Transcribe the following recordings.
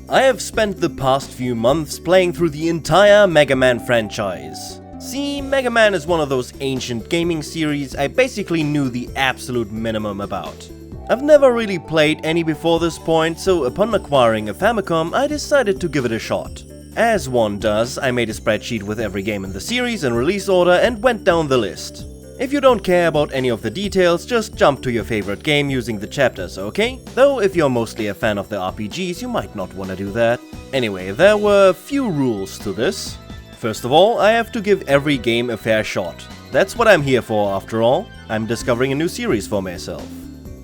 I have spent the past few months playing through the entire Mega Man franchise. See, Mega Man is one of those ancient gaming series I basically knew the absolute minimum about. I've never really played any before this point, so upon acquiring a Famicom, I decided to give it a shot. As one does, I made a spreadsheet with every game in the series in release order and went down the list. If you don't care about any of the details, just jump to your favorite game using the chapters, okay? Though if you're mostly a fan of the RPGs, you might not want to do that. Anyway, there were a few rules to this. First of all, I have to give every game a fair shot. That's what I'm here for after all. I'm discovering a new series for myself.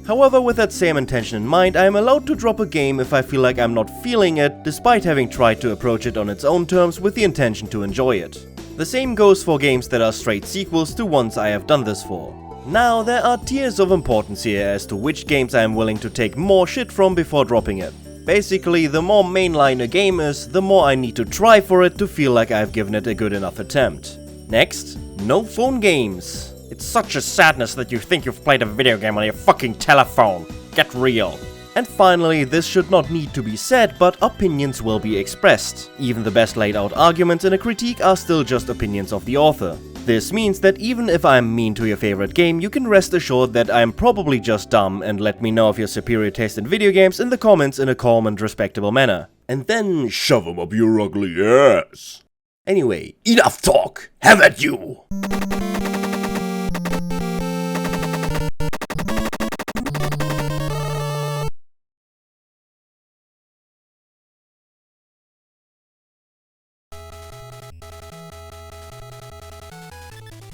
However, with that same intention in mind, I am allowed to drop a game if I feel like I'm not feeling it, despite having tried to approach it on its own terms with the intention to enjoy it. The same goes for games that are straight sequels to ones I have done this for. Now, there are tiers of importance here as to which games I am willing to take more shit from before dropping it. Basically, the more mainline a game is, the more I need to try for it to feel like I've given it a good enough attempt. Next, no phone games. It's such a sadness that you think you've played a video game on your fucking telephone. Get real. And finally, this should not need to be said, but opinions will be expressed. Even the best laid out arguments in a critique are still just opinions of the author. This means that even if I'm mean to your favorite game, you can rest assured that I'm probably just dumb, and let me know of your superior taste in video games in the comments in a calm and respectable manner. And then shove 'em up your ugly ass. Anyway, enough talk! Have at you!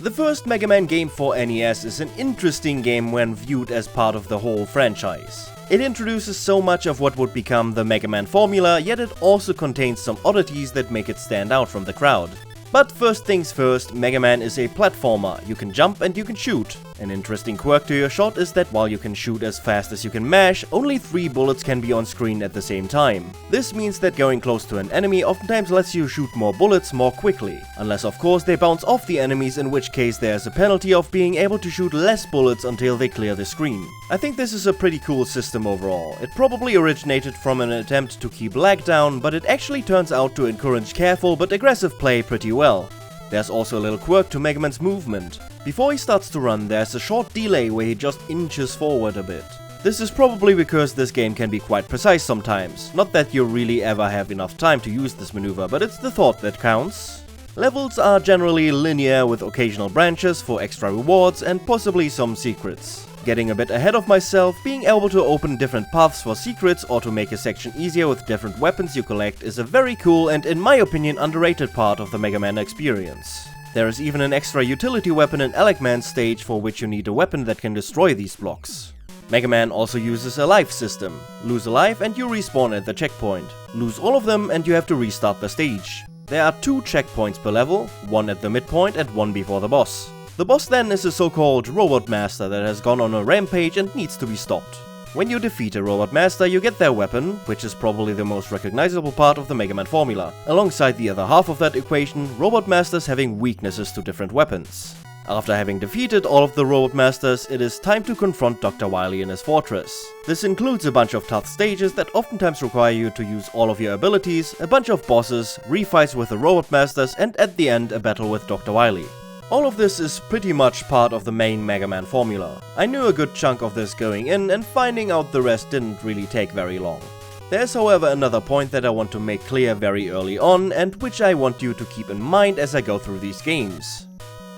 The first Mega Man game for NES is an interesting game when viewed as part of the whole franchise. It introduces so much of what would become the Mega Man formula, yet it also contains some oddities that make it stand out from the crowd. But first things first, Mega Man is a platformer. You can jump and you can shoot. An interesting quirk to your shot is that while you can shoot as fast as you can mash, only 3 bullets can be on screen at the same time. This means that going close to an enemy oftentimes lets you shoot more bullets more quickly. Unless of course they bounce off the enemies, in which case there's a penalty of being able to shoot less bullets until they clear the screen. I think this is a pretty cool system overall. It probably originated from an attempt to keep lag down, but it actually turns out to encourage careful but aggressive play pretty well. There's also a little quirk to Mega Man's movement. Before he starts to run, there's a short delay where he just inches forward a bit. This is probably because this game can be quite precise sometimes. Not that you really ever have enough time to use this maneuver, but it's the thought that counts. Levels are generally linear with occasional branches for extra rewards and possibly some secrets. Getting a bit ahead of myself, being able to open different paths for secrets or to make a section easier with different weapons you collect is a very cool and, in my opinion, underrated part of the Mega Man experience. There is even an extra utility weapon in Man's stage for which you need a weapon that can destroy these blocks. Mega Man also uses a life system. Lose a life and you respawn at the checkpoint. Lose all of them and you have to restart the stage. There are 2 checkpoints per level, one at the midpoint and one before the boss. The boss then is a so-called Robot Master that has gone on a rampage and needs to be stopped. When you defeat a Robot Master, you get their weapon, which is probably the most recognizable part of the Mega Man formula. Alongside the other half of that equation, Robot Masters having weaknesses to different weapons. After having defeated all of the Robot Masters, it is time to confront Dr. Wily in his fortress. This includes a bunch of tough stages that oftentimes require you to use all of your abilities, a bunch of bosses, refights with the Robot Masters, and at the end a battle with Dr. Wily. All of this is pretty much part of the main Mega Man formula. I knew a good chunk of this going in, and finding out the rest didn't really take very long. There's however another point that I want to make clear very early on, and which I want you to keep in mind as I go through these games.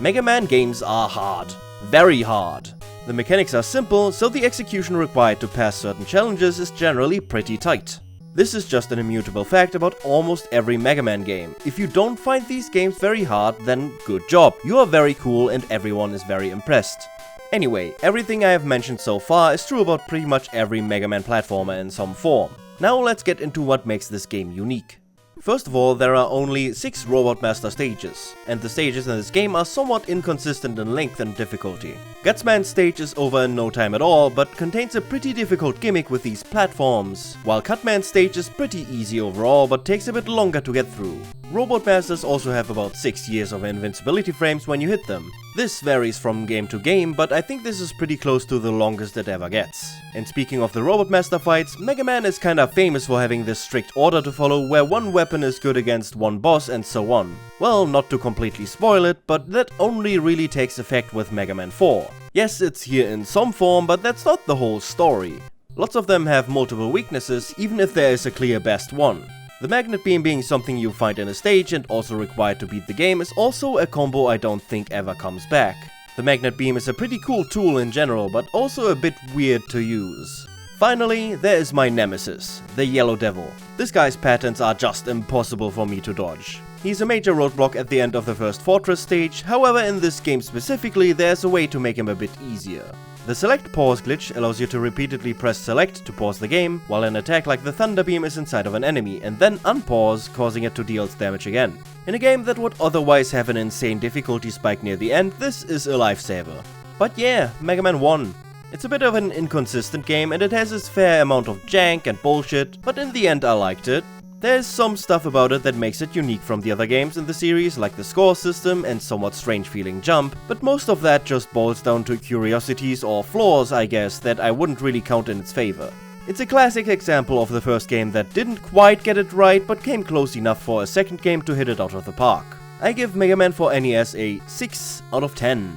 Mega Man games are hard. Very hard. The mechanics are simple, so the execution required to pass certain challenges is generally pretty tight. This is just an immutable fact about almost every Mega Man game. If you don't find these games very hard, then good job. You are very cool and everyone is very impressed. Anyway, everything I have mentioned so far is true about pretty much every Mega Man platformer in some form. Now let's get into what makes this game unique. First of all, there are only 6 Robot Master stages, and the stages in this game are somewhat inconsistent in length and difficulty. Gutsman's stage is over in no time at all, but contains a pretty difficult gimmick with these platforms, while Cutman's stage is pretty easy overall, but takes a bit longer to get through. Robot Masters also have about 6 years of invincibility frames when you hit them. This varies from game to game, but I think this is pretty close to the longest it ever gets. And speaking of the Robot Master fights, Mega Man is kinda famous for having this strict order to follow where one weapon is good against one boss and so on. Well, not to completely spoil it, but that only really takes effect with Mega Man 4. Yes, it's here in some form, but that's not the whole story. Lots of them have multiple weaknesses, even if there is a clear best one. The magnet beam being something you find in a stage and also required to beat the game is also a combo I don't think ever comes back. The magnet beam is a pretty cool tool in general, but also a bit weird to use. Finally, there is my nemesis, the Yellow Devil. This guy's patterns are just impossible for me to dodge. He's a major roadblock at the end of the first fortress stage, however in this game specifically there's a way to make him a bit easier. The select pause glitch allows you to repeatedly press select to pause the game, while an attack like the Thunder Beam is inside of an enemy, and then unpause, causing it to deal damage again. In a game that would otherwise have an insane difficulty spike near the end, this is a lifesaver. But yeah, Mega Man 1. It's a bit of an inconsistent game and it has its fair amount of jank and bullshit, but in the end I liked it. There's some stuff about it that makes it unique from the other games in the series, like the score system and somewhat strange feeling jump, but most of that just boils down to curiosities or flaws, I guess, that I wouldn't really count in its favor. It's a classic example of the first game that didn't quite get it right, but came close enough for a second game to hit it out of the park. I give Mega Man for NES a 6 out of 10.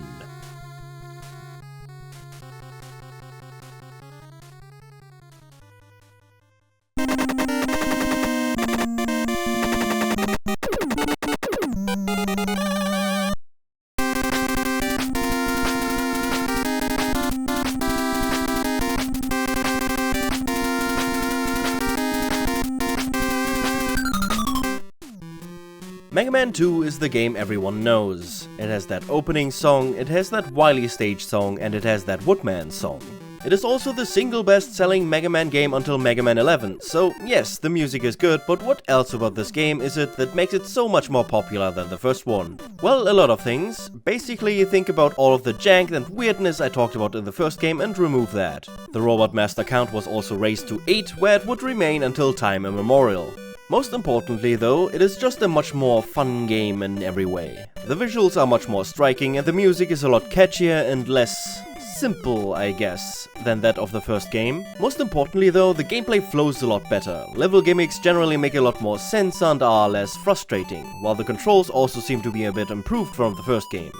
Mega Man 2 is the game everyone knows. It has that opening song, it has that Wily stage song, and it has that Woodman song. It is also the single best-selling Mega Man game until Mega Man 11, so yes, the music is good, but what else about this game is it that makes it so much more popular than the first one? Well, a lot of things. Basically, think about all of the jank and weirdness I talked about in the first game and remove that. The Robot Master count was also raised to 8, where it would remain until time immemorial. Most importantly though, it is just a much more fun game in every way. The visuals are much more striking and the music is a lot catchier and less simple, I guess, than that of the first game. Most importantly though, the gameplay flows a lot better. Level gimmicks generally make a lot more sense and are less frustrating, while the controls also seem to be a bit improved from the first game.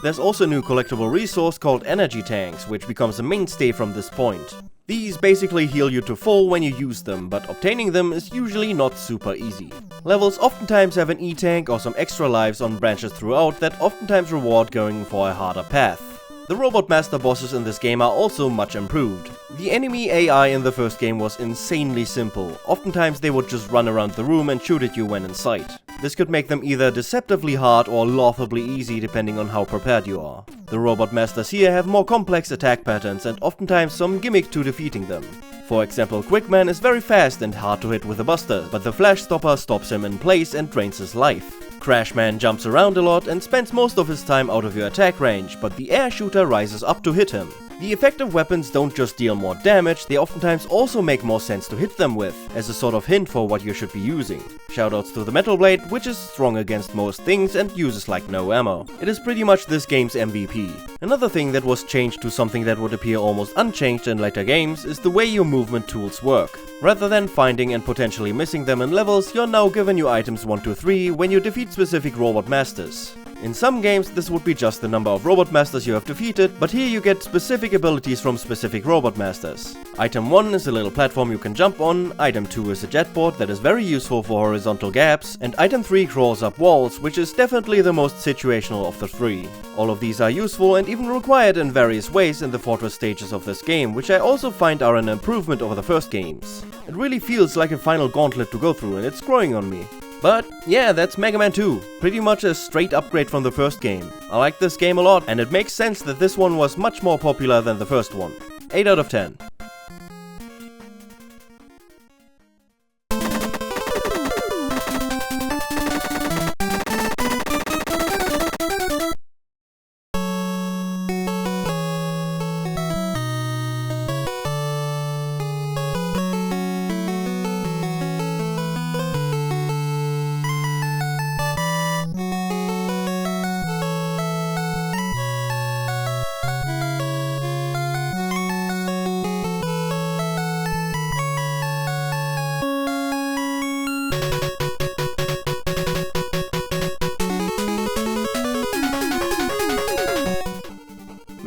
There's also a new collectible resource called energy tanks, which becomes a mainstay from this point. These basically heal you to full when you use them, but obtaining them is usually not super easy. Levels oftentimes have an E-tank or some extra lives on branches throughout that oftentimes reward going for a harder path. The Robot Master bosses in this game are also much improved. The enemy AI in the first game was insanely simple. Oftentimes they would just run around the room and shoot at you when in sight. This could make them either deceptively hard or laughably easy depending on how prepared you are. The Robot Masters here have more complex attack patterns and oftentimes some gimmick to defeating them. For example, Quickman is very fast and hard to hit with a buster, but the Flash Stopper stops him in place and drains his life. Crashman jumps around a lot and spends most of his time out of your attack range, but the air shooter rises up to hit him. The effective weapons don't just deal more damage, they oftentimes also make more sense to hit them with, as a sort of hint for what you should be using. Shoutouts to the Metal Blade, which is strong against most things and uses like no ammo. It is pretty much this game's MVP. Another thing that was changed to something that would appear almost unchanged in later games is the way your movement tools work. Rather than finding and potentially missing them in levels, you're now given your items 1 to 3 when you defeat specific Robot Masters. In some games this would be just the number of Robot Masters you have defeated, but here you get specific abilities from specific Robot Masters. Item 1 is a little platform you can jump on, item 2 is a jetboard that is very useful for horizontal gaps, and item 3 crawls up walls, which is definitely the most situational of the 3. All of these are useful and even required in various ways in the fortress stages of this game, which I also find are an improvement over the first games. It really feels like a final gauntlet to go through and it's growing on me. But yeah, that's Mega Man 2. Pretty much a straight upgrade from the first game. I like this game a lot and it makes sense that this one was much more popular than the first one. 8 out of 10.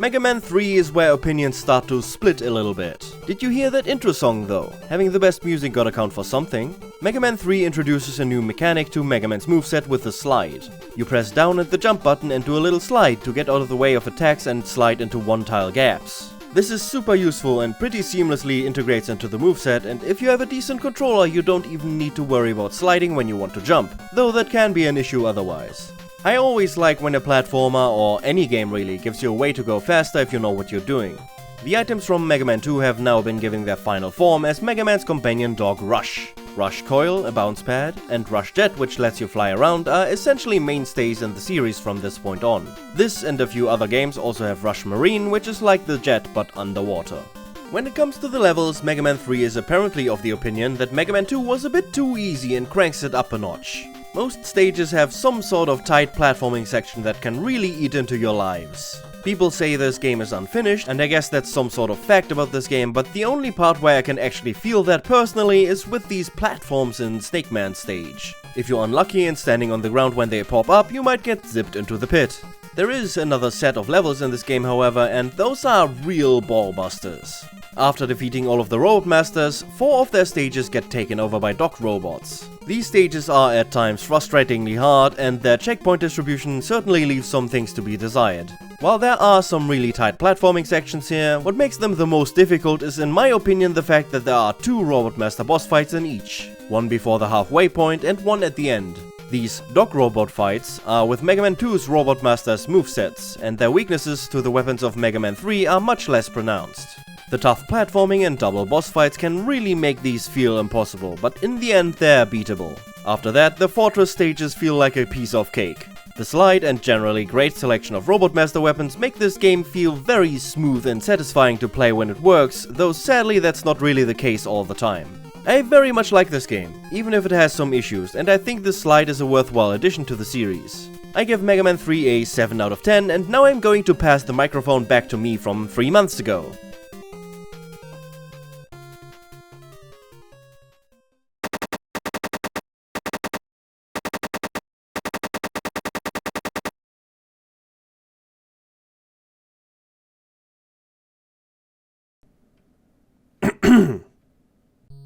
Mega Man 3 is where opinions start to split a little bit. Did you hear that intro song though? Having the best music gotta count for something. Mega Man 3 introduces a new mechanic to Mega Man's moveset with the slide. You press down at the jump button and do a little slide to get out of the way of attacks and slide into one-tile gaps. This is super useful and pretty seamlessly integrates into the moveset, and if you have a decent controller you don't even need to worry about sliding when you want to jump, though that can be an issue otherwise. I always like when a platformer, or any game really, gives you a way to go faster if you know what you're doing. The items from Mega Man 2 have now been given their final form as Mega Man's companion dog Rush. Rush Coil, a bounce pad, and Rush Jet, which lets you fly around, are essentially mainstays in the series from this point on. This and a few other games also have Rush Marine, which is like the Jet but underwater. When it comes to the levels, Mega Man 3 is apparently of the opinion that Mega Man 2 was a bit too easy and cranks it up a notch. Most stages have some sort of tight platforming section that can really eat into your lives. People say this game is unfinished, and I guess that's some sort of fact about this game, but the only part where I can actually feel that personally is with these platforms in Snake Man stage. If you're unlucky and standing on the ground when they pop up, you might get zipped into the pit. There is another set of levels in this game however, and those are real ballbusters. After defeating all of the Robot Masters, 4 of their stages get taken over by dock robots. These stages are at times frustratingly hard, and their checkpoint distribution certainly leaves some things to be desired. While there are some really tight platforming sections here, what makes them the most difficult is in my opinion the fact that there are 2 Robot Master boss fights in each. One before the halfway point and one at the end. These dock robot fights are with Mega Man 2's Robot Master's movesets, and their weaknesses to the weapons of Mega Man 3 are much less pronounced. The tough platforming and double boss fights can really make these feel impossible, but in the end they're beatable. After that, the Fortress stages feel like a piece of cake. The slide and generally great selection of Robot Master weapons make this game feel very smooth and satisfying to play when it works, though sadly that's not really the case all the time. I very much like this game, even if it has some issues, and I think this slide is a worthwhile addition to the series. I give Mega Man 3 a 7 out of 10, and now I'm going to pass the microphone back to me from 3 months ago.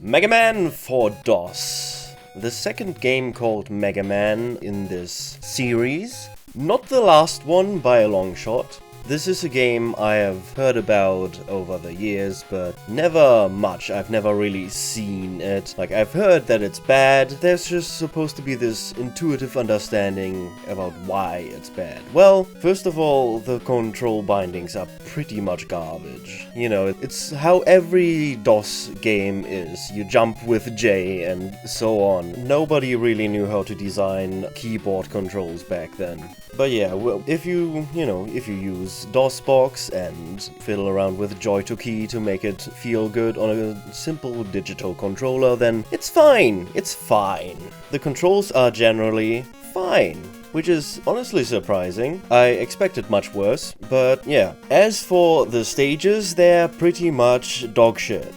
Mega Man for DOS. The second game called Mega Man in this series. Not the last one by a long shot. This is a game I have heard about over the years, but never much. I've never really seen it. Like, I've heard that it's bad. There's just supposed to be this intuitive understanding about why it's bad. Well, first of all, the control bindings are pretty much garbage. You know, it's how every DOS game is. You jump with J and so on. Nobody really knew how to design keyboard controls back then. But yeah, well, if you use DOSBox and fiddle around with Joy-to-Key to make it feel good on a simple digital controller, then it's fine. It's fine. The controls are generally fine, which is honestly surprising. I expected much worse, but yeah. As for the stages, they're pretty much dog shit.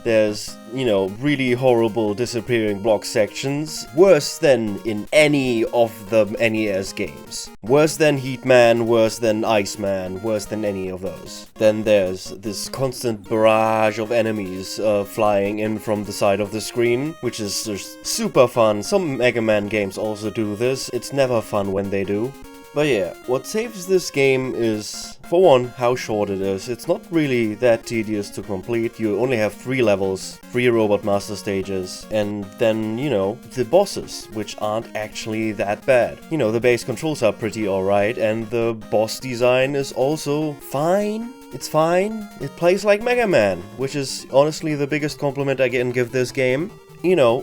There's, really horrible disappearing block sections, worse than in any of the NES games. Worse than Heatman, worse than Iceman, worse than any of those. Then there's this constant barrage of enemies flying in from the side of the screen, which is just super fun. Some Mega Man games also do this. It's never fun when they do. But yeah, what saves this game is, for one, how short it is. It's not really that tedious to complete. You only have 3 levels, 3 Robot Master stages, and then, the bosses, which aren't actually that bad. The base controls are pretty alright, and the boss design is also fine. It's fine. It plays like Mega Man, which is honestly the biggest compliment I can give this game.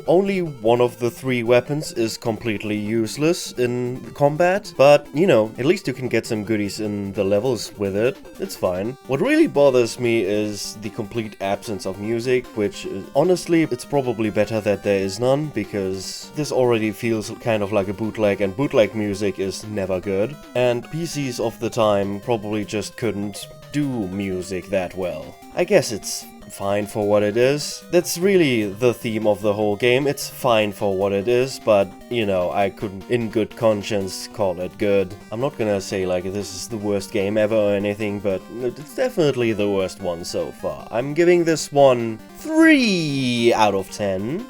Only one of the 3 weapons is completely useless in combat, but, at least you can get some goodies in the levels with it. It's fine. What really bothers me is the complete absence of music, which, honestly, it's probably better that there is none, because this already feels kind of like a bootleg, and bootleg music is never good. And PCs of the time probably just couldn't do music that well. I guess it's fine for what it is. That's really the theme of the whole game. It's fine for what it is, but, you know, I couldn't in good conscience call it good. I'm not gonna say like this is the worst game ever or anything, but it's definitely the worst one so far. I'm giving this one 3 out of 10.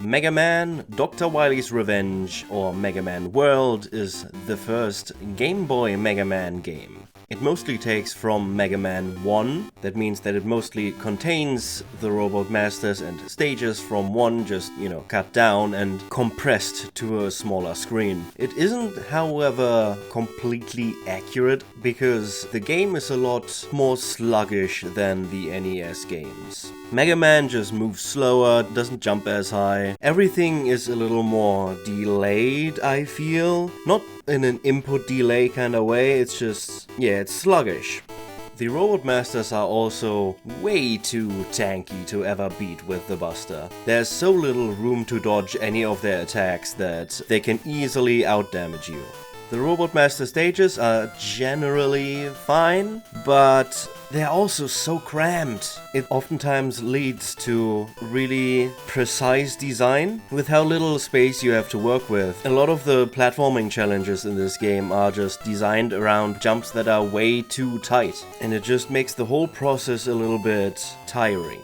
Mega Man Dr. Wily's Revenge, or Mega Man World, is the first Game Boy Mega Man game. It mostly takes from Mega Man 1, that means that it mostly contains the Robot Masters and stages from 1, just, you know, cut down and compressed to a smaller screen. It isn't, however, completely accurate, because the game is a lot more sluggish than the NES games. Mega Man just moves slower, doesn't jump as high. Everything is a little more delayed, I feel. Not in an input delay kind of way, it's just, yeah, it's sluggish. The Robot Masters are also way too tanky to ever beat with the Buster. There's so little room to dodge any of their attacks that they can easily outdamage you. The Robot Master stages are generally fine, but they're also so cramped. It oftentimes leads to really precise design with how little space you have to work with. A lot of the platforming challenges in this game are just designed around jumps that are way too tight, and it just makes the whole process a little bit tiring.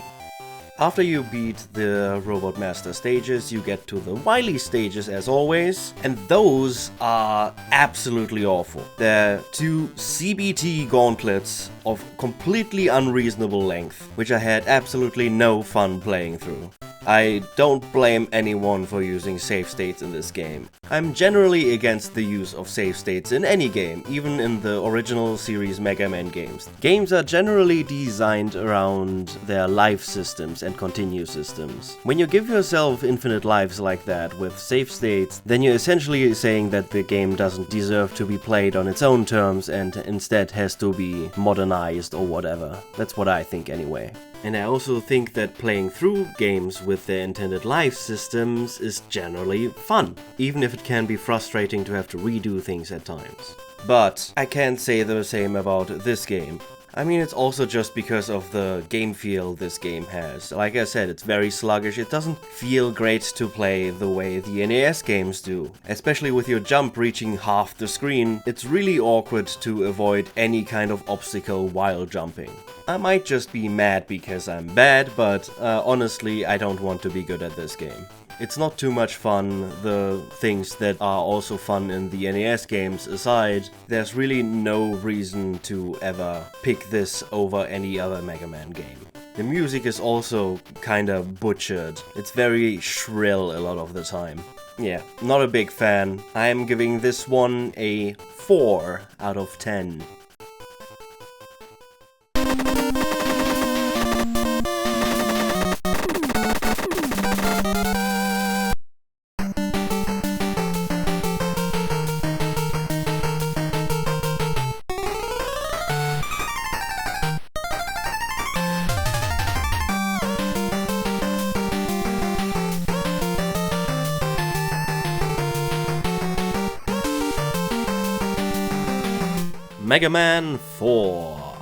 After you beat the Robot Master stages, you get to the Wily stages as always, and those are absolutely awful. They're 2 CBT gauntlets of completely unreasonable length, which I had absolutely no fun playing through. I don't blame anyone for using save states in this game. I'm generally against the use of save states in any game, even in the original series Mega Man games. Games are generally designed around their life systems and continue systems. When you give yourself infinite lives like that with save states, then you're essentially saying that the game doesn't deserve to be played on its own terms and instead has to be modernized or whatever. That's what I think anyway. And I also think that playing through games with their intended life systems is generally fun, even if it can be frustrating to have to redo things at times. But I can't say the same about this game. I mean, it's also just because of the game feel this game has. Like I said, it's very sluggish, it doesn't feel great to play the way the NES games do. Especially with your jump reaching half the screen, it's really awkward to avoid any kind of obstacle while jumping. I might just be mad because I'm bad, but honestly, I don't want to be good at this game. It's not too much fun. The things that are also fun in the NES games aside, there's really no reason to ever pick this over any other Mega Man game. The music is also kinda butchered. It's very shrill a lot of the time. Yeah, not a big fan. I'm giving this one a 4 out of 10. Mega Man 4.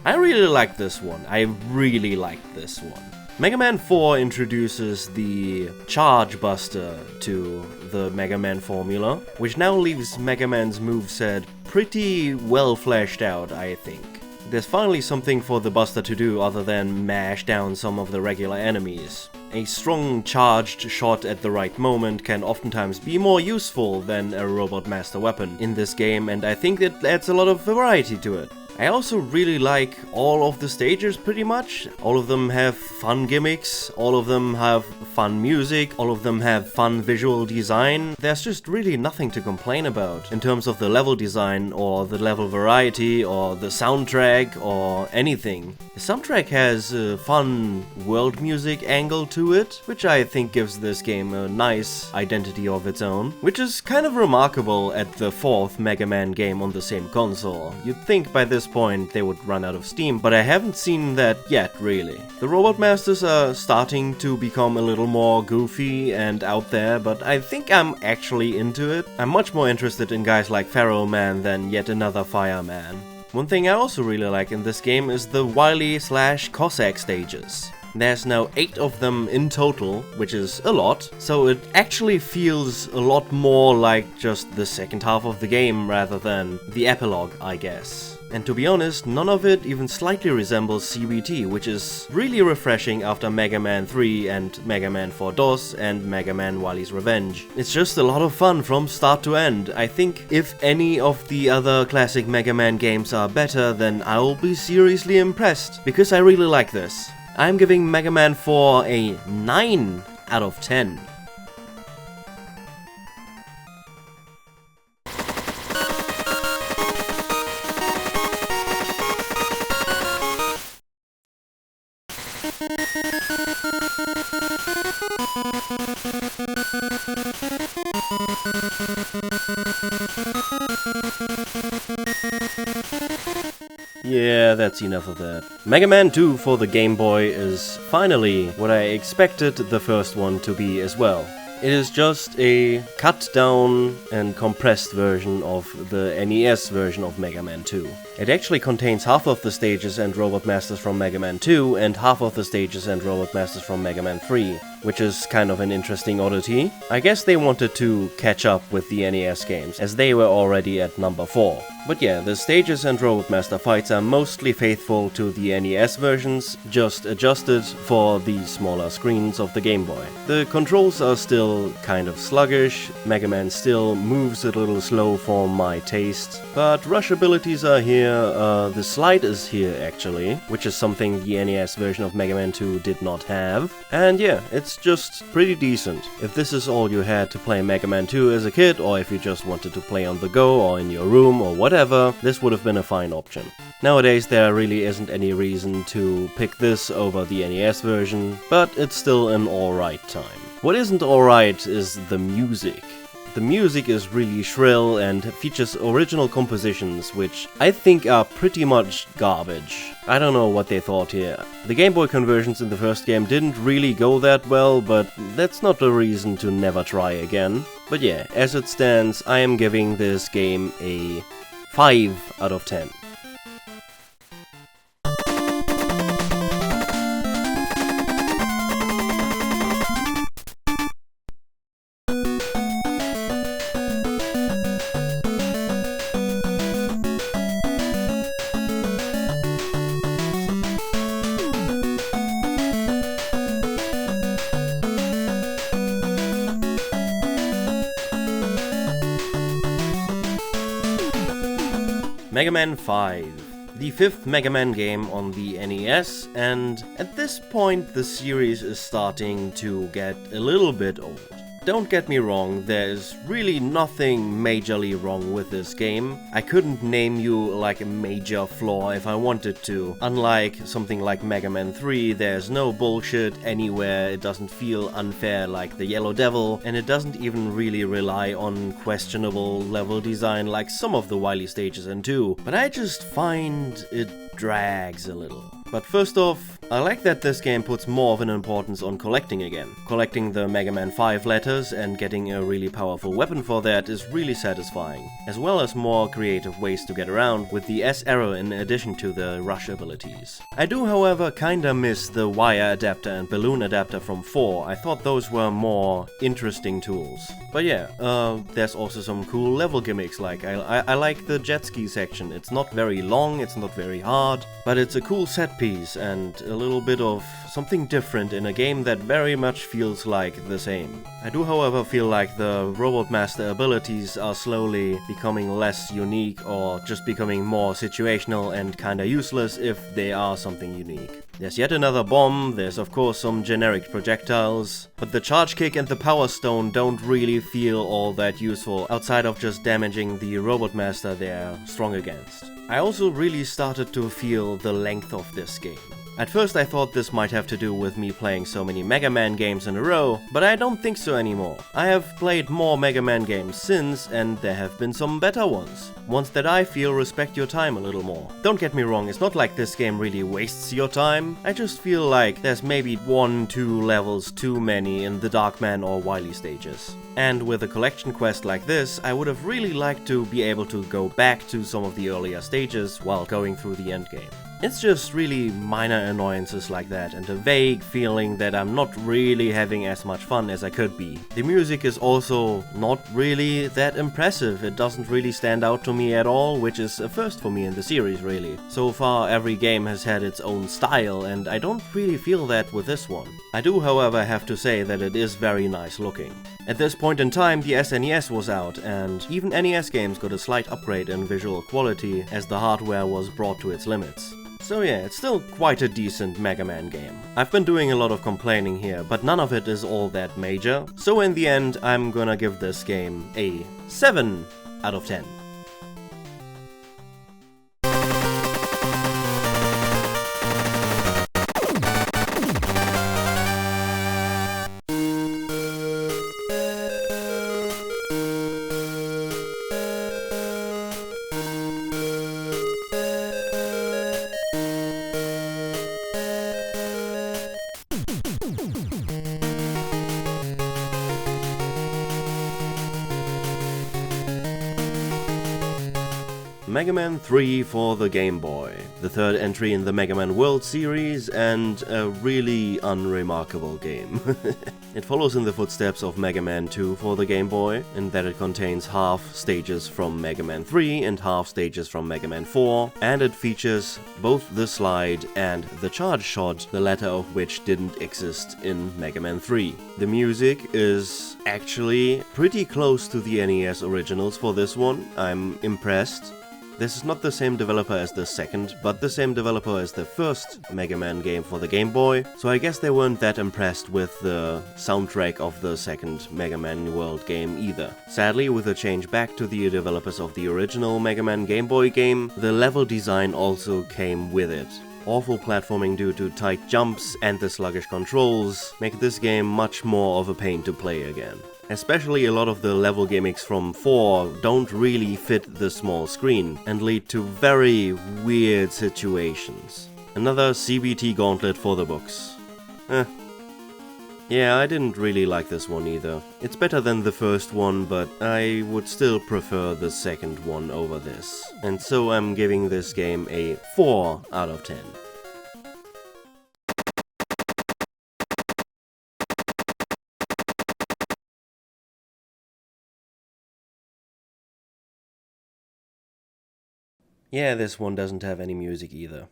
I really like this one. I really like this one. Mega Man 4 introduces the Charge Buster to the Mega Man formula, which now leaves Mega Man's moveset pretty well fleshed out, I think. There's finally something for the Buster to do other than mash down some of the regular enemies. A strong charged shot at the right moment can oftentimes be more useful than a Robot Master weapon in this game, and I think it adds a lot of variety to it. I also really like all of the stages pretty much. All of them have fun gimmicks, all of them have fun music, all of them have fun visual design. There's just really nothing to complain about in terms of the level design or the level variety or the soundtrack or anything. The soundtrack has a fun world music angle to it, which I think gives this game a nice identity of its own, which is kind of remarkable at the 4th Mega Man game on the same console. You'd think by this point they would run out of steam, but I haven't seen that yet, really. The Robot Masters are starting to become a little more goofy and out there, but I think I'm actually into it. I'm much more interested in guys like Pharaoh Man than yet another Fireman. One thing I also really like in this game is the Wily/Cossack stages. There's now 8 of them in total, which is a lot, so it actually feels a lot more like just the second half of the game rather than the epilogue, I guess. And to be honest, none of it even slightly resembles CBT, which is really refreshing after Mega Man 3 and Mega Man 4 DOS and Mega Man Wily's Revenge. It's just a lot of fun from start to end. I think if any of the other classic Mega Man games are better, then I'll be seriously impressed, because I really like this. I'm giving Mega Man 4 a 9 out of 10. Yeah, that's enough of that. Mega Man 2 for the Game Boy is finally what I expected the first one to be as well. It is just a cut down and compressed version of the NES version of Mega Man 2. It actually contains half of the stages and Robot Masters from Mega Man 2 and half of the stages and Robot Masters from Mega Man 3, which is kind of an interesting oddity. I guess they wanted to catch up with the NES games, as they were already at number 4. But yeah, the stages and Robot Master fights are mostly faithful to the NES versions, just adjusted for the smaller screens of the Game Boy. The controls are still kind of sluggish, Mega Man still moves a little slow for my taste, but rush abilities are here, the slide is here actually, which is something the NES version of Mega Man 2 did not have. And yeah, it's just pretty decent. If this is all you had to play Mega Man 2 as a kid, or if you just wanted to play on the go or in your room or whatever, this would have been a fine option. Nowadays there really isn't any reason to pick this over the NES version, but it's still an alright time. What isn't alright is the music. The music is really shrill and features original compositions, which I think are pretty much garbage. I don't know what they thought here. The Game Boy conversions in the first game didn't really go that well, but that's not a reason to never try again. But yeah, as it stands, I am giving this game a 5 out of 10. Mega Man 5, the 5th Mega Man game on the NES, and at this point the series is starting to get a little bit old. Don't get me wrong, there's really nothing majorly wrong with this game. I couldn't name you like a major flaw if I wanted to. Unlike something like Mega Man 3, there's no bullshit anywhere, it doesn't feel unfair like the Yellow Devil, and it doesn't even really rely on questionable level design like some of the Wily stages in 2. But I just find it drags a little. But first off, I like that this game puts more of an importance on collecting again. Collecting the Mega Man 5 letters and getting a really powerful weapon for that is really satisfying, as well as more creative ways to get around with the S arrow in addition to the rush abilities. I do however kinda miss the wire adapter and balloon adapter from 4, I thought those were more interesting tools. But yeah, there's also some cool level gimmicks, like I like the jet ski section. It's not very long, it's not very hard, but it's a cool set piece and a little bit of something different in a game that very much feels like the same. I do however feel like the Robot Master abilities are slowly becoming less unique or just becoming more situational and kinda useless if they are something unique. There's yet another bomb, there's of course some generic projectiles, but the charge kick and the power stone don't really feel all that useful outside of just damaging the Robot Master they're strong against. I also really started to feel the length of this game. At first I thought this might have to do with me playing so many Mega Man games in a row, but I don't think so anymore. I have played more Mega Man games since, and there have been some better ones. Ones that I feel respect your time a little more. Don't get me wrong, it's not like this game really wastes your time. I just feel like there's maybe 1-2 levels too many in the Darkman or Wily stages. And with a collection quest like this, I would have really liked to be able to go back to some of the earlier stages while going through the endgame. It's just really minor annoyances like that and a vague feeling that I'm not really having as much fun as I could be. The music is also not really that impressive, it doesn't really stand out to me at all, which is a first for me in the series really. So far every game has had its own style and I don't really feel that with this one. I do however have to say that it is very nice looking. At this point in time the SNES was out and even NES games got a slight upgrade in visual quality as the hardware was brought to its limits. So yeah, it's still quite a decent Mega Man game. I've been doing a lot of complaining here, but none of it is all that major, so in the end I'm gonna give this game a 7 out of 10. Mega Man 3 for the Game Boy, the third entry in the Mega Man World series and a really unremarkable game. It follows in the footsteps of Mega Man 2 for the Game Boy, in that it contains half stages from Mega Man 3 and half stages from Mega Man 4, and it features both the slide and the charge shot, the latter of which didn't exist in Mega Man 3. The music is actually pretty close to the NES originals for this one, I'm impressed. This is not the same developer as the second, but the same developer as the first Mega Man game for the Game Boy, so I guess they weren't that impressed with the soundtrack of the second Mega Man World game either. Sadly, with a change back to the developers of the original Mega Man Game Boy game, the level design also came with it. Awful platforming due to tight jumps and the sluggish controls make this game much more of a pain to play again. Especially a lot of the level gimmicks from 4 don't really fit the small screen and lead to very weird situations. Another CBT gauntlet for the books. Yeah, I didn't really like this one either. It's better than the first one, but I would still prefer the second one over this. And so I'm giving this game a 4 out of 10. Yeah, this one doesn't have any music either.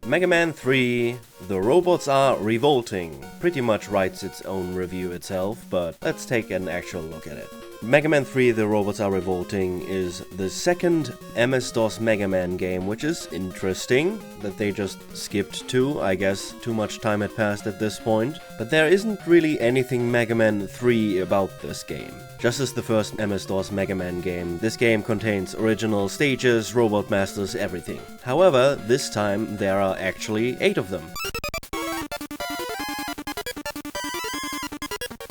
Mega Man 3, The Robots Are Revolting, pretty much writes its own review itself, but let's take an actual look at it. Mega Man 3 The Robots Are Revolting is the second MS-DOS Mega Man game, which is interesting that they just skipped to. I guess too much time had passed at this point. But there isn't really anything Mega Man 3 about this game. Just as the first MS-DOS Mega Man game, this game contains original stages, robot masters, everything. However, this time there are actually 8 of them.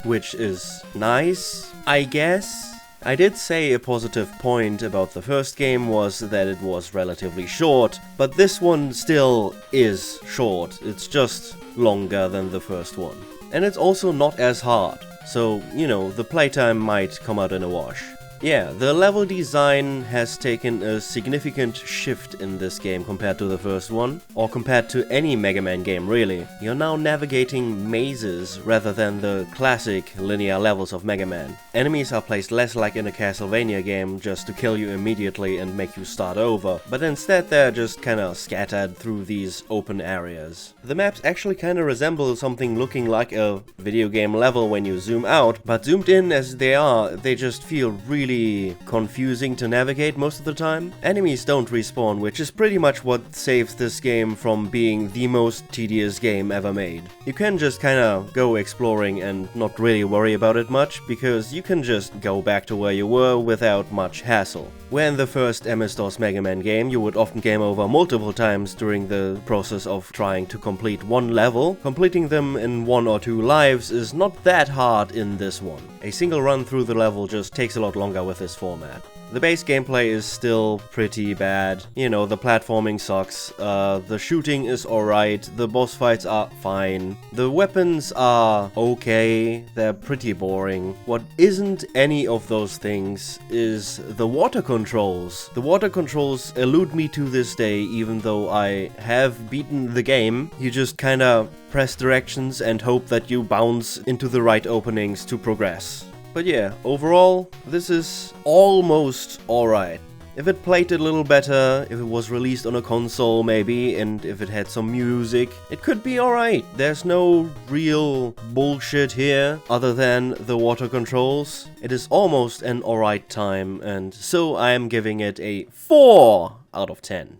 Which is nice, I guess. I did say a positive point about the first game was that it was relatively short, but this one still is short, it's just longer than the first one. And it's also not as hard, so, you know, the playtime might come out in a wash. Yeah, the level design has taken a significant shift in this game compared to the first one, or compared to any Mega Man game really. You're now navigating mazes rather than the classic linear levels of Mega Man. Enemies are placed less like in a Castlevania game just to kill you immediately and make you start over, but instead they're just kinda scattered through these open areas. The maps actually kinda resemble something looking like a video game level when you zoom out, but zoomed in as they are, they just feel really confusing to navigate most of the time. Enemies don't respawn, which is pretty much what saves this game from being the most tedious game ever made. You can just kinda go exploring and not really worry about it much, because you can just go back to where you were without much hassle. Where in the first MS-DOS Mega Man game you would often game over multiple times during the process of trying to complete one level, completing them in 1 or 2 lives is not that hard in this one. A single run through the level just takes a lot longer with this format. The base gameplay is still pretty bad. You know, the platforming sucks, the shooting is alright, the boss fights are fine, the weapons are okay, they're pretty boring. What isn't any of those things is the water controls. The water controls elude me to this day, even though I have beaten the game. You just kinda press directions and hope that you bounce into the right openings to progress. But yeah, overall, this is almost alright. If it played a little better, if it was released on a console maybe, and if it had some music, it could be alright. There's no real bullshit here, other than the water controls. It is almost an alright time, and so I am giving it a 4 out of 10.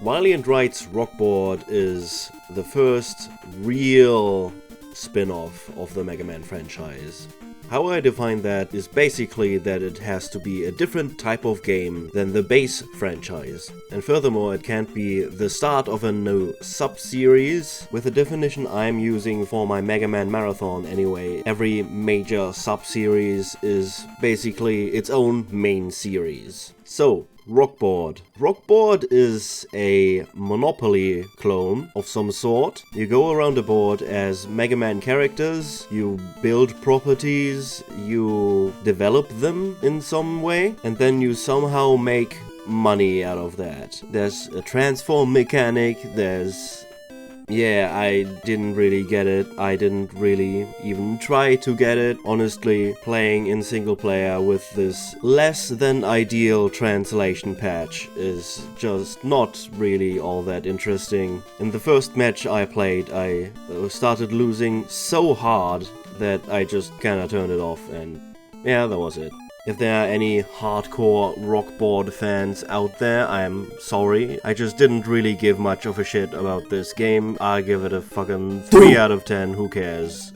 Wily and Wright's Rockboard is the first real spin-off of the Mega Man franchise. How I define that is basically that it has to be a different type of game than the base franchise. And furthermore, it can't be the start of a new sub-series. With the definition I'm using for my Mega Man Marathon anyway, every major sub-series is basically its own main series. So, Rockboard. Rockboard is a Monopoly clone of some sort. You go around a board as Mega Man characters, you build properties, you develop them in some way, and then you somehow make money out of that. There's a transform mechanic, yeah, I didn't really get it. I didn't really even try to get it. Honestly, playing in single player with this less than ideal translation patch is just not really all that interesting. In the first match I played, I started losing so hard that I just kinda turned it off, and yeah, that was it. If there are any hardcore Rockboard fans out there, I'm sorry. I just didn't really give much of a shit about this game. I give it a fucking 3 out of 10, who cares?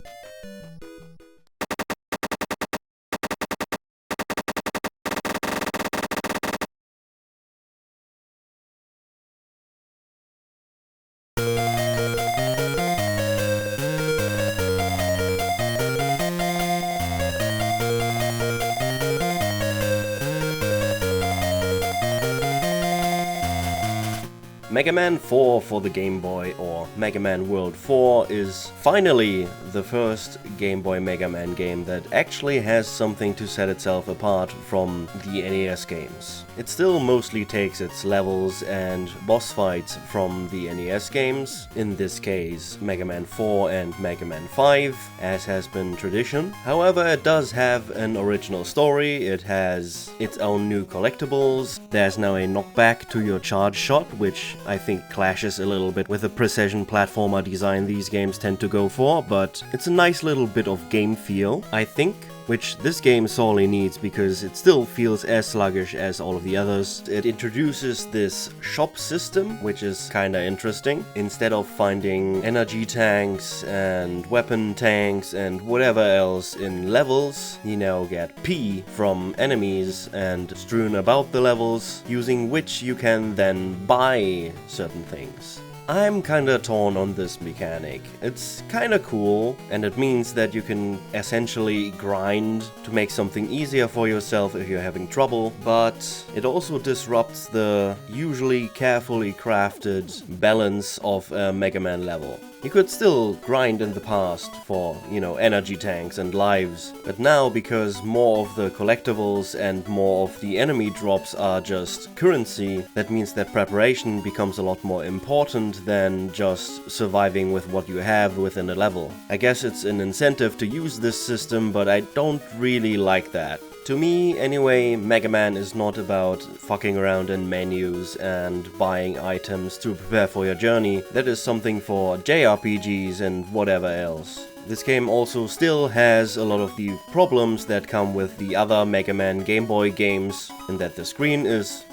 Mega Man 4 for the Game Boy, or Mega Man World 4, is finally the first Game Boy Mega Man game that actually has something to set itself apart from the NES games. It still mostly takes its levels and boss fights from the NES games, in this case Mega Man 4 and Mega Man 5, as has been tradition. However, it does have an original story, it has its own new collectibles, there's now a knockback to your charge shot, which I think clashes a little bit with the precision platformer design these games tend to go for, but it's a nice little bit of game feel, I think. which this game sorely needs because it still feels as sluggish as all of the others. It introduces this shop system, which is kinda interesting. Instead of finding energy tanks and weapon tanks and whatever else in levels, you now get P from enemies and strewn about the levels, using which you can then buy certain things. I'm kinda torn on this mechanic. It's kinda cool, and it means that you can essentially grind to make something easier for yourself if you're having trouble, but it also disrupts the usually carefully crafted balance of a Mega Man level. You could still grind in the past for, energy tanks and lives, but now because more of the collectibles and more of the enemy drops are just currency, that means that preparation becomes a lot more important than just surviving with what you have within a level. I guess it's an incentive to use this system, but I don't really like that. To me, anyway, Mega Man is not about fucking around in menus and buying items to prepare for your journey. That is something for JRPGs and whatever else. This game also still has a lot of the problems that come with the other Mega Man Game Boy games, in that the screen is,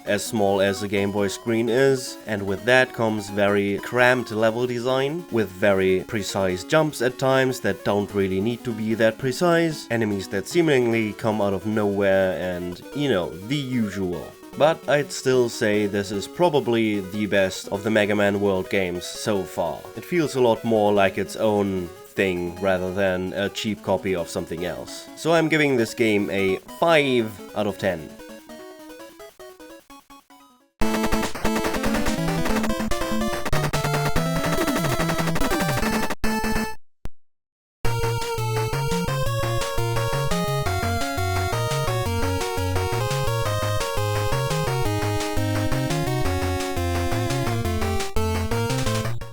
as small as the Game Boy screen is, and with that comes very cramped level design, with very precise jumps at times that don't really need to be that precise, enemies that seemingly come out of nowhere, and, the usual. But I'd still say this is probably the best of the Mega Man World games so far. It feels a lot more like its own thing rather than a cheap copy of something else. So I'm giving this game a 5 out of 10.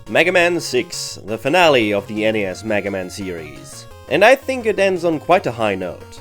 Mega Man 6, the finale of the NES Mega Man series. And I think it ends on quite a high note.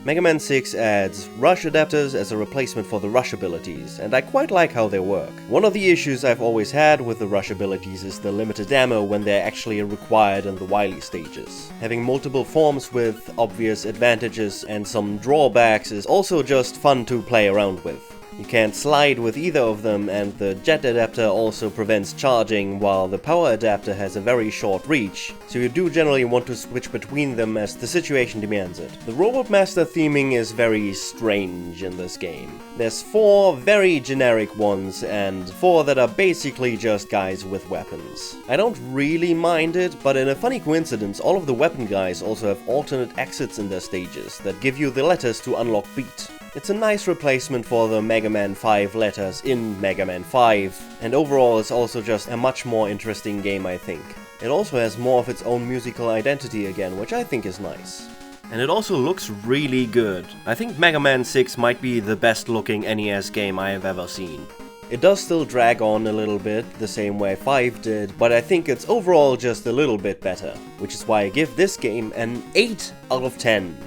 Mega Man 6 adds rush adapters as a replacement for the rush abilities, and I quite like how they work. One of the issues I've always had with the rush abilities is the limited ammo when they're actually required in the Wily stages. Having multiple forms with obvious advantages and some drawbacks is also just fun to play around with. You can't slide with either of them, and the jet adapter also prevents charging, while the power adapter has a very short reach, so you do generally want to switch between them as the situation demands it. The Robot Master theming is very strange in this game. There's 4 very generic ones, and 4 that are basically just guys with weapons. I don't really mind it, but in a funny coincidence, all of the weapon guys also have alternate exits in their stages that give you the letters to unlock beat. It's a nice replacement for the Mega Man 5 letters in Mega Man 5, and overall it's also just a much more interesting game, I think. It also has more of its own musical identity again, which I think is nice. And it also looks really good. I think Mega Man 6 might be the best looking NES game I have ever seen. It does still drag on a little bit, the same way 5 did, but I think it's overall just a little bit better, which is why I give this game an 8 out of 10.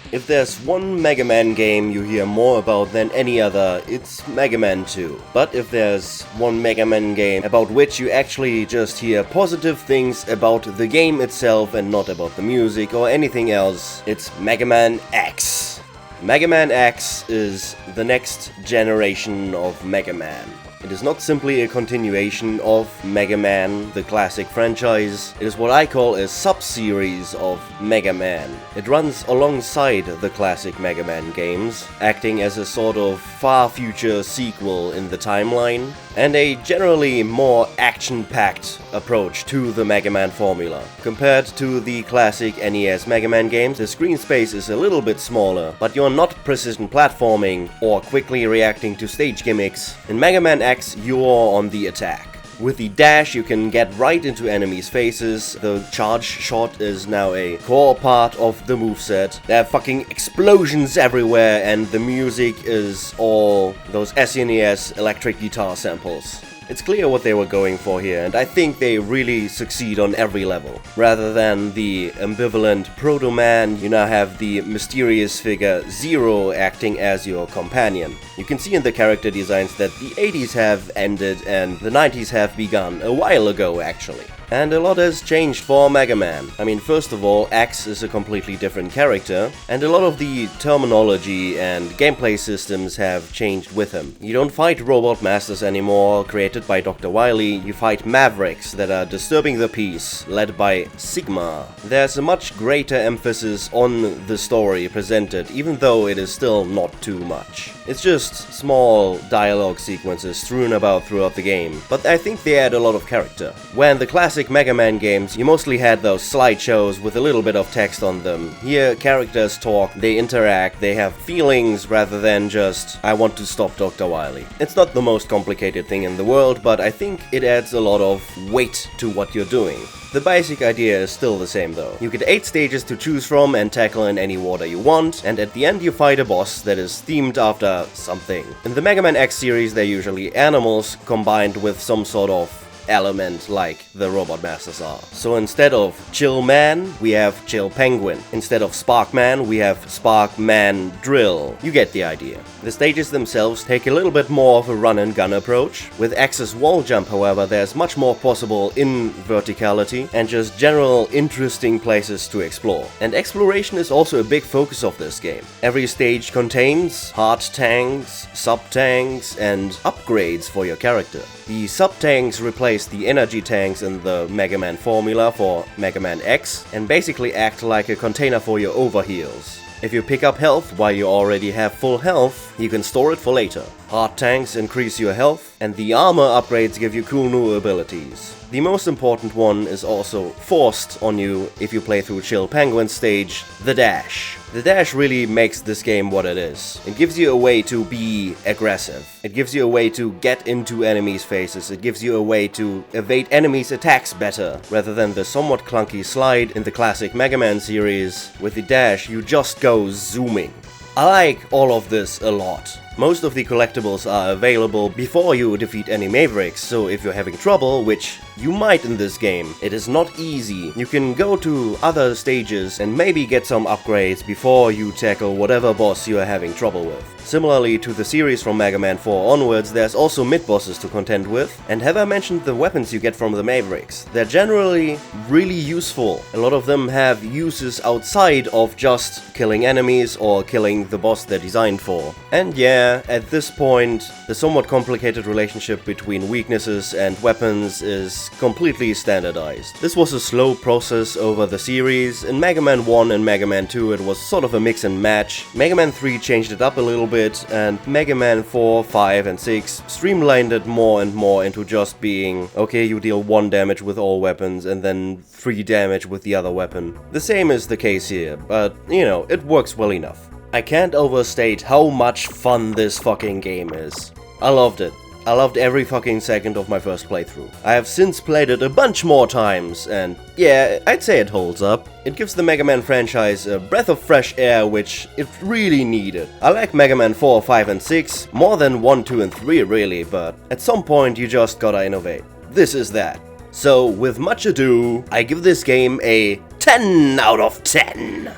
If there's one Mega Man game you hear more about than any other, it's Mega Man 2. But if there's one Mega Man game about which you actually just hear positive things about the game itself and not about the music or anything else, it's Mega Man X. Mega Man X is the next generation of Mega Man. It is not simply a continuation of Mega Man, the classic franchise. It is what I call a sub-series of Mega Man. It runs alongside the classic Mega Man games, acting as a sort of far future sequel in the timeline, and a generally more action-packed approach to the Mega Man formula. Compared to the classic NES Mega Man games, the screen space is a little bit smaller, but you're not precision platforming or quickly reacting to stage gimmicks. In Mega Man X, you're on the attack. With the dash, you can get right into enemies' faces. The charge shot is now a core part of the moveset. There are fucking explosions everywhere, and the music is all those SNES electric guitar samples. It's clear what they were going for here, and I think they really succeed on every level. Rather than the ambivalent Proto-Man, you now have the mysterious figure Zero acting as your companion. You can see in the character designs that the 80s have ended and the 90s have begun a while ago actually. And a lot has changed for Mega Man. I mean, first of all, X is a completely different character, and a lot of the terminology and gameplay systems have changed with him. You don't fight robot masters anymore, created by Dr. Wily, you fight Mavericks that are disturbing the peace, led by Sigma. There's a much greater emphasis on the story presented, even though it is still not too much. It's just small dialogue sequences strewn about throughout the game, but I think they add a lot of character. When the classic Mega Man games, you mostly had those slideshows with a little bit of text on them. Here, characters talk, they interact, they have feelings rather than just, I want to stop Dr. Wily. It's not the most complicated thing in the world, but I think it adds a lot of weight to what you're doing. The basic idea is still the same though. You get 8 stages to choose from and tackle in any order you want, and at the end you fight a boss that is themed after something. In the Mega Man X series they're usually animals combined with some sort of element like the Robot Masters are. So instead of Chill Man, we have Chill Penguin. Instead of Spark Man, we have Spark Man Drill. You get the idea. The stages themselves take a little bit more of a run and gun approach. With X's wall jump, however, there's much more possible in verticality and just general interesting places to explore. And exploration is also a big focus of this game. Every stage contains hard tanks, sub-tanks, and upgrades for your character. The sub-tanks replace the energy tanks in the Mega Man formula for Mega Man X and basically act like a container for your overheals. If you pick up health while you already have full health, you can store it for later. Hard tanks increase your health, and the armor upgrades give you cool new abilities. The most important one is also forced on you if you play through Chill Penguin's stage, the dash. The dash really makes this game what it is. It gives you a way to be aggressive. It gives you a way to get into enemies' faces. It gives you a way to evade enemies' attacks better, rather than the somewhat clunky slide in the classic Mega Man series. With the dash, you just go zooming. I like all of this a lot. Most of the collectibles are available before you defeat any Mavericks, so if you're having trouble, which you might in this game, it is not easy. You can go to other stages and maybe get some upgrades before you tackle whatever boss you are having trouble with. Similarly to the series from Mega Man 4 onwards, there's also mid-bosses to contend with, and have I mentioned the weapons you get from the Mavericks? They're generally really useful. A lot of them have uses outside of just killing enemies or killing the boss they're designed for. And yeah, at this point, the somewhat complicated relationship between weaknesses and weapons is completely standardized. This was a slow process over the series. In Mega Man 1 and Mega Man 2 it was sort of a mix and match. Mega Man 3 changed it up a little bit, and Mega Man 4, 5 and 6 streamlined it more and more into just being, okay, you deal 1 damage with all weapons and then 3 damage with the other weapon. The same is the case here, but you know, it works well enough. I can't overstate how much fun this fucking game is. I loved it. I loved every fucking second of my first playthrough. I have since played it a bunch more times, and yeah, I'd say it holds up. It gives the Mega Man franchise a breath of fresh air which it really needed. I like Mega Man 4, 5 and 6 more than 1, 2 and 3 really, but at some point you just gotta innovate. This is that. So with much ado, I give this game a 10 out of 10.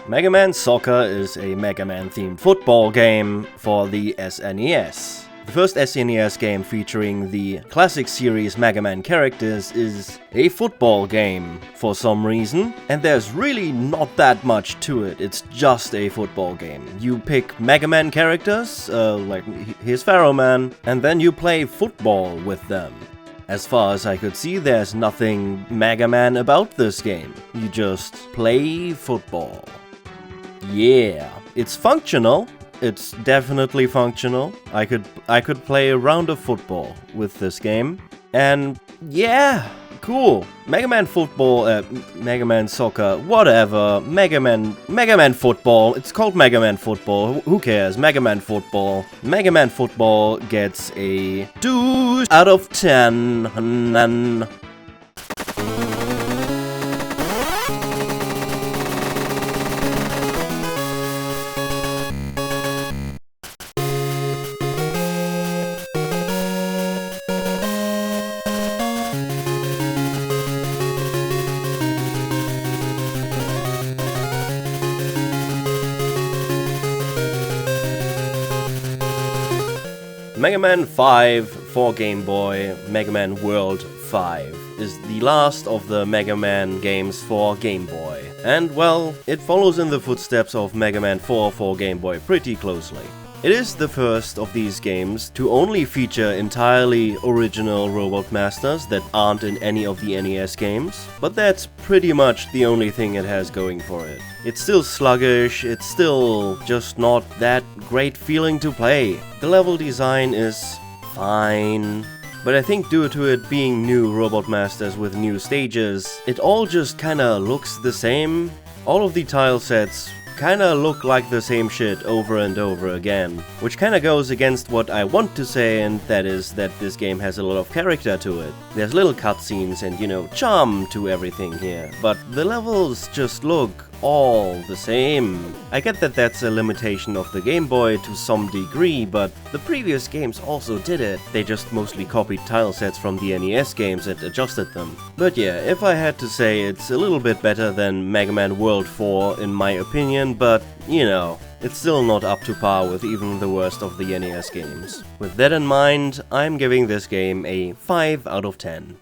Mega Man Soccer is a Mega Man themed football game for the SNES. The first SNES game featuring the classic series Mega Man characters is a football game for some reason, and there's really not that much to it. It's just a football game. You pick Mega Man characters, like here's Pharaoh Man, and then you play football with them. As far as I could see, there's nothing Mega Man about this game. You just play football. Yeah, it's functional. It's definitely functional. I could play a round of football with this game. And yeah, Cool. Mega Man Football, Mega Man Soccer, whatever. Mega Man Football. It's called Mega Man Football. Who cares? Mega Man Football. Mega Man Football gets a 2 out of 10. Mega Man 5 for Game Boy, Mega Man World 5, is the last of the Mega Man games for Game Boy. And well, it follows in the footsteps of Mega Man 4 for Game Boy pretty closely. It is the first of these games to only feature entirely original Robot Masters that aren't in any of the NES games, but that's pretty much the only thing it has going for it. It's still sluggish, it's still just not that great feeling to play. The level design is fine, but I think due to it being new Robot Masters with new stages, it all just kinda looks the same. All of the tile sets kinda look like the same shit over and over again, which kinda goes against what I want to say, and that is that this game has a lot of character to it. There's little cutscenes and, you know, charm to everything here, but the levels just look all the same. I get that that's a limitation of the Game Boy to some degree, but the previous games also did it. They just mostly copied tile sets from the NES games and adjusted them. But yeah, if I had to say, it's a little bit better than Mega Man World 4 in my opinion, but you know, it's still not up to par with even the worst of the NES games. With that in mind, I'm giving this game a 5 out of 10.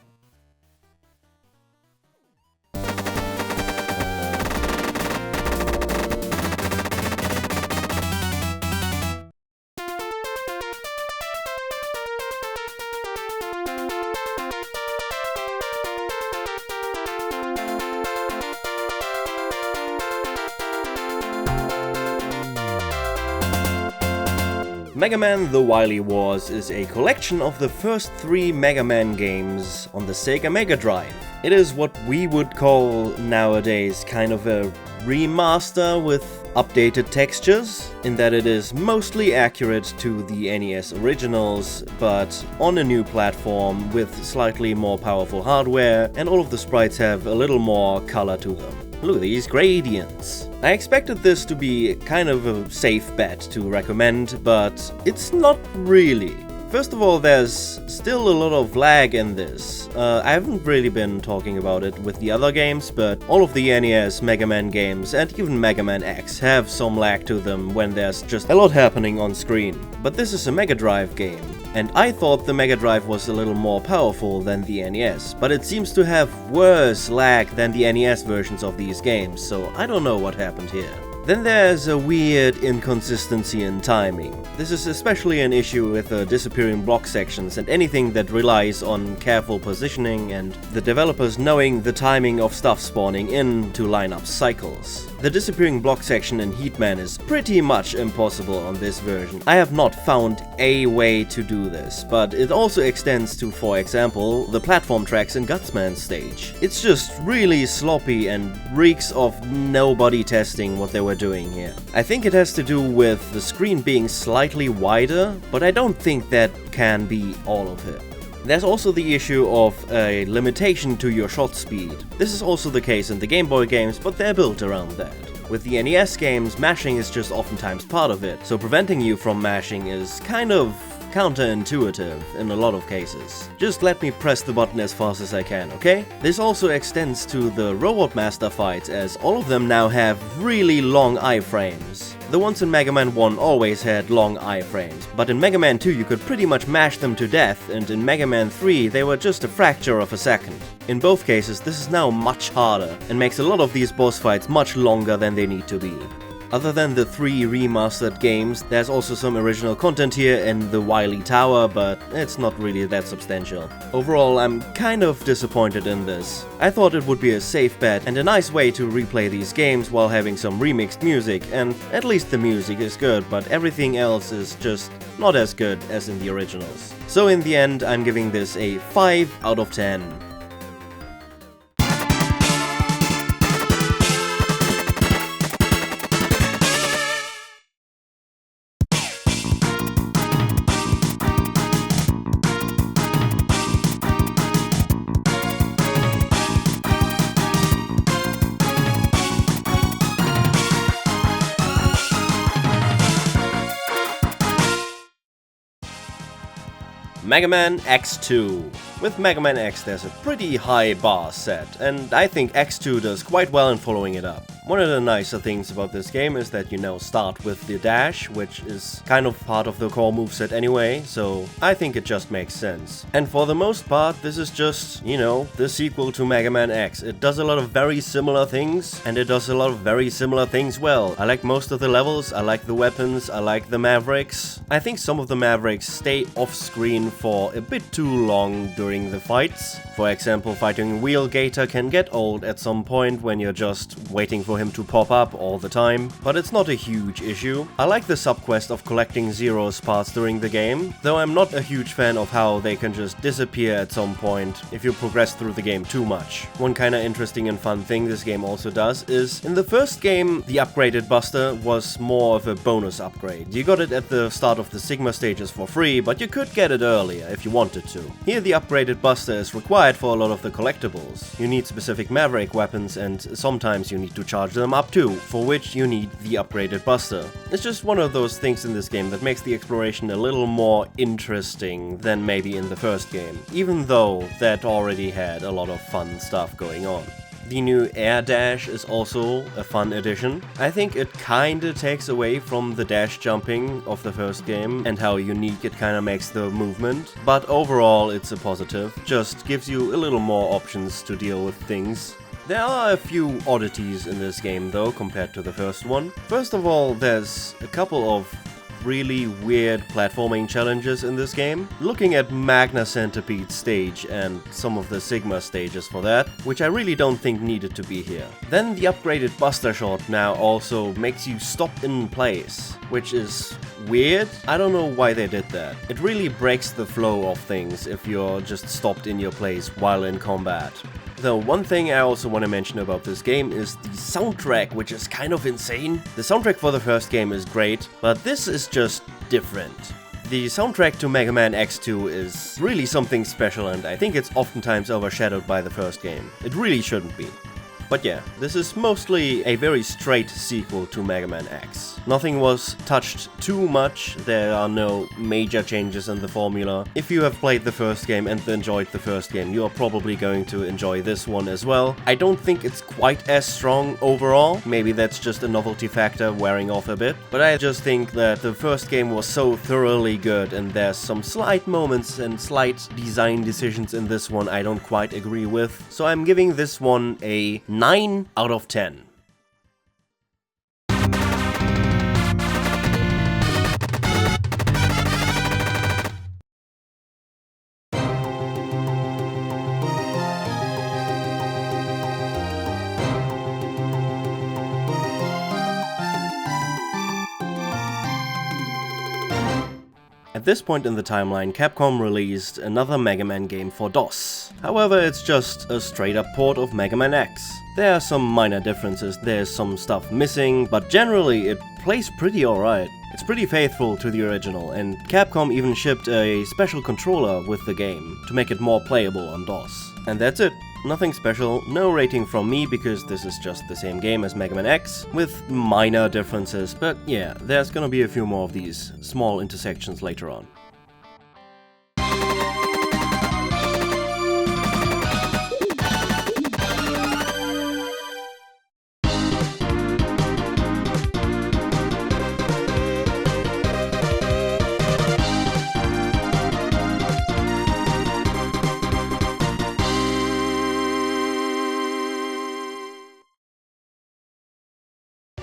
Mega Man The Wily Wars is a collection of the first 3 Mega Man games on the Sega Mega Drive. It is what we would call nowadays kind of a remaster with updated textures, in that it is mostly accurate to the NES originals, but on a new platform with slightly more powerful hardware, and all of the sprites have a little more color to them. Look at these gradients. I expected this to be kind of a safe bet to recommend, but it's not really. First of all, there's still a lot of lag in this. I haven't really been talking about it with the other games, but all of the NES Mega Man games and even Mega Man X have some lag to them when there's just a lot happening on screen. But this is a Mega Drive game, and I thought the Mega Drive was a little more powerful than the NES, but it seems to have worse lag than the NES versions of these games, so I don't know what happened here. Then there's a weird inconsistency in timing. This is especially an issue with the disappearing block sections and anything that relies on careful positioning and the developers knowing the timing of stuff spawning in to line up cycles. The disappearing block section in Heatman is pretty much impossible on this version. I have not found a way to do this, but it also extends to, for example, the platform tracks in Gutsman's stage. It's just really sloppy and reeks of nobody testing what they were doing here. I think it has to do with the screen being slightly wider, but I don't think that can be all of it. There's also the issue of a limitation to your shot speed. This is also the case in the Game Boy games, but they're built around that. With the NES games, mashing is just oftentimes part of it, so preventing you from mashing is kind of counterintuitive in a lot of cases. Just let me press the button as fast as I can, okay? This also extends to the Robot Master fights, as all of them now have really long iframes. The ones in Mega Man 1 always had long iframes, but in Mega Man 2 you could pretty much mash them to death, and in Mega Man 3 they were just a fracture of a second. In both cases, this is now much harder, and makes a lot of these boss fights much longer than they need to be. Other than the 3 remastered games, there's also some original content here in the Wily Tower, but it's not really that substantial. Overall, I'm kind of disappointed in this. I thought it would be a safe bet and a nice way to replay these games while having some remixed music, and at least the music is good, but everything else is just not as good as in the originals. So in the end, I'm giving this a 5 out of 10. Mega Man X2. With Mega Man X there's a pretty high bar set, and I think X2 does quite well in following it up. One of the nicer things about this game is that you now start with the dash, which is kind of part of the core moveset anyway, so I think it just makes sense. And for the most part, this is just, you know, the sequel to Mega Man X. It does a lot of very similar things, and it does a lot of very similar things well. I like most of the levels, I like the weapons, I like the Mavericks. I think some of the Mavericks stay off screen for a bit too long during the fights. For example, fighting Wheel Gator can get old at some point when you're just waiting for him to pop up all the time, but it's not a huge issue. I like the subquest of collecting Zero's parts during the game, though I'm not a huge fan of how they can just disappear at some point if you progress through the game too much. One kinda interesting and fun thing this game also does is, in the first game, the upgraded Buster was more of a bonus upgrade. You got it at the start of the Sigma stages for free, but you could get it earlier if you wanted to. Here the upgraded Buster is required for a lot of the collectibles. You need specific Maverick weapons, and sometimes you need to charge them up too, for which you need the upgraded Buster. It's just one of those things in this game that makes the exploration a little more interesting than maybe in the first game, even though that already had a lot of fun stuff going on. The new air dash is also a fun addition. I think it kinda takes away from the dash jumping of the first game and how unique it kinda makes the movement, but overall it's a positive, just gives you a little more options to deal with things. There are a few oddities in this game though compared to the first one. First of all, there's a couple of really weird platforming challenges in this game. Looking at Magna Centipede stage and some of the Sigma stages for that, which I really don't think needed to be here. Then the upgraded Buster Shot now also makes you stop in place, which is weird. I don't know why they did that. It really breaks the flow of things if you're just stopped in your place while in combat. Though one thing I also want to mention about this game is the soundtrack, which is kind of insane. The soundtrack for the first game is great, but this is just different. The soundtrack to Mega Man X2 is really something special, and I think it's oftentimes overshadowed by the first game. It really shouldn't be. But yeah, this is mostly a very straight sequel to Mega Man X. Nothing was touched too much, there are no major changes in the formula. If you have played the first game and enjoyed the first game, you are probably going to enjoy this one as well. I don't think it's quite as strong overall, maybe that's just a novelty factor wearing off a bit, but I just think that the first game was so thoroughly good and there's some slight moments and slight design decisions in this one I don't quite agree with, so I'm giving this one a 9 out of 10. At this point in the timeline, Capcom released another Mega Man game for DOS. However, it's just a straight up port of Mega Man X. There are some minor differences, there's some stuff missing, but generally it plays pretty alright. It's pretty faithful to the original, and Capcom even shipped a special controller with the game to make it more playable on DOS. And that's it. Nothing special, no rating from me because this is just the same game as Mega Man X, with minor differences, but yeah, there's gonna be a few more of these small intersections later on.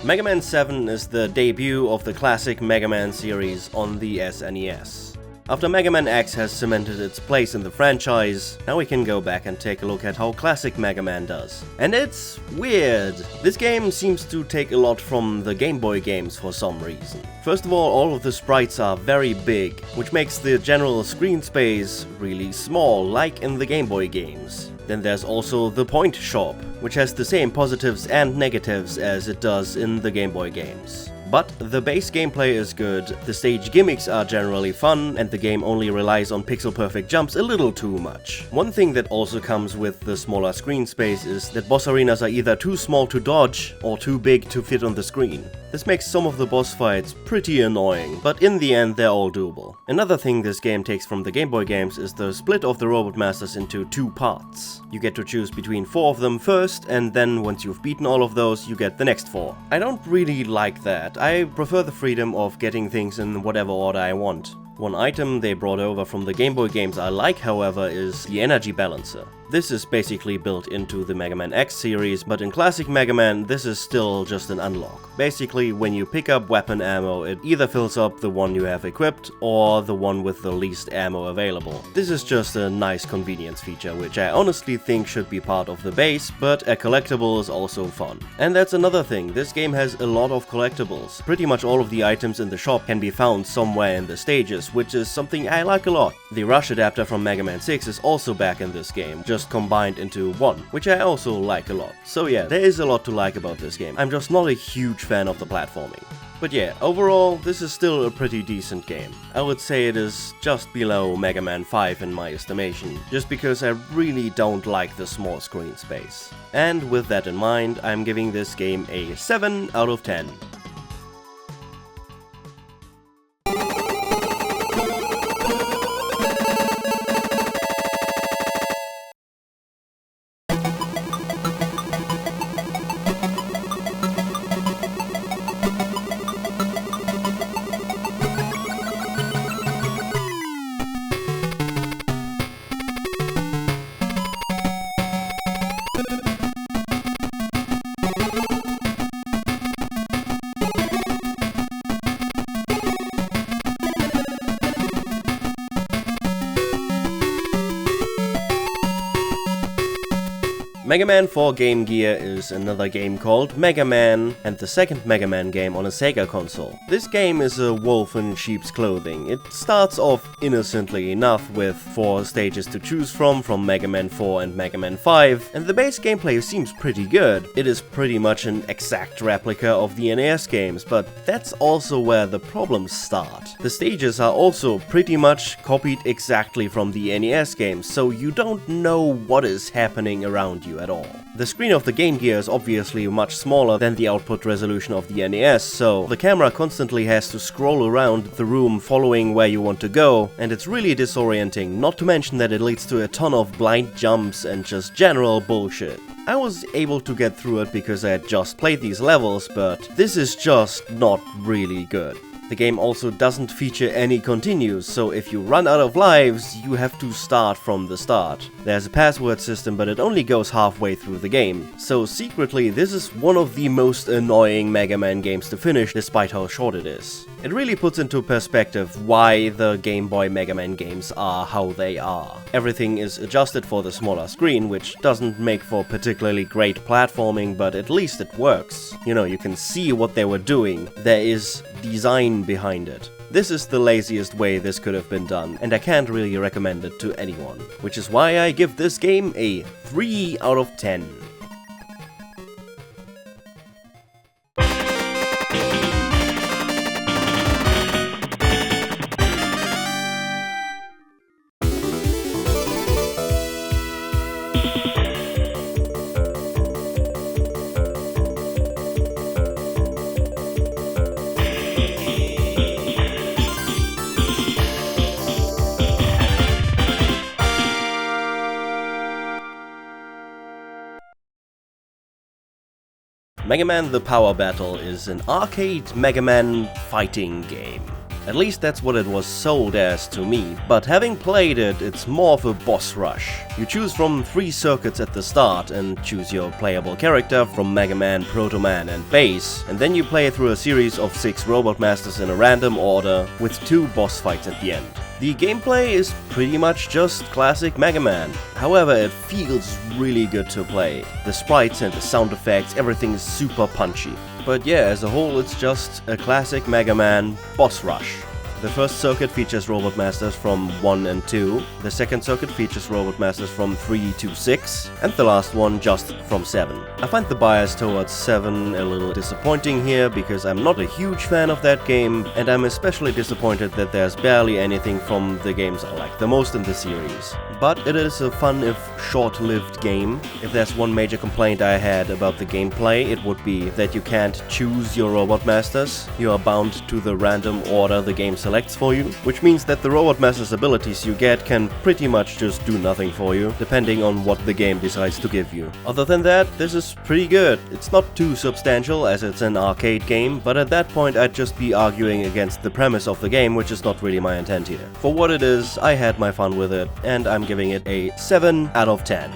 Mega Man 7 is the debut of the classic Mega Man series on the SNES. After Mega Man X has cemented its place in the franchise, now we can go back and take a look at how classic Mega Man does. And it's weird. This game seems to take a lot from the Game Boy games for some reason. First of all of the sprites are very big, which makes the general screen space really small, like in the Game Boy games. Then there's also the point shop, which has the same positives and negatives as it does in the Game Boy games. But the base gameplay is good, the stage gimmicks are generally fun, and the game only relies on pixel-perfect jumps a little too much. One thing that also comes with the smaller screen space is that boss arenas are either too small to dodge or too big to fit on the screen. This makes some of the boss fights pretty annoying, but in the end they're all doable. Another thing this game takes from the Game Boy games is the split of the Robot Masters into 2 parts. You get to choose between 4 of them first, and then once you've beaten all of those, you get the next 4. I don't really like that. I prefer the freedom of getting things in whatever order I want. One item they brought over from the Game Boy games I like, however, is the energy balancer. This is basically built into the Mega Man X series, but in classic Mega Man this is still just an unlock. Basically, when you pick up weapon ammo, it either fills up the one you have equipped or the one with the least ammo available. This is just a nice convenience feature, which I honestly think should be part of the base, but a collectible is also fun. And that's another thing, this game has a lot of collectibles. Pretty much all of the items in the shop can be found somewhere in the stages, which is something I like a lot. The Rush adapter from Mega Man 6 is also back in this game, just combined into one, which I also like a lot. So yeah, there is a lot to like about this game. I'm just not a huge fan of the platforming. But yeah, overall, this is still a pretty decent game. I would say it is just below Mega Man 5 in my estimation, just because I really don't like the small screen space. And with that in mind, I'm giving this game a 7 out of 10. Mega Man for Game Gear is another game called Mega Man, and the second Mega Man game on a Sega console. This game is a wolf in sheep's clothing. It starts off innocently enough with 4 stages to choose from Mega Man 4 and Mega Man 5, and the base gameplay seems pretty good. It is pretty much an exact replica of the NES games, but that's also where the problems start. The stages are also pretty much copied exactly from the NES games, so you don't know what is happening around you at all. The screen of the Game Gear is obviously much smaller than the output resolution of the NES, so the camera constantly has to scroll around the room following where you want to go, and it's really disorienting, not to mention that it leads to a ton of blind jumps and just general bullshit. I was able to get through it because I had just played these levels, but this is just not really good. The game also doesn't feature any continues, so if you run out of lives, you have to start from the start. There's a password system, but it only goes halfway through the game. So secretly, this is one of the most annoying Mega Man games to finish, despite how short it is. It really puts into perspective why the Game Boy Mega Man games are how they are. Everything is adjusted for the smaller screen, which doesn't make for particularly great platforming, but at least it works. You know, you can see what they were doing. There is design behind it. This is the laziest way this could have been done, and I can't really recommend it to anyone. Which is why I give this game a 3 out of 10. Mega Man The Power Battle is an arcade Mega Man fighting game. At least that's what it was sold as to me, but having played it, it's more of a boss rush. You choose from 3 circuits at the start and choose your playable character from Mega Man, Proto Man and Base, and then you play through a series of 6 Robot Masters in a random order with 2 boss fights at the end. The gameplay is pretty much just classic Mega Man. However, it feels really good to play. The sprites and the sound effects, everything is super punchy. But yeah, as a whole, it's just a classic Mega Man boss rush. The first circuit features Robot Masters from 1 and 2, the second circuit features Robot Masters from 3 to 6, and the last one just from 7. I find the bias towards 7 a little disappointing here because I'm not a huge fan of that game, and I'm especially disappointed that there's barely anything from the games I like the most in the series. But it is a fun if short-lived game. If there's one major complaint I had about the gameplay, it would be that you can't choose your Robot Masters. You are bound to the random order the game selects for you, which means that the Robot Master's abilities you get can pretty much just do nothing for you, depending on what the game decides to give you. Other than that, this is pretty good. It's not too substantial as it's an arcade game, but at that point I'd just be arguing against the premise of the game, which is not really my intent here. For what it is, I had my fun with it, and I'm giving it a 7 out of 10.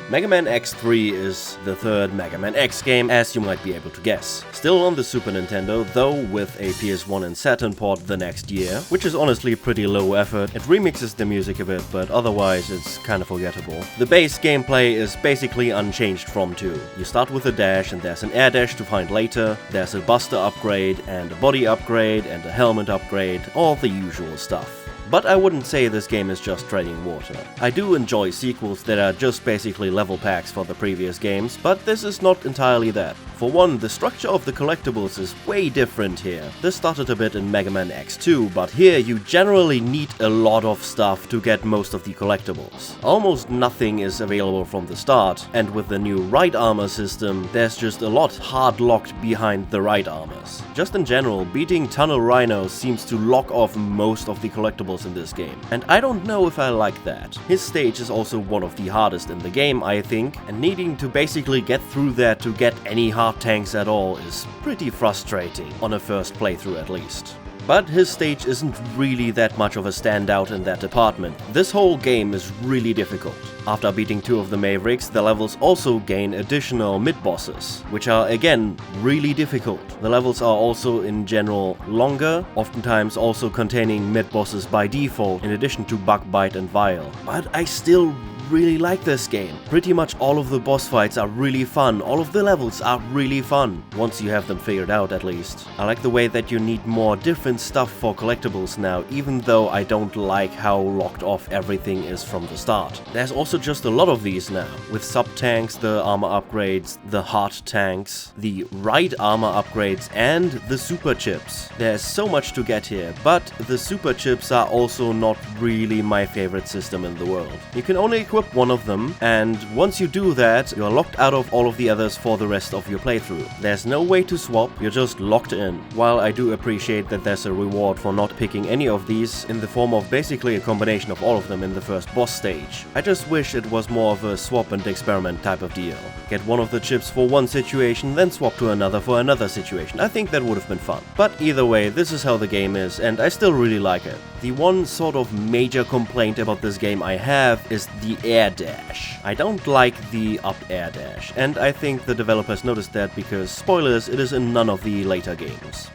Mega Man X3 is the third Mega Man X game, as you might be able to guess. Still on the Super Nintendo, though with a PS1 and Saturn port the next year, which is honestly pretty low effort. It remixes the music a bit, but otherwise it's kinda forgettable. The base gameplay is basically unchanged from 2. You start with a dash and there's an air dash to find later, there's a buster upgrade and a body upgrade and a helmet upgrade, all the usual stuff. But I wouldn't say this game is just treading water. I do enjoy sequels that are just basically level packs for the previous games, but this is not entirely that. For one, the structure of the collectibles is way different here. This started a bit in Mega Man X2, but here you generally need a lot of stuff to get most of the collectibles. Almost nothing is available from the start, and with the new right armor system, there's just a lot hard-locked behind the right armors. Just in general, beating Tunnel Rhino seems to lock off most of the collectibles in this game, and I don't know if I like that. His stage is also one of the hardest in the game, I think, and needing to basically get through that to get any hard tanks at all is pretty frustrating, on a first playthrough at least. But his stage isn't really that much of a standout in that department. This whole game is really difficult. After beating 2 of the Mavericks, the levels also gain additional mid-bosses, which are again really difficult. The levels are also in general longer, oftentimes also containing mid-bosses by default, in addition to Bug Bite and Vile. But I still really like this game. Pretty much all of the boss fights are really fun, all of the levels are really fun, once you have them figured out at least. I like the way that you need more different stuff for collectibles now, even though I don't like how locked off everything is from the start. There's also just a lot of these now, with sub-tanks, the armor upgrades, the hard tanks, the right armor upgrades, and the super chips. There's so much to get here, but the super chips are also not really my favorite system in the world. You can only equip one of them, and once you do that, you're locked out of all of the others for the rest of your playthrough. There's no way to swap, you're just locked in. While I do appreciate that there's a reward for not picking any of these, in the form of basically a combination of all of them in the first boss stage, I just wish it was more of a swap and experiment type of deal. Get one of the chips for one situation, then swap to another for another situation. I think that would have been fun. But either way, this is how the game is, and I still really like it. The one sort of major complaint about this game I have is the air dash. I don't like the up air dash, and I think the developers noticed that because, spoilers, it is in none of the later games.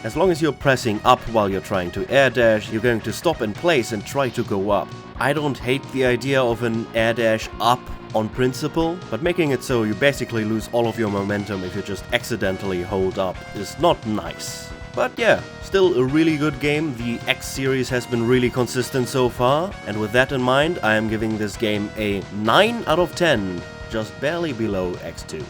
As long as you're pressing up while you're trying to air dash, you're going to stop in place and try to go up. I don't hate the idea of an air dash up on principle, but making it so you basically lose all of your momentum if you just accidentally hold up is not nice. But yeah, still a really good game. The X series has been really consistent so far, and with that in mind, I am giving this game a 9 out of 10, just barely below X2.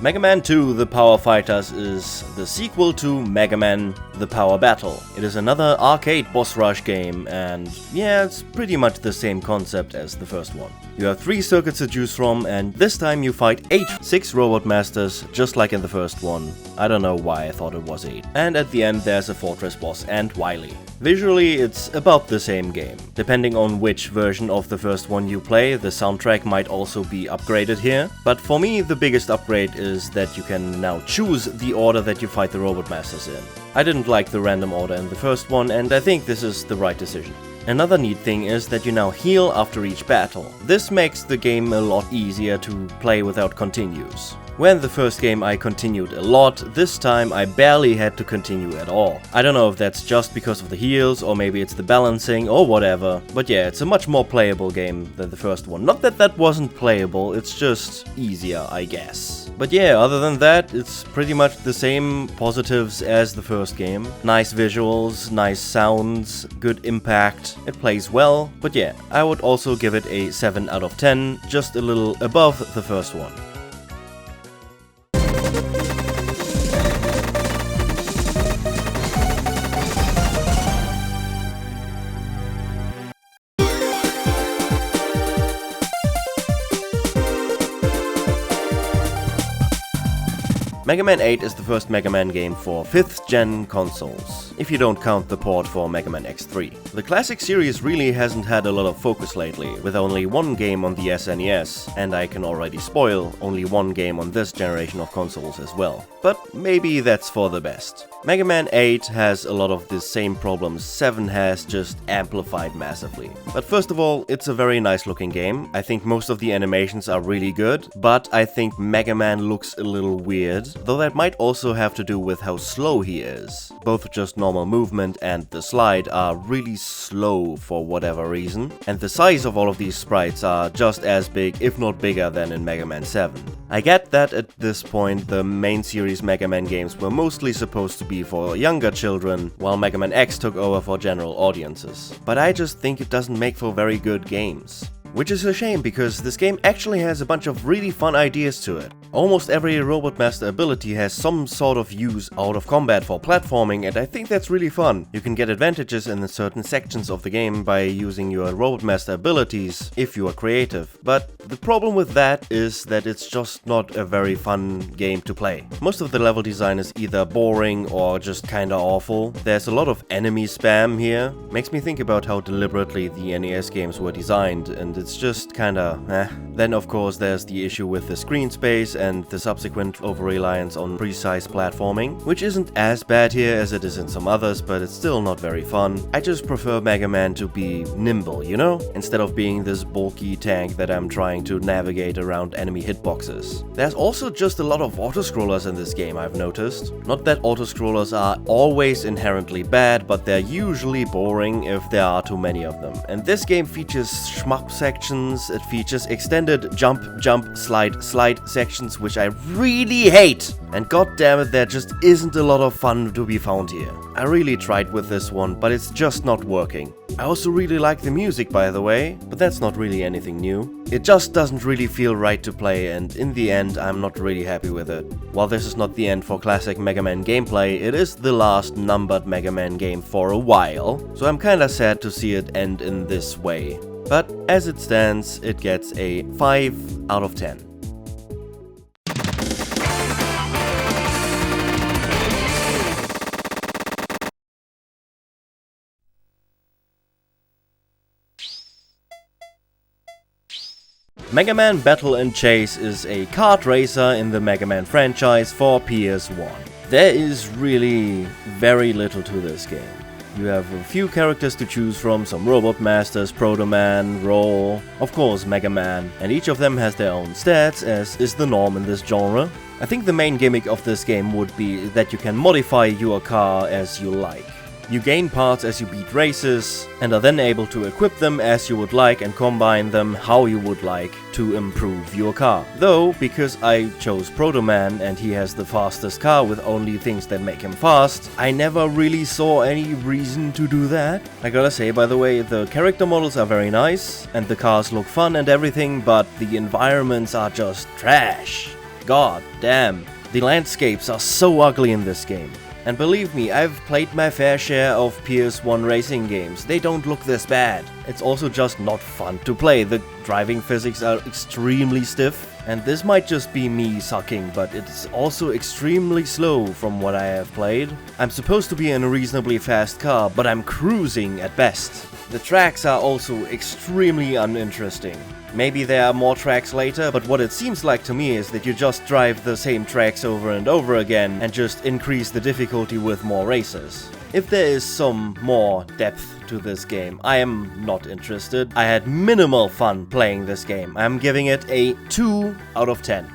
Mega Man 2 The Power Fighters is the sequel to Mega Man The Power Battle. It is another arcade boss rush game, and yeah, it's pretty much the same concept as the first one. You have 3 circuits to choose from, and this time you fight 6 Robot Masters, just like in the first one. I don't know why I thought it was 8. And at the end there's a fortress boss and Wily. Visually, it's about the same game. Depending on which version of the first one you play, the soundtrack might also be upgraded here. But for me, the biggest upgrade is that you can now choose the order that you fight the Robot Masters in. I didn't like the random order in the first one, and I think this is the right decision. Another neat thing is that you now heal after each battle. This makes the game a lot easier to play without continues. Where in the first game I continued a lot, this time I barely had to continue at all. I don't know if that's just because of the heals, or maybe it's the balancing, or whatever. But yeah, it's a much more playable game than the first one. Not that that wasn't playable, it's just easier, I guess. But yeah, other than that, it's pretty much the same positives as the first game. Nice visuals, nice sounds, good impact, it plays well. But yeah, I would also give it a 7 out of 10, just a little above the first one. Mega Man 8 is the first Mega Man game for 5th gen consoles, if you don't count the port for Mega Man X3. The classic series really hasn't had a lot of focus lately, with only one game on the SNES, and I can already spoil, only one game on this generation of consoles as well. But maybe that's for the best. Mega Man 8 has a lot of the same problems 7 has, just amplified massively. But first of all, it's a very nice looking game. I think most of the animations are really good, but I think Mega Man looks a little weird, though that might also have to do with how slow he is. Both just normal movement and the slide are really slow for whatever reason, and the size of all of these sprites are just as big, if not bigger, than in Mega Man 7. I get that at this point the main series Mega Man games were mostly supposed to be for younger children, while Mega Man X took over for general audiences. But I just think it doesn't make for very good games. Which is a shame, because this game actually has a bunch of really fun ideas to it. Almost every Robot Master ability has some sort of use out of combat for platforming, and I think that's really fun. You can get advantages in certain sections of the game by using your Robot Master abilities if you are creative. But the problem with that is that it's just not a very fun game to play. Most of the level design is either boring or just kinda awful. There's a lot of enemy spam here. Makes me think about how deliberately the NES games were designed, and it's just kinda eh. Then of course there's the issue with the screen space and the subsequent over-reliance on precise platforming, which isn't as bad here as it is in some others, but it's still not very fun. I just prefer Mega Man to be nimble, you know? Instead of being this bulky tank that I'm trying to navigate around enemy hitboxes. There's also just a lot of auto-scrollers in this game, I've noticed. Not that auto-scrollers are always inherently bad, but they're usually boring if there are too many of them. And this game features shmup sections, it features extended jump, jump, slide, slide sections, which I really hate. And goddammit, there just isn't a lot of fun to be found here. I really tried with this one, but it's just not working. I also really like the music, by the way, but that's not really anything new. It just doesn't really feel right to play, and in the end I'm not really happy with it. While this is not the end for classic Mega Man gameplay, it is the last numbered Mega Man game for a while, so I'm kinda sad to see it end in this way. But as it stands, it gets a 5 out of 10. Mega Man Battle and Chase is a kart racer in the Mega Man franchise for PS1. There is really very little to this game. You have a few characters to choose from, some Robot Masters, Proto Man, Raw, of course Mega Man, and each of them has their own stats, as is the norm in this genre. I think the main gimmick of this game would be that you can modify your car as you like. You gain parts as you beat races, and are then able to equip them as you would like and combine them how you would like to improve your car. Though, because I chose Proto Man and he has the fastest car with only things that make him fast, I never really saw any reason to do that. I gotta say, by the way, the character models are very nice, and the cars look fun and everything, but the environments are just trash. God damn, the landscapes are so ugly in this game. And believe me, I've played my fair share of PS1 racing games. They don't look this bad. It's also just not fun to play. The driving physics are extremely stiff. And this might just be me sucking, but it's also extremely slow from what I have played. I'm supposed to be in a reasonably fast car, but I'm cruising at best. The tracks are also extremely uninteresting. Maybe there are more tracks later, but what it seems like to me is that you just drive the same tracks over and over again and just increase the difficulty with more races. If there is some more depth to this game, I am not interested. I had minimal fun playing this game. I'm giving it a 2 out of 10.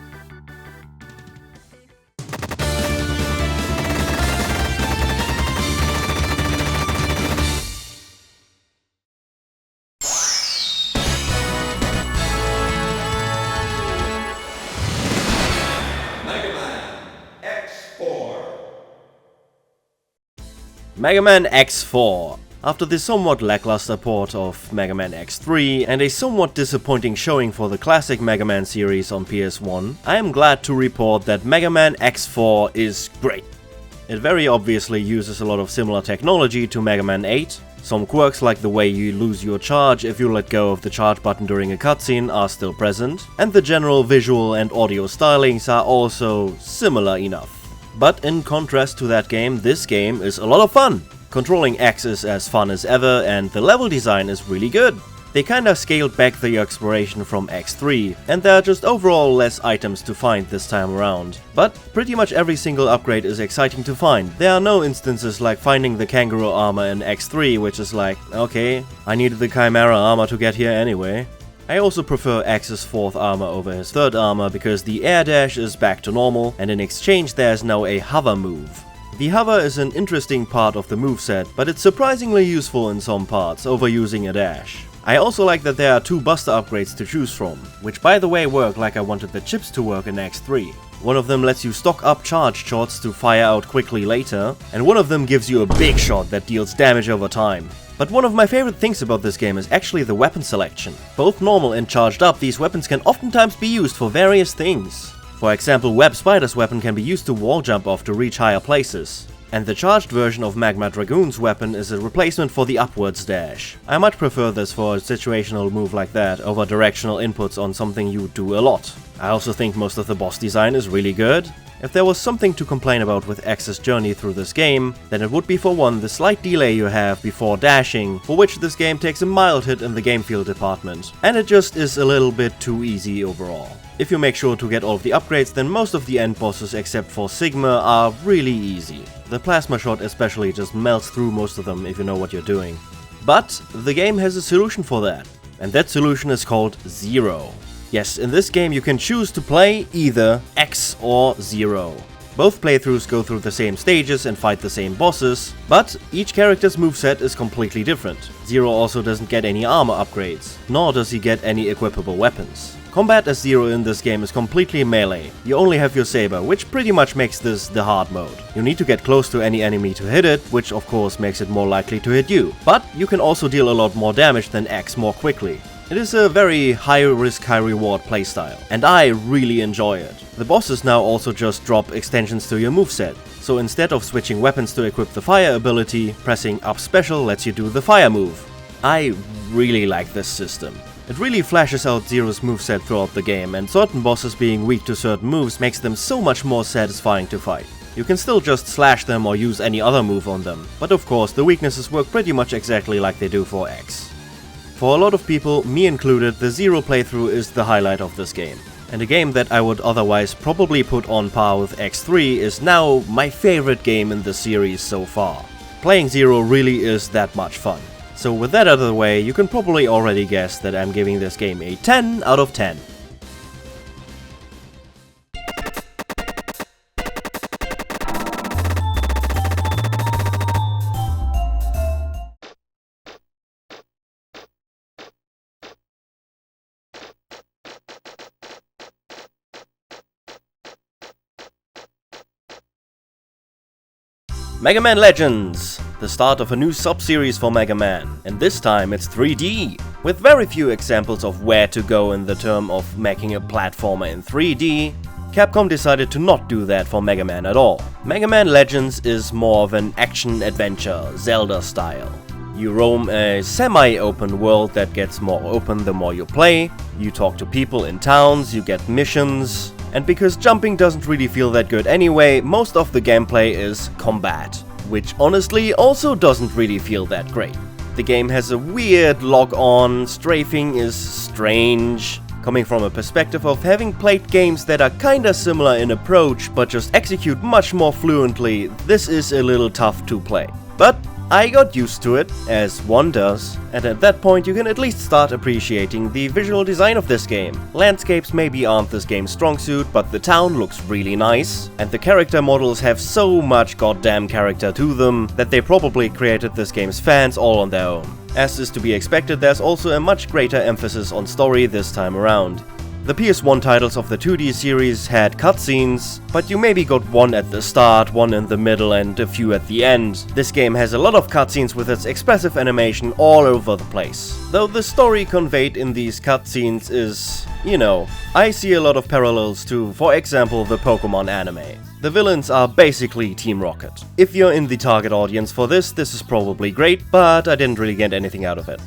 Mega Man X4. After the somewhat lackluster port of Mega Man X3 and a somewhat disappointing showing for the classic Mega Man series on PS1, I am glad to report that Mega Man X4 is great. It very obviously uses a lot of similar technology to Mega Man 8. Some quirks like the way you lose your charge if you let go of the charge button during a cutscene are still present, and the general visual and audio stylings are also similar enough. But in contrast to that game, this game is a lot of fun. Controlling X is as fun as ever, and the level design is really good. They kinda scaled back the exploration from X3, and there are just overall less items to find this time around. But pretty much every single upgrade is exciting to find. There are no instances like finding the kangaroo armor in X3, which is like, okay, I needed the Chimera armor to get here anyway. I also prefer X's 4th armor over his 3rd armor because the air dash is back to normal, and in exchange there's now a hover move. The hover is an interesting part of the moveset, but it's surprisingly useful in some parts, overusing a dash. I also like that there are 2 buster upgrades to choose from, which by the way work like I wanted the chips to work in X3. One of them lets you stock up charge shots to fire out quickly later, and one of them gives you a big shot that deals damage over time. But one of my favorite things about this game is actually the weapon selection. Both normal and charged up, these weapons can oftentimes be used for various things. For example, Web Spider's weapon can be used to wall jump off to reach higher places. And the charged version of Magma Dragoon's weapon is a replacement for the upwards dash. I much prefer this for a situational move like that over directional inputs on something you do a lot. I also think most of the boss design is really good. If there was something to complain about with X's journey through this game, then it would be for one the slight delay you have before dashing, for which this game takes a mild hit in the game feel department, and it just is a little bit too easy overall. If you make sure to get all of the upgrades, then most of the end bosses except for Sigma are really easy. The plasma shot especially just melts through most of them if you know what you're doing. But the game has a solution for that, and that solution is called Zero. Yes, in this game you can choose to play either X or Zero. Both playthroughs go through the same stages and fight the same bosses, but each character's moveset is completely different. Zero also doesn't get any armor upgrades, nor does he get any equipable weapons. Combat as Zero in this game is completely melee. You only have your saber, which pretty much makes this the hard mode. You need to get close to any enemy to hit it, which of course makes it more likely to hit you. But you can also deal a lot more damage than X more quickly. It is a very high risk, high reward playstyle, and I really enjoy it. The bosses now also just drop extensions to your moveset, so instead of switching weapons to equip the fire ability, pressing up special lets you do the fire move. I really like this system. It really flashes out Zero's moveset throughout the game, and certain bosses being weak to certain moves makes them so much more satisfying to fight. You can still just slash them or use any other move on them, but of course the weaknesses work pretty much exactly like they do for X. For a lot of people, me included, the Zero playthrough is the highlight of this game. And a game that I would otherwise probably put on par with X3 is now my favorite game in the series so far. Playing Zero really is that much fun. So with that out of the way, you can probably already guess that I'm giving this game a 10 out of 10. Mega Man Legends! The start of a new sub-series for Mega Man, and this time it's 3D! With very few examples of where to go in the term of making a platformer in 3D, Capcom decided to not do that for Mega Man at all. Mega Man Legends is more of an action-adventure, Zelda style. You roam a semi-open world that gets more open the more you play, you talk to people in towns, you get missions, and because jumping doesn't really feel that good anyway, most of the gameplay is combat, which honestly also doesn't really feel that great. The game has a weird log-on, strafing is strange. Coming from a perspective of having played games that are kinda similar in approach but just execute much more fluently, this is a little tough to play. But I got used to it, as one does, and at that point you can at least start appreciating the visual design of this game. Landscapes maybe aren't this game's strong suit, but the town looks really nice, and the character models have so much goddamn character to them that they probably created this game's fans all on their own. As is to be expected, there's also a much greater emphasis on story this time around. The PS1 titles of the 2D series had cutscenes, but you maybe got one at the start, one in the middle and a few at the end. This game has a lot of cutscenes with its expressive animation all over the place. Though the story conveyed in these cutscenes is, you know, I see a lot of parallels to, for example, the Pokemon anime. The villains are basically Team Rocket. If you're in the target audience for this is probably great, but I didn't really get anything out of it.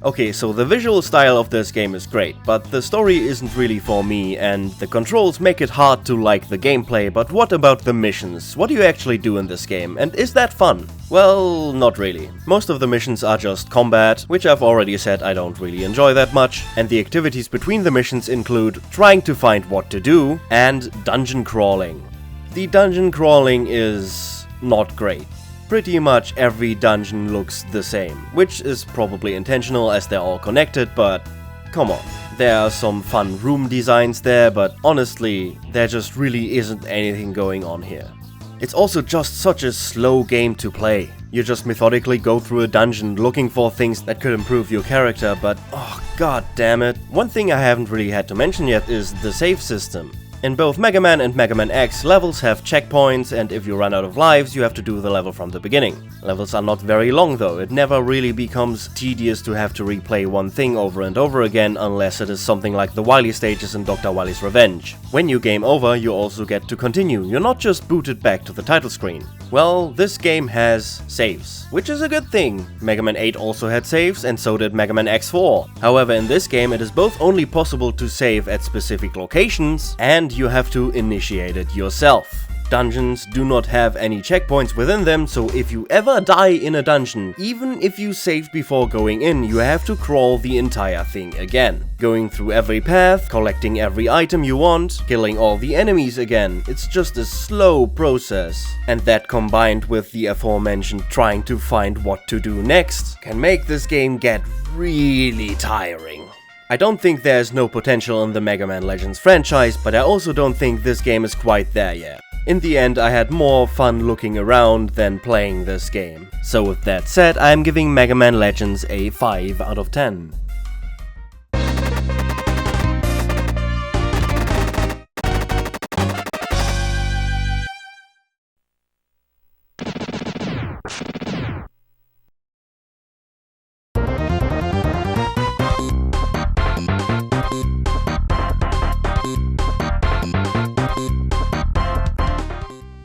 Okay, so the visual style of this game is great, but the story isn't really for me, and the controls make it hard to like the gameplay, but what about the missions? What do you actually do in this game, and is that fun? Well, not really. Most of the missions are just combat, which I've already said I don't really enjoy that much, and the activities between the missions include trying to find what to do, and dungeon crawling. The dungeon crawling is not great. Pretty much every dungeon looks the same, which is probably intentional as they're all connected, but come on. There are some fun room designs there, but honestly, there just really isn't anything going on here. It's also just such a slow game to play. You just methodically go through a dungeon looking for things that could improve your character, but oh god damn it. One thing I haven't really had to mention yet is the save system. In both Mega Man and Mega Man X, levels have checkpoints, and if you run out of lives, you have to do the level from the beginning. Levels are not very long though, it never really becomes tedious to have to replay one thing over and over again unless it is something like the Wily stages in Dr. Wily's Revenge. When you game over, you also get to continue, you're not just booted back to the title screen. Well, this game has saves, which is a good thing. Mega Man 8 also had saves, and so did Mega Man X4. However, in this game it is both only possible to save at specific locations, and you have to initiate it yourself. Dungeons do not have any checkpoints within them, so if you ever die in a dungeon, even if you saved before going in, you have to crawl the entire thing again. Going through every path, collecting every item you want, killing all the enemies again. It's just a slow process. And that combined with the aforementioned trying to find what to do next, can make this game get really tiring. I don't think there's no potential in the Mega Man Legends franchise, but I also don't think this game is quite there yet. In the end, I had more fun looking around than playing this game. So with that said, I'm giving Mega Man Legends a 5 out of 10.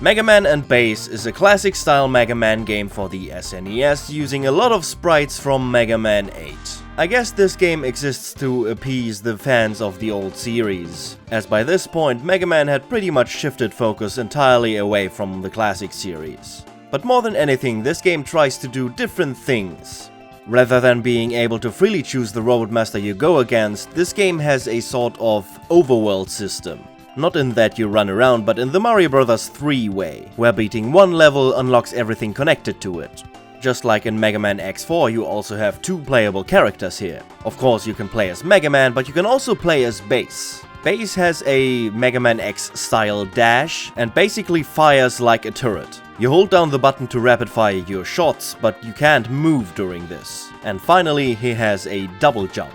Mega Man and Bass is a classic style Mega Man game for the SNES using a lot of sprites from Mega Man 8. I guess this game exists to appease the fans of the old series, as by this point Mega Man had pretty much shifted focus entirely away from the classic series. But more than anything, this game tries to do different things. Rather than being able to freely choose the robot master you go against, this game has a sort of overworld system. Not in that you run around, but in the Mario Bros. 3 way, where beating one level unlocks everything connected to it. Just like in Mega Man X4, you also have 2 playable characters here. Of course, you can play as Mega Man, but you can also play as Bass. Bass has a Mega Man X style dash and basically fires like a turret. You hold down the button to rapid fire your shots, but you can't move during this. And finally, he has a double jump.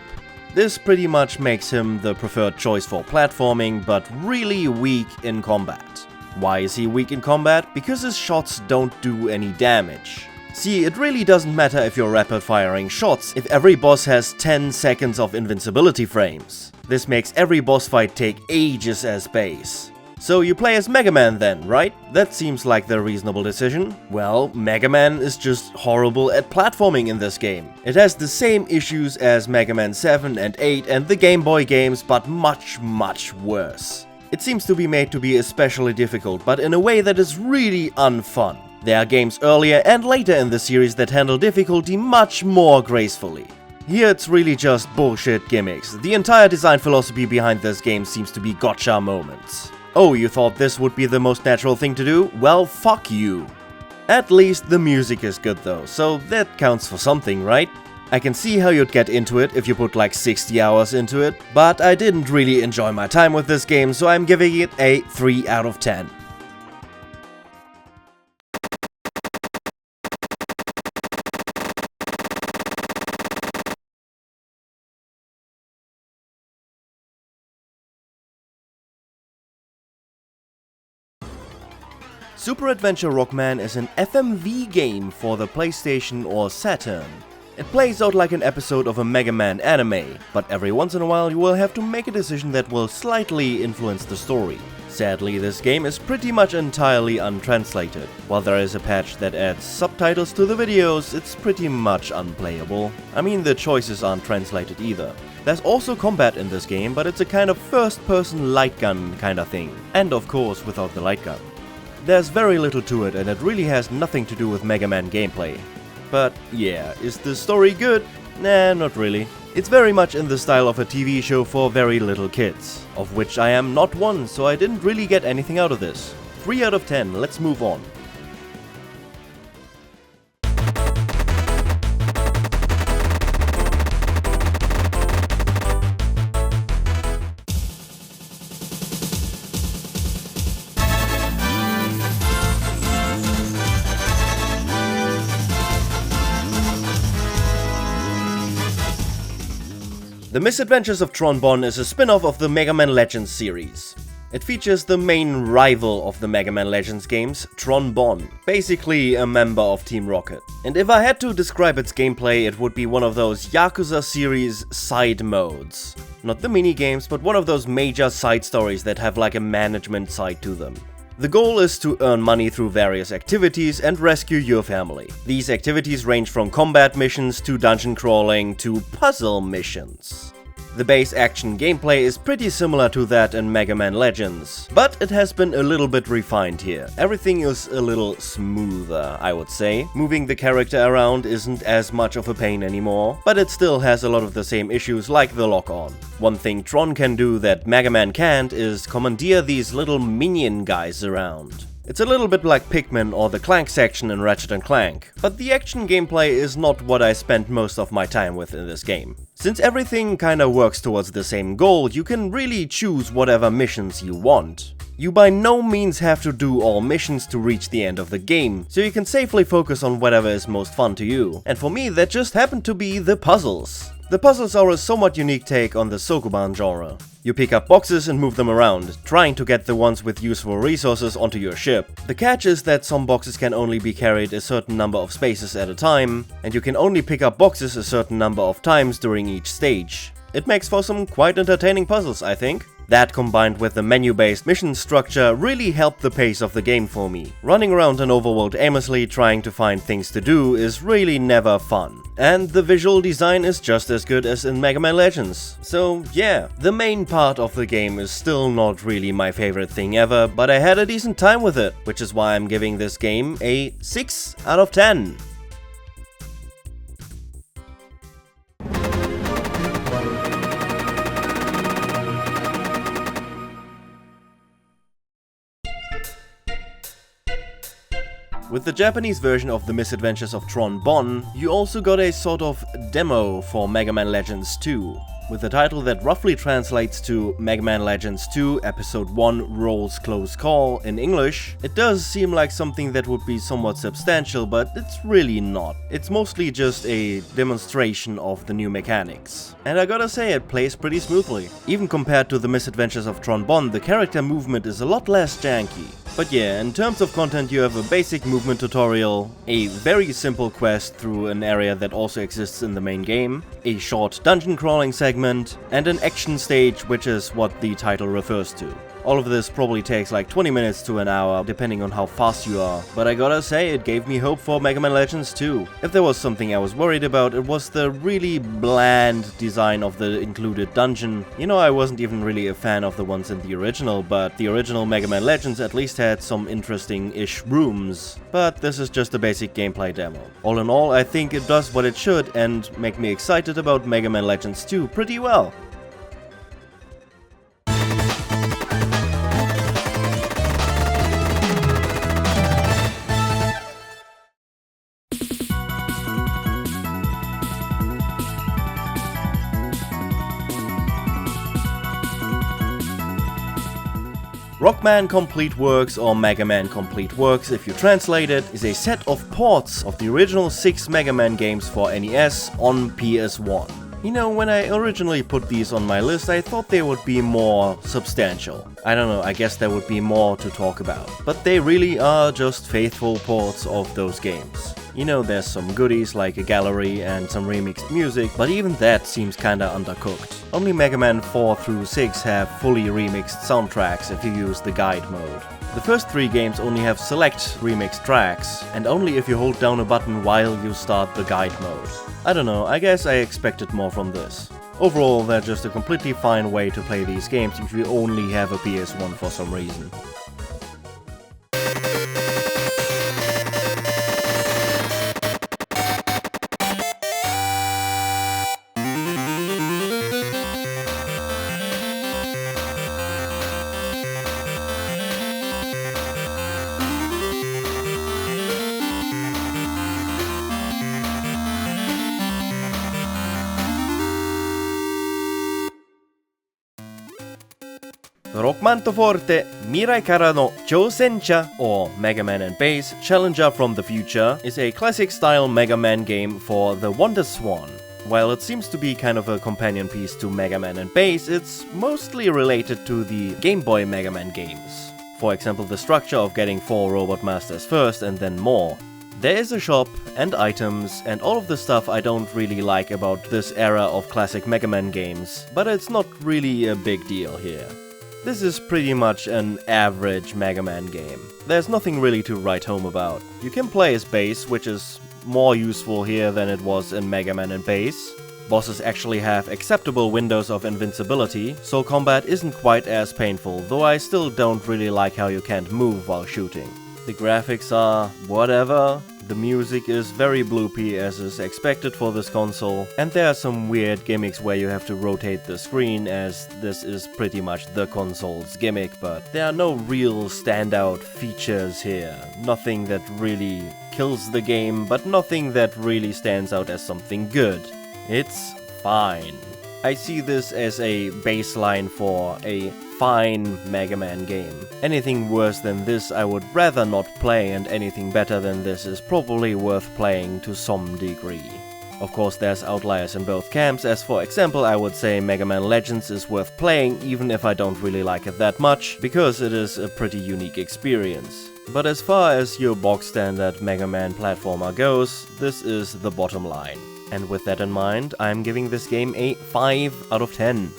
This pretty much makes him the preferred choice for platforming, but really weak in combat. Why is he weak in combat? Because his shots don't do any damage. See, it really doesn't matter if you're rapid firing shots if every boss has 10 seconds of invincibility frames. This makes every boss fight take ages as Bass. So you play as Mega Man then, right? That seems like the reasonable decision. Well, Mega Man is just horrible at platforming in this game. It has the same issues as Mega Man 7 and 8 and the Game Boy games, but much worse. It seems to be made to be especially difficult, but in a way that is really unfun. There are games earlier and later in the series that handle difficulty much more gracefully. Here it's really just bullshit gimmicks. The entire design philosophy behind this game seems to be gotcha moments. Oh, you thought this would be the most natural thing to do? Well, fuck you. At least the music is good though, so that counts for something, right? I can see how you'd get into it if you put like 60 hours into it, but I didn't really enjoy my time with this game, so I'm giving it a 3 out of 10. Super Adventure Rockman is an FMV game for the PlayStation or Saturn. It plays out like an episode of a Mega Man anime, but every once in a while you will have to make a decision that will slightly influence the story. Sadly, this game is pretty much entirely untranslated. While there is a patch that adds subtitles to the videos, it's pretty much unplayable. I mean, the choices aren't translated either. There's also combat in this game, but it's a kind of first-person light gun kinda thing. And of course, without the light gun. There's very little to it, and it really has nothing to do with Mega Man gameplay. But yeah, is the story good? Nah, not really. It's very much in the style of a TV show for very little kids, of which I am not one, so I didn't really get anything out of this. 3 out of 10, let's move on. The Misadventures of Tron Bonne is a spin-off of the Mega Man Legends series. It features the main rival of the Mega Man Legends games, Tron Bonne, basically a member of Team Rocket. And if I had to describe its gameplay, it would be one of those Yakuza series side modes. Not the minigames, but one of those major side stories that have like a management side to them. The goal is to earn money through various activities and rescue your family. These activities range from combat missions to dungeon crawling to puzzle missions. The base action gameplay is pretty similar to that in Mega Man Legends, but it has been a little bit refined here. Everything is a little smoother, I would say. Moving the character around isn't as much of a pain anymore, but it still has a lot of the same issues like the lock-on. One thing Tron can do that Mega Man can't is commandeer these little minion guys around. It's a little bit like Pikmin or the Clank section in Ratchet & Clank, but the action gameplay is not what I spent most of my time with in this game. Since everything kinda works towards the same goal, you can really choose whatever missions you want. You by no means have to do all missions to reach the end of the game, so you can safely focus on whatever is most fun to you. And for me, that just happened to be the puzzles. The puzzles are a somewhat unique take on the Sokoban genre. You pick up boxes and move them around, trying to get the ones with useful resources onto your ship. The catch is that some boxes can only be carried a certain number of spaces at a time, and you can only pick up boxes a certain number of times during each stage. It makes for some quite entertaining puzzles, I think. That combined with the menu-based mission structure really helped the pace of the game for me. Running around an overworld aimlessly trying to find things to do is really never fun. And the visual design is just as good as in Mega Man Legends. So yeah, the main part of the game is still not really my favorite thing ever, but I had a decent time with it, which is why I'm giving this game a 6 out of 10. With the Japanese version of the Misadventures of Tron Bonne, you also got a sort of demo for Mega Man Legends 2, with a title that roughly translates to Mega Man Legends 2 Episode 1 Rolls Close Call in English. It does seem like something that would be somewhat substantial, but it's really not. It's mostly just a demonstration of the new mechanics. And I gotta say, it plays pretty smoothly. Even compared to the Misadventures of Tron Bonne, the character movement is a lot less janky. But yeah, in terms of content, you have a basic movement tutorial, a very simple quest through an area that also exists in the main game, a short dungeon crawling segment, and an action stage, which is what the title refers to. All of this probably takes like 20 minutes to an hour, depending on how fast you are. But I gotta say, it gave me hope for Mega Man Legends 2. If there was something I was worried about, it was the really bland design of the included dungeon. You know, I wasn't even really a fan of the ones in the original, but the original Mega Man Legends at least had some interesting-ish rooms. But this is just a basic gameplay demo. All in all, I think it does what it should and make me excited about Mega Man Legends 2 pretty well. Rockman Complete Works, or Mega Man Complete Works if you translate it, is a set of ports of the original 6 Mega Man games for NES on PS1. You know, when I originally put these on my list, I thought they would be more substantial. I don't know, I guess there would be more to talk about. But they really are just faithful ports of those games. You know, there's some goodies like a gallery and some remixed music, but even that seems kinda undercooked. Only Mega Man 4 through 6 have fully remixed soundtracks if you use the guide mode. The first 3 games only have select remixed tracks, and only if you hold down a button while you start the guide mode. I don't know, I guess I expected more from this. Overall, they're just a completely fine way to play these games if you only have a PS1 for some reason. Rockman Forte Mirai Kara no Chousencha, or Mega Man and Bass Challenger from the Future, is a classic-style Mega Man game for the Wonderswan. While it seems to be kind of a companion piece to Mega Man and Bass, it's mostly related to the Game Boy Mega Man games. For example, the structure of getting 4 Robot Masters first and then more. There is a shop and items and all of the stuff I don't really like about this era of classic Mega Man games, but it's not really a big deal here. This is pretty much an average Mega Man game. There's nothing really to write home about. You can play as Bass, which is more useful here than it was in Mega Man and Bass. Bosses actually have acceptable windows of invincibility, so combat isn't quite as painful, though I still don't really like how you can't move while shooting. The graphics are whatever. The music is very bloopy as is expected for this console, and there are some weird gimmicks where you have to rotate the screen, as this is pretty much the console's gimmick, but there are no real standout features here. Nothing that really kills the game, but nothing that really stands out as something good. It's fine. I see this as a baseline for a fine Mega Man game. Anything worse than this I would rather not play, and anything better than this is probably worth playing to some degree. Of course, there's outliers in both camps, as for example I would say Mega Man Legends is worth playing even if I don't really like it that much, because it is a pretty unique experience. But as far as your box standard Mega Man platformer goes, this is the bottom line. And with that in mind, I'm giving this game a 5 out of 10.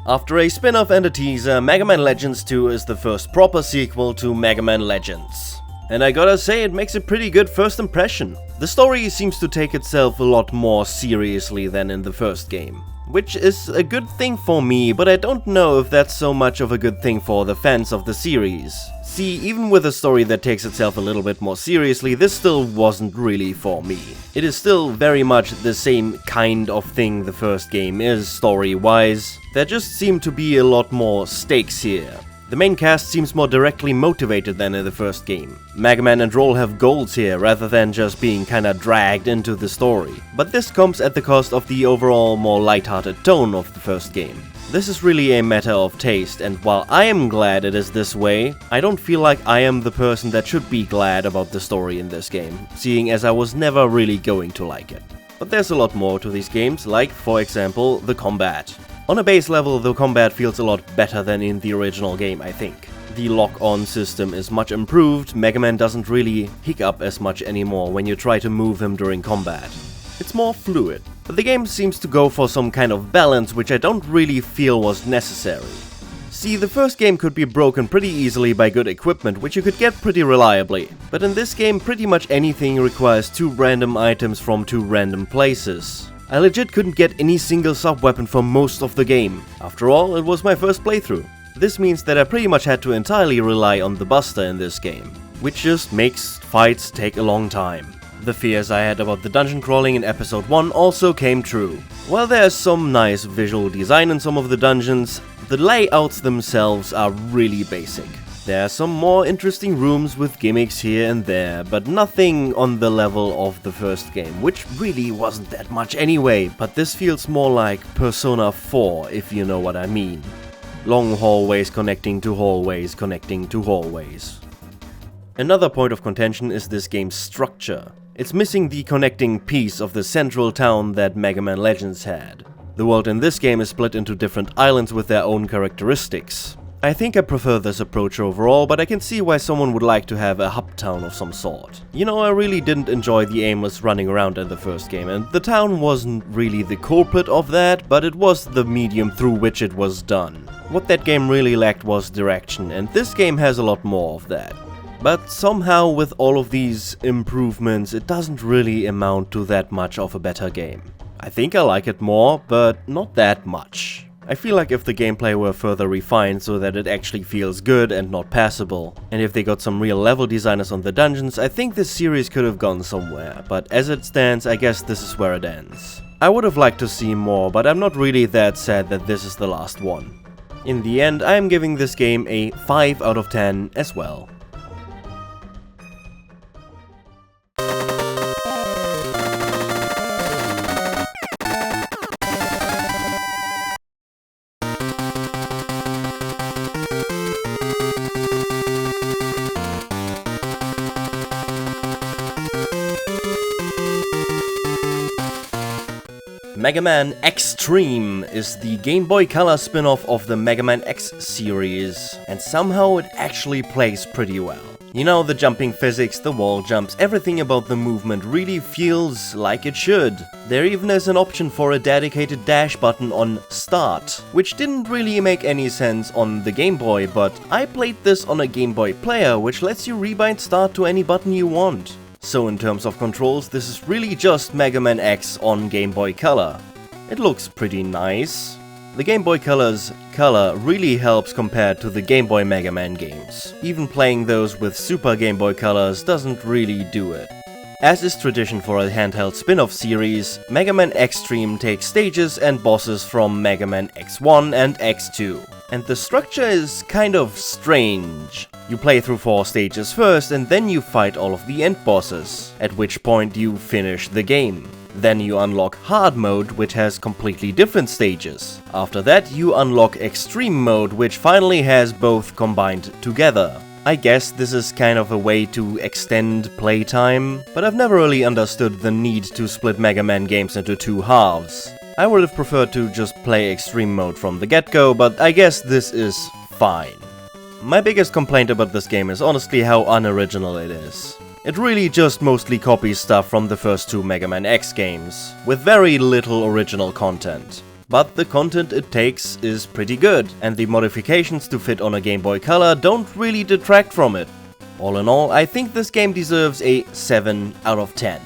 After a spin-off and a teaser, Mega Man Legends 2 is the first proper sequel to Mega Man Legends. And I gotta say, it makes a pretty good first impression. The story seems to take itself a lot more seriously than in the first game, which is a good thing for me, but I don't know if that's so much of a good thing for the fans of the series. See, even with a story that takes itself a little bit more seriously, this still wasn't really for me. It is still very much the same kind of thing the first game is, story-wise. There just seem to be a lot more stakes here. The main cast seems more directly motivated than in the first game. Mega Man and Roll have goals here, rather than just being kinda dragged into the story. But this comes at the cost of the overall more lighthearted tone of the first game. This is really a matter of taste, and while I am glad it is this way, I don't feel like I am the person that should be glad about the story in this game, seeing as I was never really going to like it. But there's a lot more to these games, like, for example, the combat. On a base level, the combat feels a lot better than in the original game, I think. The lock-on system is much improved, Mega Man doesn't really hiccup as much anymore when you try to move him during combat. It's more fluid. But the game seems to go for some kind of balance which I don't really feel was necessary. See, the first game could be broken pretty easily by good equipment, which you could get pretty reliably. But in this game, pretty much anything requires 2 random items from 2 random places. I legit couldn't get any single sub-weapon for most of the game. After all, it was my first playthrough. This means that I pretty much had to entirely rely on the Buster in this game, which just makes fights take a long time. The fears I had about the dungeon crawling in episode 1 also came true. While there's some nice visual design in some of the dungeons, the layouts themselves are really basic. There are some more interesting rooms with gimmicks here and there, but nothing on the level of the first game, which really wasn't that much anyway, but this feels more like Persona 4, if you know what I mean. Long hallways connecting to hallways connecting to hallways. Another point of contention is this game's structure. It's missing the connecting piece of the central town that Mega Man Legends had. The world in this game is split into different islands with their own characteristics. I think I prefer this approach overall, but I can see why someone would like to have a hub town of some sort. You know, I really didn't enjoy the aimless running around in the first game, and the town wasn't really the culprit of that, but it was the medium through which it was done. What that game really lacked was direction, and this game has a lot more of that. But somehow with all of these improvements, it doesn't really amount to that much of a better game. I think I like it more, but not that much. I feel like if the gameplay were further refined so that it actually feels good and not passable, and if they got some real level designers on the dungeons, I think this series could have gone somewhere, but as it stands, I guess this is where it ends. I would have liked to see more, but I'm not really that sad that this is the last one. In the end, I am giving this game a 5 out of 10 as well. Mega Man Xtreme is the Game Boy Color spin-off of the Mega Man X series, and somehow it actually plays pretty well. You know, the jumping physics, the wall jumps, everything about the movement really feels like it should. There even is an option for a dedicated dash button on Start, which didn't really make any sense on the Game Boy, but I played this on a Game Boy player, which lets you rebind Start to any button you want. So in terms of controls, this is really just Mega Man X on Game Boy Color. It looks pretty nice. The Game Boy Color's color really helps compared to the Game Boy Mega Man games. Even playing those with Super Game Boy Colors doesn't really do it. As is tradition for a handheld spin-off series, Mega Man Xtreme takes stages and bosses from Mega Man X1 and X2. And the structure is kind of strange. You play through 4 stages first and then you fight all of the end bosses, at which point you finish the game. Then you unlock Hard Mode, which has completely different stages. After that you unlock Extreme Mode, which finally has both combined together. I guess this is kind of a way to extend playtime, but I've never really understood the need to split Mega Man games into 2 halves. I would have preferred to just play Extreme Mode from the get-go, but I guess this is fine. My biggest complaint about this game is honestly how unoriginal it is. It really just mostly copies stuff from the first 2 Mega Man X games, with very little original content. But the content it takes is pretty good, and the modifications to fit on a Game Boy Color don't really detract from it. All in all, I think this game deserves a 7 out of 10.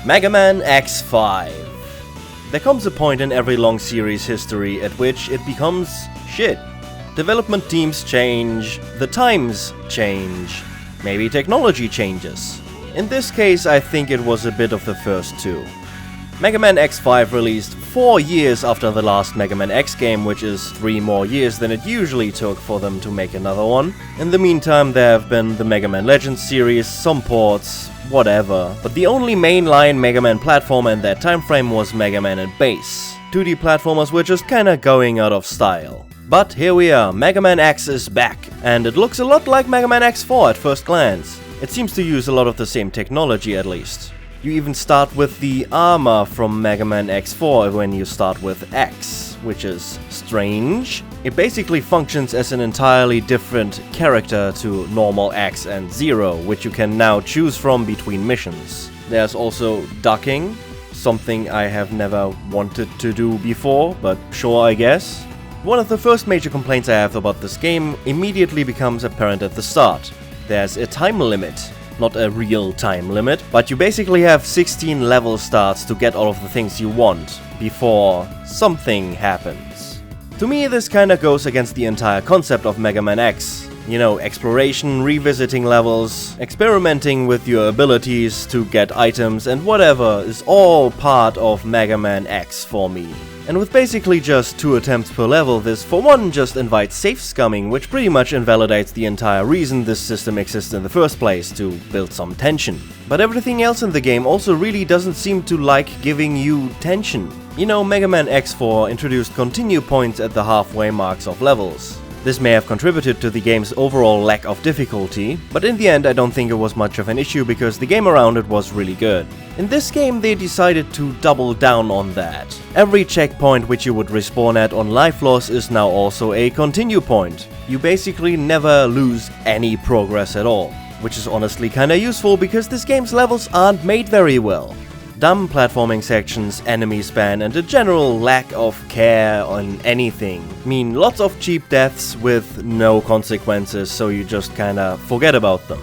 Mega Man X5. There comes a point in every long series history at which it becomes shit. Development teams change, the times change, maybe technology changes. In this case, I think it was a bit of the first two. Mega Man X5 released 4 years after the last Mega Man X game, which is 3 more years than it usually took for them to make another one. In the meantime, there have been the Mega Man Legends series, some ports, whatever. But the only mainline Mega Man platformer in that time frame was Mega Man and Bass. 2D platformers were just kinda going out of style. But here we are, Mega Man X is back, and it looks a lot like Mega Man X4 at first glance. It seems to use a lot of the same technology at least. You even start with the armor from Mega Man X4 when you start with X, which is strange. It basically functions as an entirely different character to normal X and Zero, which you can now choose from between missions. There's also ducking, something I have never wanted to do before, but sure I guess. One of the first major complaints I have about this game immediately becomes apparent at the start. There's a time limit. Not a real time limit, but you basically have 16 level starts to get all of the things you want before something happens. To me, this kinda goes against the entire concept of Mega Man X. You know, exploration, revisiting levels, experimenting with your abilities to get items and whatever is all part of Mega Man X for me. And with basically just 2 attempts per level, this for one just invites safe scumming, which pretty much invalidates the entire reason this system exists in the first place, to build some tension. But everything else in the game also really doesn't seem to like giving you tension. You know, Mega Man X4 introduced continue points at the halfway marks of levels. This may have contributed to the game's overall lack of difficulty, but in the end I don't think it was much of an issue because the game around it was really good. In this game they decided to double down on that. Every checkpoint which you would respawn at on life loss is now also a continue point. You basically never lose any progress at all, which is honestly kinda useful because this game's levels aren't made very well. Dumb platforming sections, enemy spam, and a general lack of care on anything mean lots of cheap deaths with no consequences, so you just kinda forget about them.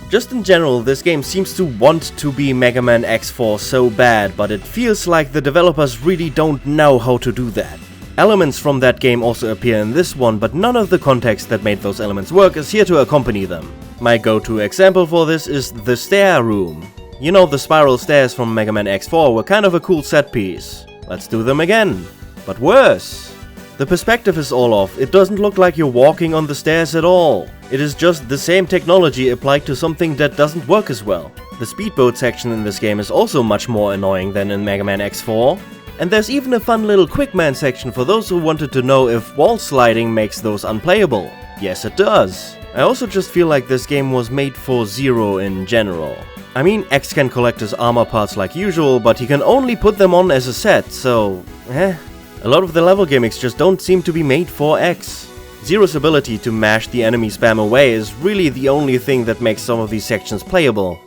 Just in general, this game seems to want to be Mega Man X4 so bad, but it feels like the developers really don't know how to do that. Elements from that game also appear in this one, but none of the context that made those elements work is here to accompany them. My go-to example for this is the stair room. You know, the spiral stairs from Mega Man X4 were kind of a cool set piece. Let's do them again. But worse. The perspective is all off. It doesn't look like you're walking on the stairs at all. It is just the same technology applied to something that doesn't work as well. The speedboat section in this game is also much more annoying than in Mega Man X4. And there's even a fun little Quickman section for those who wanted to know if wall sliding makes those unplayable. Yes, it does. I also just feel like this game was made for Zero in general. I mean, X can collect his armor parts like usual, but he can only put them on as a set, so A lot of the level gimmicks just don't seem to be made for X. Zero's ability to mash the enemy spam away is really the only thing that makes some of these sections playable.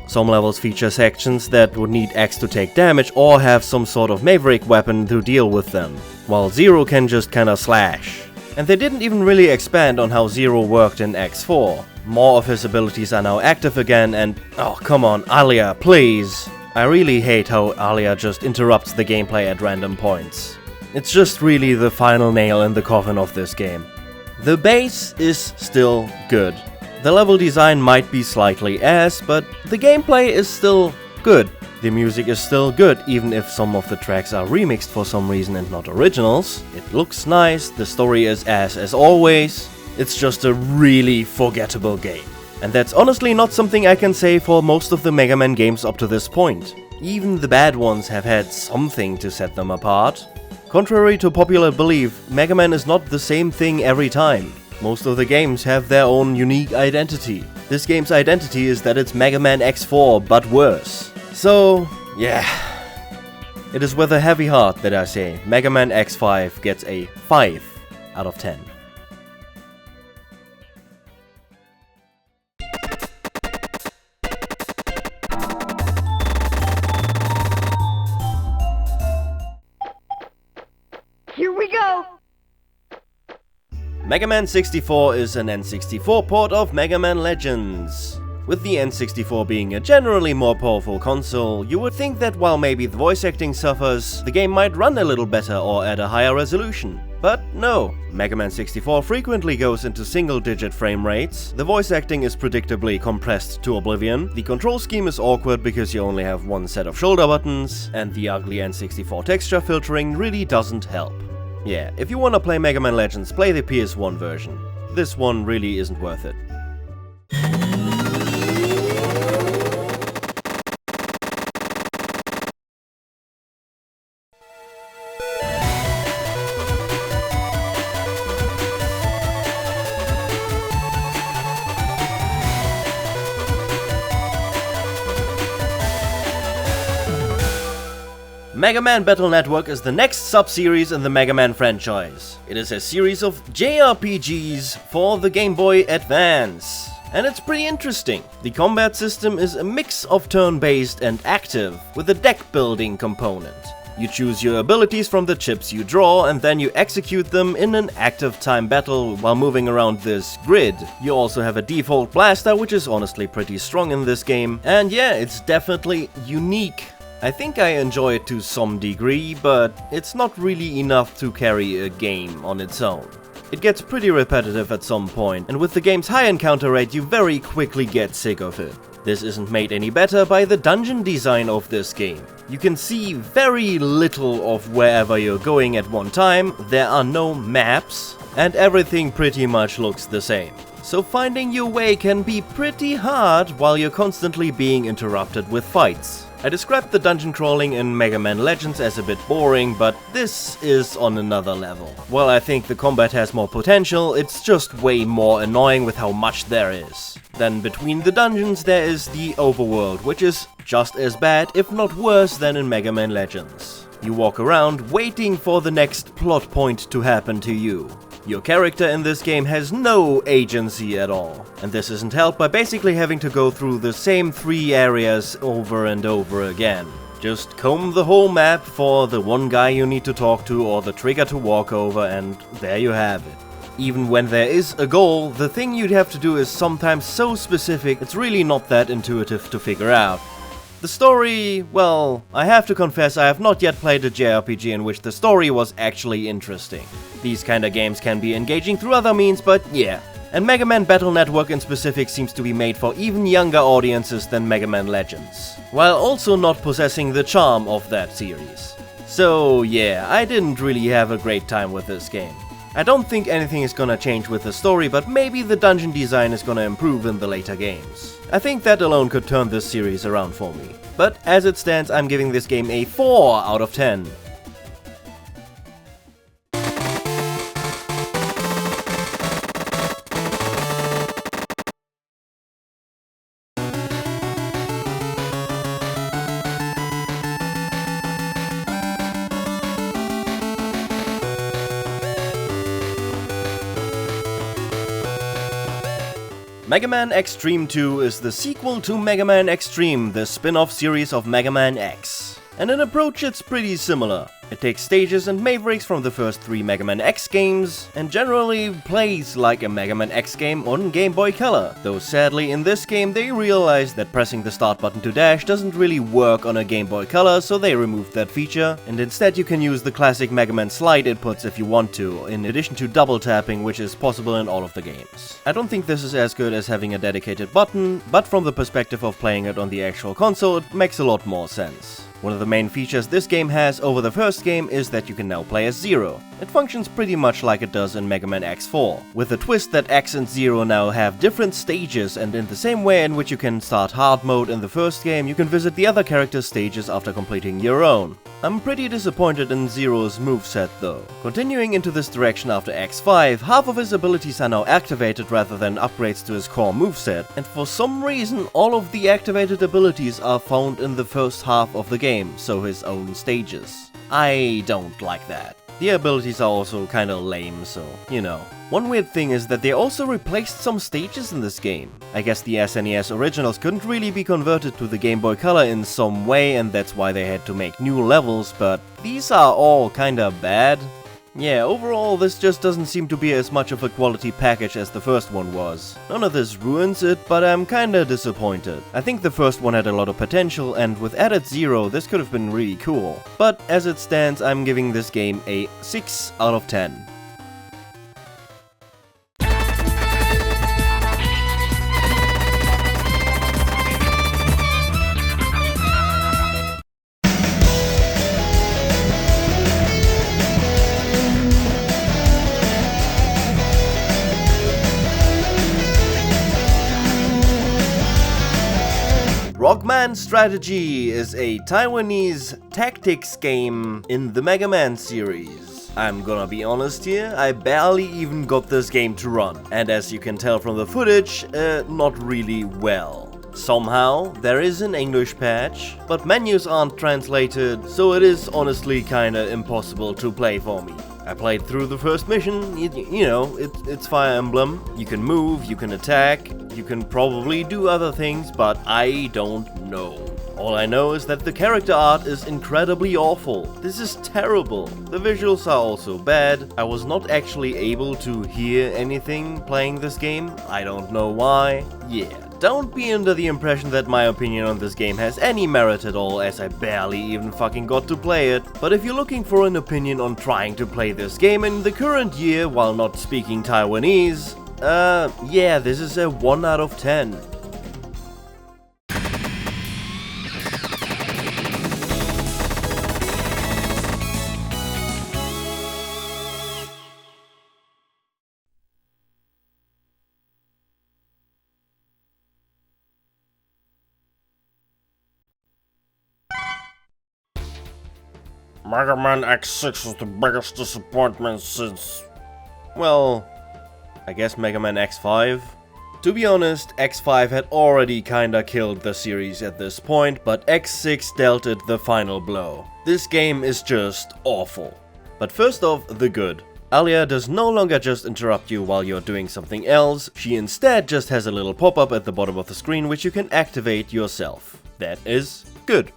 Some levels feature sections that would need X to take damage or have some sort of Maverick weapon to deal with them, while Zero can just kinda slash. And they didn't even really expand on how Zero worked in X4. More of his abilities are now active again and... oh, come on, Alia, please! I really hate how Alia just interrupts the gameplay at random points. It's just really the final nail in the coffin of this game. The base is still good. The level design might be slightly ass, but the gameplay is still good. The music is still good, even if some of the tracks are remixed for some reason and not originals. It looks nice, the story is ass as always. It's just a really forgettable game. And that's honestly not something I can say for most of the Mega Man games up to this point. Even the bad ones have had something to set them apart. Contrary to popular belief, Mega Man is not the same thing every time. Most of the games have their own unique identity. This game's identity is that it's Mega Man X4, but worse. So, yeah. It is with a heavy heart that I say Mega Man X5 gets a 5 out of 10. Here we go! Mega Man 64 is an N64 port of Mega Man Legends. With the N64 being a generally more powerful console, you would think that while maybe the voice acting suffers, the game might run a little better or at a higher resolution. But no, Mega Man 64 frequently goes into single-digit frame rates, the voice acting is predictably compressed to oblivion, the control scheme is awkward because you only have one set of shoulder buttons, and the ugly N64 texture filtering really doesn't help. Yeah, if you wanna play Mega Man Legends, play the PS1 version. This one really isn't worth it. Mega Man Battle Network is the next sub-series in the Mega Man franchise. It is a series of JRPGs for the Game Boy Advance. And it's pretty interesting. The combat system is a mix of turn-based and active, with a deck-building component. You choose your abilities from the chips you draw, and then you execute them in an active time battle while moving around this grid. You also have a default blaster, which is honestly pretty strong in this game. And yeah, it's definitely unique. I think I enjoy it to some degree, but it's not really enough to carry a game on its own. It gets pretty repetitive at some point, and with the game's high encounter rate you very quickly get sick of it. This isn't made any better by the dungeon design of this game. You can see very little of wherever you're going at one time, there are no maps, and everything pretty much looks the same. So finding your way can be pretty hard while you're constantly being interrupted with fights. I described the dungeon crawling in Mega Man Legends as a bit boring, but this is on another level. While I think the combat has more potential, it's just way more annoying with how much there is. Then between the dungeons there is the overworld, which is just as bad, if not worse, than in Mega Man Legends. You walk around waiting for the next plot point to happen to you. Your character in this game has no agency at all, and this isn't helped by basically having to go through the same 3 areas over and over again. Just comb the whole map for the one guy you need to talk to or the trigger to walk over, and there you have it. Even when there is a goal, the thing you'd have to do is sometimes so specific it's really not that intuitive to figure out. The story, well, I have to confess I have not yet played a JRPG in which the story was actually interesting. These kinda games can be engaging through other means, but yeah. And Mega Man Battle Network in specific seems to be made for even younger audiences than Mega Man Legends, while also not possessing the charm of that series. So yeah, I didn't really have a great time with this game. I don't think anything is gonna change with the story, but maybe the dungeon design is gonna improve in the later games. I think that alone could turn this series around for me. But as it stands, I'm giving this game a 4 out of 10. Mega Man Xtreme 2 is the sequel to Mega Man Xtreme, the spin-off series of Mega Man X. And in approach it's pretty similar. It takes stages and Mavericks from the first 3 Mega Man X games, and generally plays like a Mega Man X game on Game Boy Color. Though sadly in this game they realized that pressing the start button to dash doesn't really work on a Game Boy Color, so they removed that feature, and instead you can use the classic Mega Man slide inputs if you want to, in addition to double tapping, which is possible in all of the games. I don't think this is as good as having a dedicated button, but from the perspective of playing it on the actual console it makes a lot more sense. One of the main features this game has over the first game is that you can now play as Zero. It functions pretty much like it does in Mega Man X4, with the twist that X and Zero now have different stages, and in the same way in which you can start hard mode in the first game, you can visit the other characters' stages after completing your own. I'm pretty disappointed in Zero's moveset though. Continuing into this direction after X5, half of his abilities are now activated rather than upgrades to his core moveset, and for some reason all of the activated abilities are found in the first half of the game, so his own stages. I don't like that. The abilities are also kinda lame, so, you know. One weird thing is that they also replaced some stages in this game. I guess the SNES originals couldn't really be converted to the Game Boy Color in some way, and that's why they had to make new levels, but these are all kinda bad. Yeah, overall this just doesn't seem to be as much of a quality package as the first one was. None of this ruins it, but I'm kinda disappointed. I think the first one had a lot of potential, and with added Zero this could have been really cool. But as it stands, I'm giving this game a 6 out of 10. Rockman Strategy is a Taiwanese tactics game in the Mega Man series. I'm gonna be honest here, I barely even got this game to run, and as you can tell from the footage, not really well. Somehow, there is an English patch, but menus aren't translated, so it is honestly kinda impossible to play for me. I played through the first mission, you know, it's Fire Emblem. You can move, you can attack, you can probably do other things, but I don't know. All I know is that the character art is incredibly awful. This is terrible. The visuals are also bad. I was not actually able to hear anything playing this game. I don't know why. Yeah. Don't be under the impression that my opinion on this game has any merit at all, as I barely even fucking got to play it. But if you're looking for an opinion on trying to play this game in the current year while not speaking Taiwanese, yeah, this is a 1 out of 10. Mega Man X6 is the biggest disappointment since... Well, I guess Mega Man X5? To be honest, X5 had already kinda killed the series at this point, but X6 dealt it the final blow. This game is just awful. But first off, the good. Alia does no longer just interrupt you while you're doing something else, she instead just has a little pop-up at the bottom of the screen which you can activate yourself. That is good.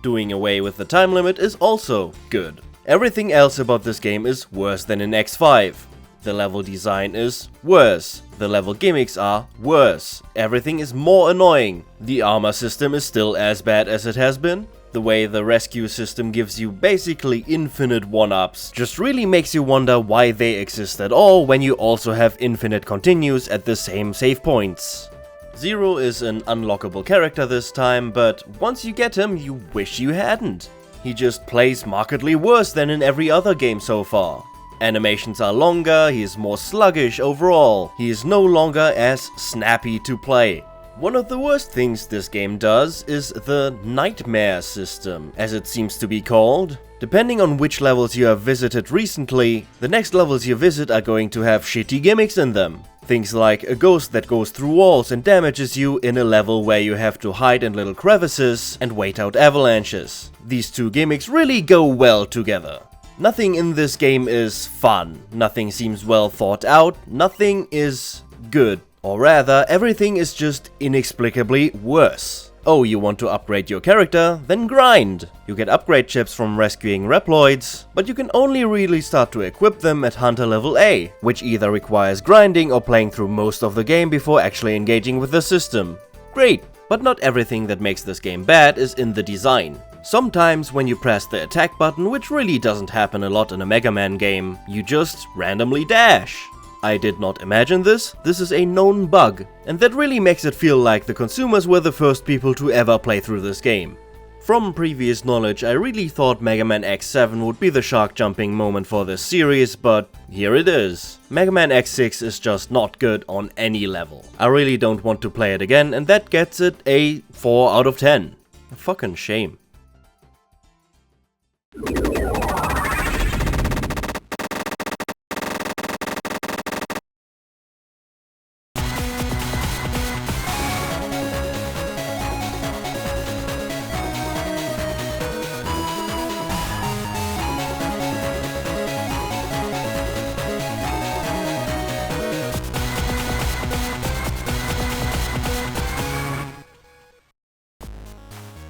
Doing away with the time limit is also good. Everything else about this game is worse than in X5. The level design is worse. The level gimmicks are worse. Everything is more annoying. The armor system is still as bad as it has been. The way the rescue system gives you basically infinite 1-ups just really makes you wonder why they exist at all when you also have infinite continues at the same save points. Zero is an unlockable character this time, but once you get him, you wish you hadn't. He just plays markedly worse than in every other game so far. Animations are longer, he is more sluggish overall, he is no longer as snappy to play. One of the worst things this game does is the Nightmare system, as it seems to be called. Depending on which levels you have visited recently, the next levels you visit are going to have shitty gimmicks in them. Things like a ghost that goes through walls and damages you in a level where you have to hide in little crevices and wait out avalanches. These two gimmicks really go well together. Nothing in this game is fun, nothing seems well thought out, nothing is good. Or rather, everything is just inexplicably worse. Oh, you want to upgrade your character? Then grind! You get upgrade chips from rescuing Reploids, but you can only really start to equip them at Hunter level A, which either requires grinding or playing through most of the game before actually engaging with the system. Great, but not everything that makes this game bad is in the design. Sometimes when you press the attack button, which really doesn't happen a lot in a Mega Man game, you just randomly dash. I did not imagine this is a known bug, and that really makes it feel like the consumers were the first people to ever play through this game. From previous knowledge, I really thought Mega Man X7 would be the shark jumping moment for this series, but here it is. Mega Man X6 is just not good on any level. I really don't want to play it again, and that gets it a 4 out of 10. A fucking shame.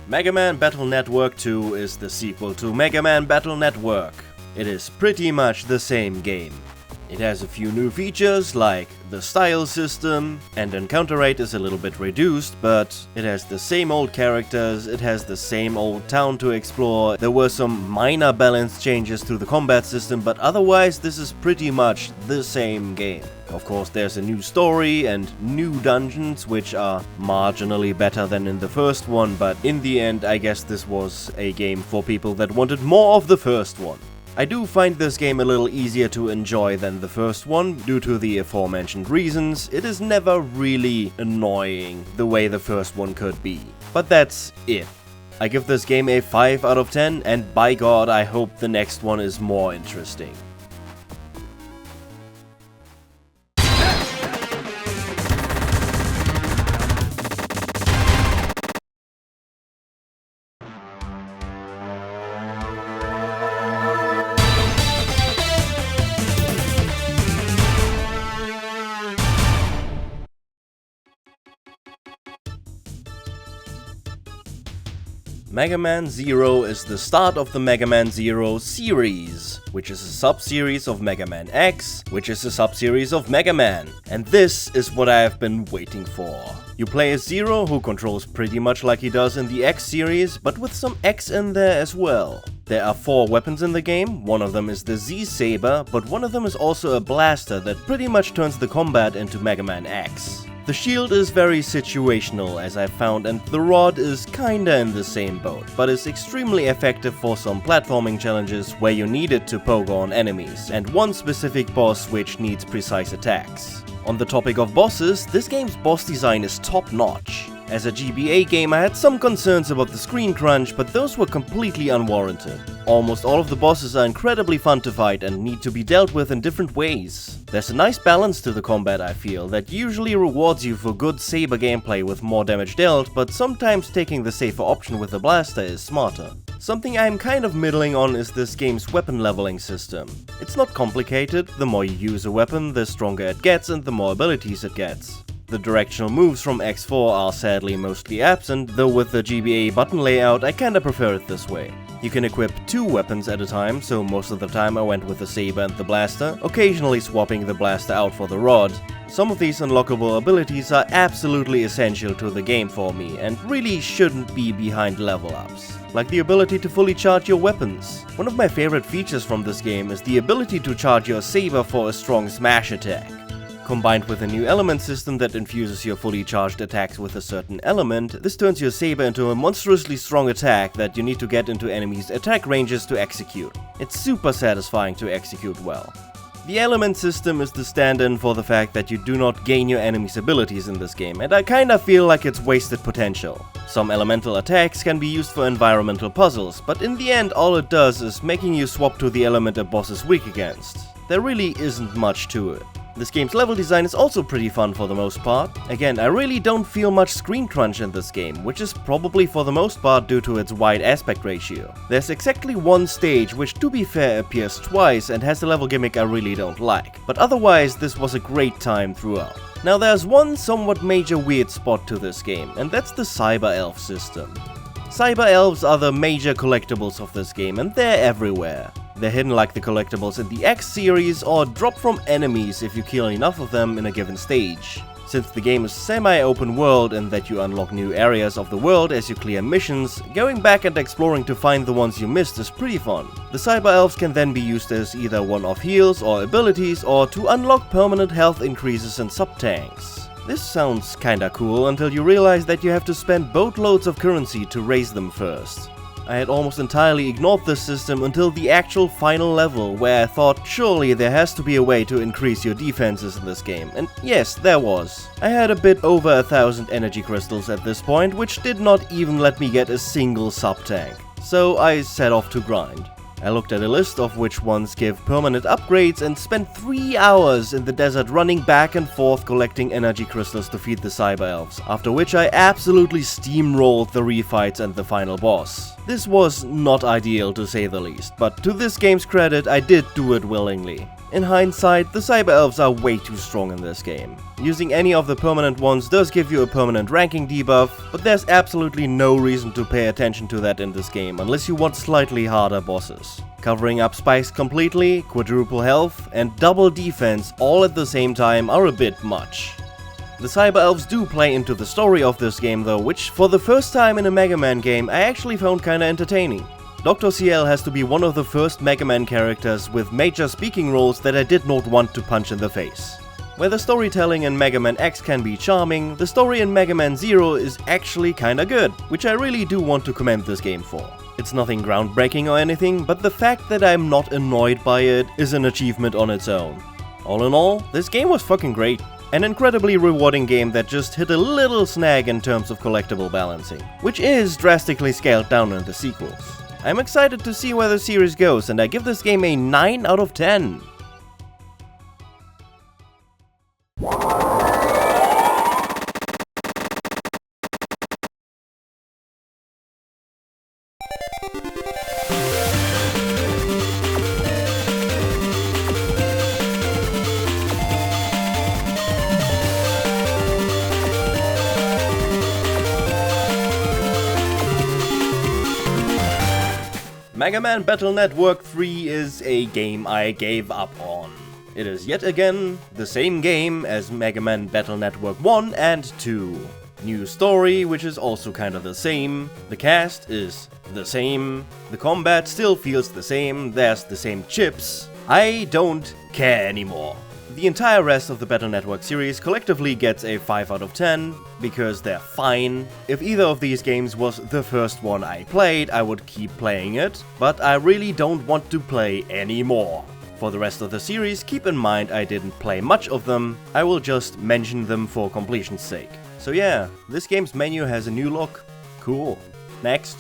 Mega Man Battle Network 2 is the sequel to Mega Man Battle Network. It is pretty much the same game. It has a few new features like the style system, and encounter rate is a little bit reduced, but it has the same old characters, it has the same old town to explore. There were some minor balance changes to the combat system, but otherwise this is pretty much the same game. Of course, there's a new story and new dungeons, which are marginally better than in the first one, but in the end I guess this was a game for people that wanted more of the first one. I do find this game a little easier to enjoy than the first one, due to the aforementioned reasons. It is never really annoying the way the first one could be. But that's it. I give this game a 5 out of 10, and by God, I hope the next one is more interesting. Mega Man Zero is the start of the Mega Man Zero series, which is a sub-series of Mega Man X, which is a sub-series of Mega Man. And this is what I have been waiting for. You play as Zero, who controls pretty much like he does in the X series, but with some X in there as well. There are 4 weapons in the game. One of them is the Z-Saber, but one of them is also a blaster that pretty much turns the combat into Mega Man X. The shield is very situational, as I found, and the rod is kinda in the same boat, but is extremely effective for some platforming challenges where you need it to poke on enemies, and one specific boss which needs precise attacks. On the topic of bosses, this game's boss design is top-notch. As a GBA game, I had some concerns about the screen crunch, but those were completely unwarranted. Almost all of the bosses are incredibly fun to fight and need to be dealt with in different ways. There's a nice balance to the combat, I feel, that usually rewards you for good saber gameplay with more damage dealt, but sometimes taking the safer option with the blaster is smarter. Something I'm kind of middling on is this game's weapon leveling system. It's not complicated. The more you use a weapon, the stronger it gets and the more abilities it gets. The directional moves from X4 are sadly mostly absent, though with the GBA button layout I kinda prefer it this way. You can equip 2 weapons at a time, so most of the time I went with the saber and the blaster, occasionally swapping the blaster out for the rod. Some of these unlockable abilities are absolutely essential to the game for me, and really shouldn't be behind level ups. Like the ability to fully charge your weapons. One of my favorite features from this game is the ability to charge your saber for a strong smash attack. Combined with a new element system that infuses your fully charged attacks with a certain element, this turns your saber into a monstrously strong attack that you need to get into enemies' attack ranges to execute. It's super satisfying to execute well. The element system is the stand-in for the fact that you do not gain your enemy's abilities in this game, and I kinda feel like it's wasted potential. Some elemental attacks can be used for environmental puzzles, but in the end all it does is making you swap to the element a boss is weak against. There really isn't much to it. This game's level design is also pretty fun for the most part. Again, I really don't feel much screen crunch in this game, which is probably for the most part due to its wide aspect ratio. There's exactly one stage which, to be fair, appears twice and has a level gimmick I really don't like, but otherwise this was a great time throughout. Now there's one somewhat major weird spot to this game, and that's the Cyber Elf system. Cyber Elves are the major collectibles of this game, and they're everywhere. They're hidden like the collectibles in the X series, or drop from enemies if you kill enough of them in a given stage. Since the game is semi-open world and that you unlock new areas of the world as you clear missions, going back and exploring to find the ones you missed is pretty fun. The Cyber Elves can then be used as either one-off heals or abilities, or to unlock permanent health increases and sub-tanks. This sounds kinda cool until you realize that you have to spend boatloads of currency to raise them first. I had almost entirely ignored this system until the actual final level, where I thought surely there has to be a way to increase your defenses in this game, and yes, there was. I had a bit over 1,000 energy crystals at this point, which did not even let me get a single sub-tank, so I set off to grind. I looked at a list of which ones give permanent upgrades and spent 3 hours in the desert running back and forth collecting energy crystals to feed the Cyber Elves, after which I absolutely steamrolled the refights and the final boss. This was not ideal to say the least, but to this game's credit I did do it willingly. In hindsight, the Cyber Elves are way too strong in this game. Using any of the permanent ones does give you a permanent ranking debuff, but there's absolutely no reason to pay attention to that in this game unless you want slightly harder bosses. Covering up spikes completely, quadruple health, and double defense all at the same time are a bit much. The Cyber Elves do play into the story of this game though, which for the first time in a Mega Man game I actually found kinda entertaining. Dr. CL has to be one of the first Mega Man characters with major speaking roles that I did not want to punch in the face. Where the storytelling in Mega Man X can be charming, the story in Mega Man Zero is actually kinda good, which I really do want to commend this game for. It's nothing groundbreaking or anything, but the fact that I'm not annoyed by it is an achievement on its own. All in all, this game was fucking great. An incredibly rewarding game that just hit a little snag in terms of collectible balancing, which is drastically scaled down in the sequels. I'm excited to see where the series goes, and I give this game a 9 out of 10. Mega Man Battle Network 3 is a game I gave up on. It is yet again the same game as Mega Man Battle Network 1 and 2. New story, which is also kinda the same. The cast is the same. The combat still feels the same. There's the same chips. I don't care anymore. The entire rest of the Battle Network series collectively gets a 5 out of 10, because they're fine. If either of these games was the first one I played, I would keep playing it, but I really don't want to play anymore. For the rest of the series, keep in mind I didn't play much of them, I will just mention them for completion's sake. So yeah, this game's menu has a new look. Cool. Next.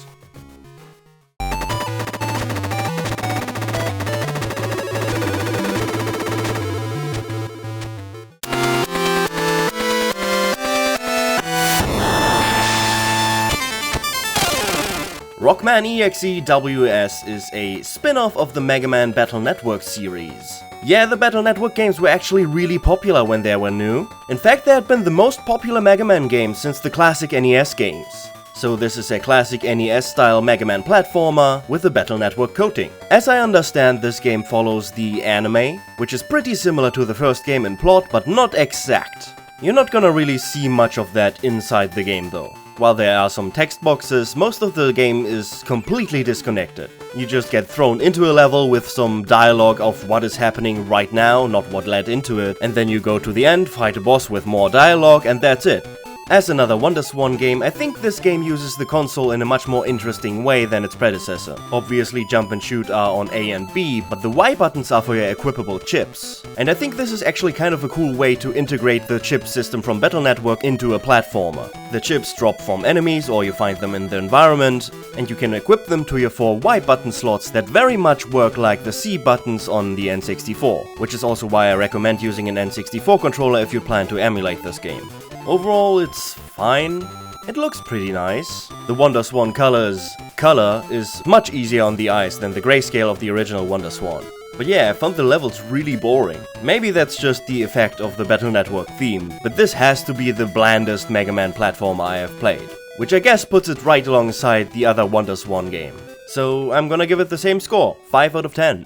Rockman EXE WS is a spin-off of the Mega Man Battle Network series. Yeah, the Battle Network games were actually really popular when they were new. In fact, they had been the most popular Mega Man game since the classic NES games. So this is a classic NES-style Mega Man platformer with a Battle Network coating. As I understand, this game follows the anime, which is pretty similar to the first game in plot, but not exact. You're not gonna really see much of that inside the game though. While there are some text boxes, most of the game is completely disconnected. You just get thrown into a level with some dialogue of what is happening right now, not what led into it, and then you go to the end, fight a boss with more dialogue, and that's it. As another Wonderswan game, I think this game uses the console in a much more interesting way than its predecessor. Obviously jump and shoot are on A and B, but the Y buttons are for your equipable chips. And I think this is actually kind of a cool way to integrate the chip system from Battle Network into a platformer. The chips drop from enemies or you find them in the environment, and you can equip them to your 4 Y button slots that very much work like the C buttons on the N64, which is also why I recommend using an N64 controller if you plan to emulate this game. Overall, it's fine. It looks pretty nice. The Wonderswan color is much easier on the eyes than the grayscale of the original Wonderswan. But yeah, I found the levels really boring. Maybe that's just the effect of the Battle Network theme, but this has to be the blandest Mega Man platformer I have played. Which I guess puts it right alongside the other Wonderswan game. So I'm gonna give it the same score, 5 out of 10.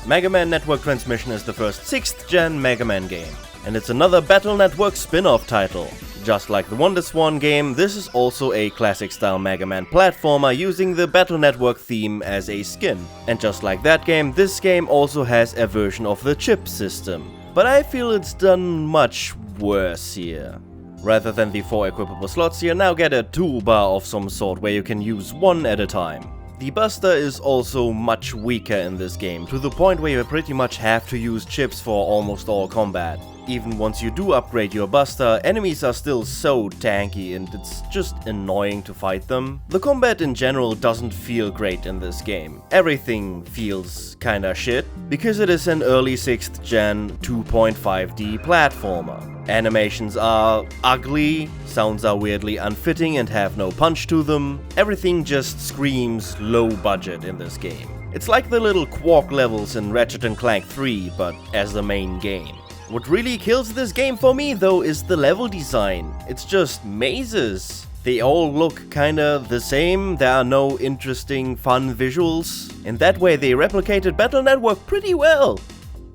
Mega Man Network Transmission is the first 6th gen Mega Man game, and it's another Battle Network spin-off title. Just like the Wonderswan game, this is also a classic-style Mega Man platformer using the Battle Network theme as a skin. And just like that game, this game also has a version of the chip system. But I feel it's done much worse here. Rather than the 4 equipable slots, you now get a toolbar of some sort where you can use one at a time. The Buster is also much weaker in this game, to the point where you pretty much have to use chips for almost all combat. even once you do upgrade your buster, enemies are still so tanky and it's just annoying to fight them. The combat in general doesn't feel great in this game. Everything feels kinda shit, because it is an early 6th gen 2.5D platformer. Animations are ugly, sounds are weirdly unfitting and have no punch to them. Everything just screams low budget in this game. It's like the little Quark levels in Ratchet & Clank 3, but as the main game. What really kills this game for me though is the level design. It's just mazes. They all look kinda the same, there are no interesting fun visuals. In that way they replicated Battle Network pretty well.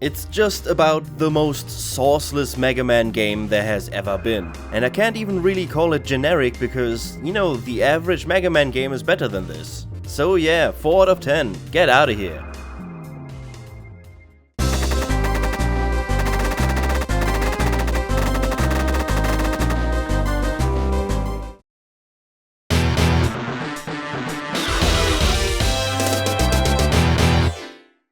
It's just about the most sourceless Mega Man game there has ever been. And I can't even really call it generic because, you know, the average Mega Man game is better than this. So yeah, 4 out of 10, get out of here.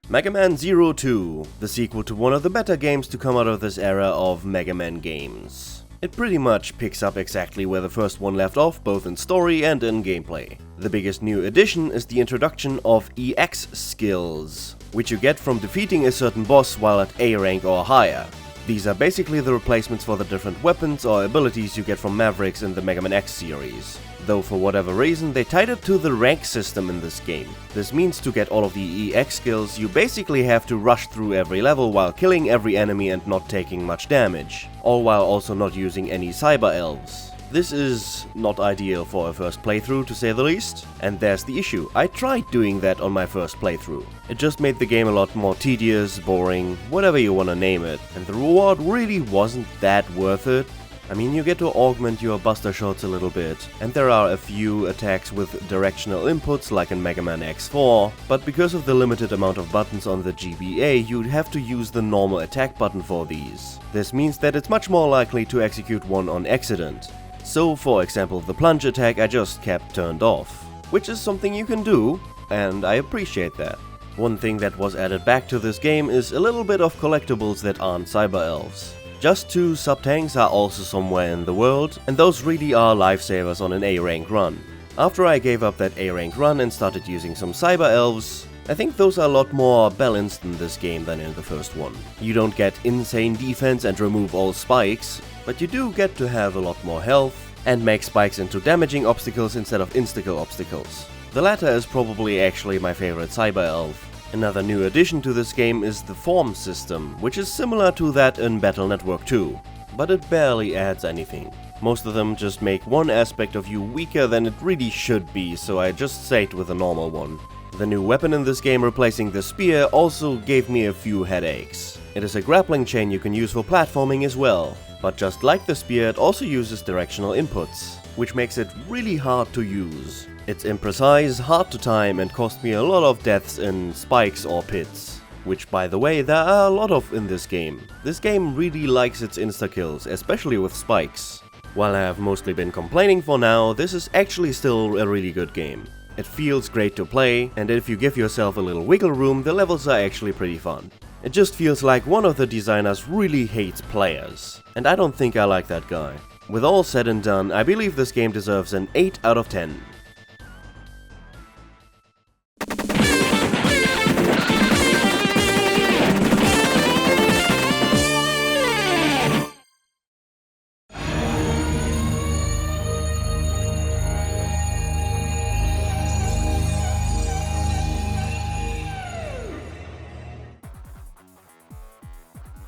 Mega Man 02, the sequel to one of the better games to come out of this era of Mega Man games. It pretty much picks up exactly where the first one left off, both in story and in gameplay. The biggest new addition is the introduction of EX skills, which you get from defeating a certain boss while at A rank or higher. These are basically the replacements for the different weapons or abilities you get from Mavericks in the Mega Man X series. Though for whatever reason they tied it to the rank system in this game. This means to get all of the EX skills you basically have to rush through every level while killing every enemy and not taking much damage, all while also not using any cyber elves. This is not ideal for a first playthrough to say the least, and there's the issue, I tried doing that on my first playthrough. It just made the game a lot more tedious, boring, whatever you wanna name it, and the reward really wasn't that worth it. I mean, you get to augment your buster shots a little bit, and there are a few attacks with directional inputs like in Mega Man X4, but because of the limited amount of buttons on the GBA, you'd have to use the normal attack button for these. This means that it's much more likely to execute one on accident. So, for example, the plunge attack I just kept turned off, which is something you can do, and I appreciate that. One thing that was added back to this game is a little bit of collectibles that aren't cyber elves. Just 2 sub-tanks are also somewhere in the world, and those really are lifesavers on an A-rank run. After I gave up that A-rank run and started using some cyber elves, I think those are a lot more balanced in this game than in the first one. You don't get insane defense and remove all spikes, but you do get to have a lot more health and make spikes into damaging obstacles instead of insta-kill obstacles. The latter is probably actually my favorite cyber elf. Another new addition to this game is the form system, which is similar to that in Battle Network 2, but it barely adds anything. Most of them just make one aspect of you weaker than it really should be, so I just stayed with a normal one. The new weapon in this game replacing the spear also gave me a few headaches. It is a grappling chain you can use for platforming as well, but just like the spear it also uses directional inputs, which makes it really hard to use. It's imprecise, hard to time and cost me a lot of deaths in spikes or pits. Which by the way, there are a lot of in this game. This game really likes its insta-kills, especially with spikes. While I have mostly been complaining for now, this is actually still a really good game. It feels great to play, and if you give yourself a little wiggle room, the levels are actually pretty fun. It just feels like one of the designers really hates players, and I don't think I like that guy. With all said and done, I believe this game deserves an 8 out of 10.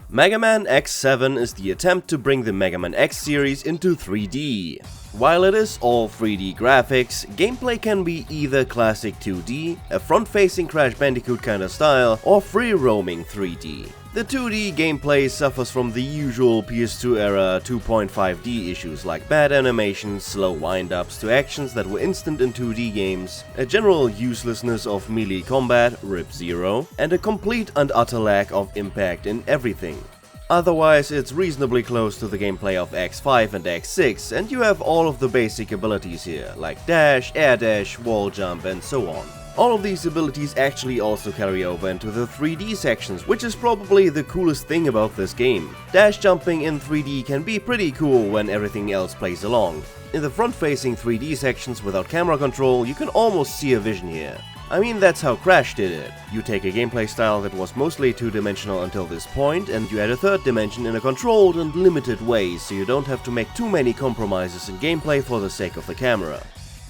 Mega Man X7 is the attempt to bring the Mega Man X series into 3D. While it is all 3D graphics, gameplay can be either classic 2D, a front-facing Crash Bandicoot kinda style, or free-roaming 3D. The 2D gameplay suffers from the usual PS2 era 2.5D issues like bad animations, slow wind-ups to actions that were instant in 2D games, a general uselessness of melee combat, RIP 0, and a complete and utter lack of impact in everything. Otherwise, it's reasonably close to the gameplay of X5 and X6, and you have all of the basic abilities here, like dash, air dash, wall jump, and so on. All of these abilities actually also carry over into the 3D sections, which is probably the coolest thing about this game. Dash jumping in 3D can be pretty cool when everything else plays along. In the front-facing 3D sections without camera control, you can almost see a vision here. I mean, that's how Crash did it. You take a gameplay style that was mostly two-dimensional until this point, and you add a third dimension in a controlled and limited way, so you don't have to make too many compromises in gameplay for the sake of the camera.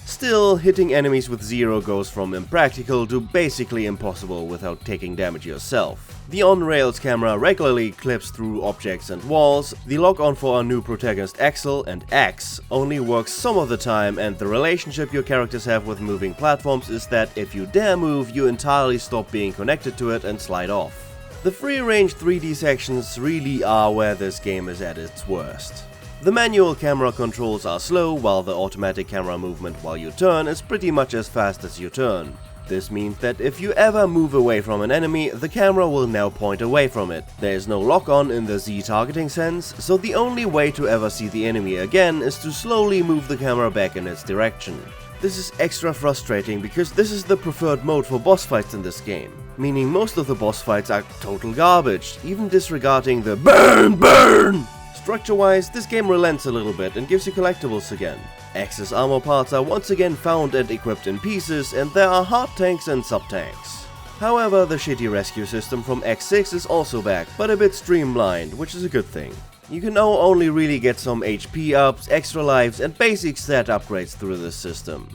Still, hitting enemies with zero goes from impractical to basically impossible without taking damage yourself. The on-rails camera regularly clips through objects and walls, the lock-on for our new protagonist Axel and X only works some of the time, and the relationship your characters have with moving platforms is that if you dare move, you entirely stop being connected to it and slide off. The free-range 3D sections really are where this game is at its worst. The manual camera controls are slow, while the automatic camera movement while you turn is pretty much as fast as you turn. This means that if you ever move away from an enemy, the camera will now point away from it. There is no lock-on in the Z targeting sense, so the only way to ever see the enemy again is to slowly move the camera back in its direction. This is extra frustrating because this is the preferred mode for boss fights in this game, meaning most of the boss fights are total garbage, even disregarding the burn! Structure-wise, this game relents a little bit and gives you collectibles again. X's armor parts are once again found and equipped in pieces, and there are hard tanks and sub-tanks. However, the shitty rescue system from X6 is also back, but a bit streamlined, which is a good thing. You can now only really get some HP ups, extra lives, and basic stat upgrades through this system.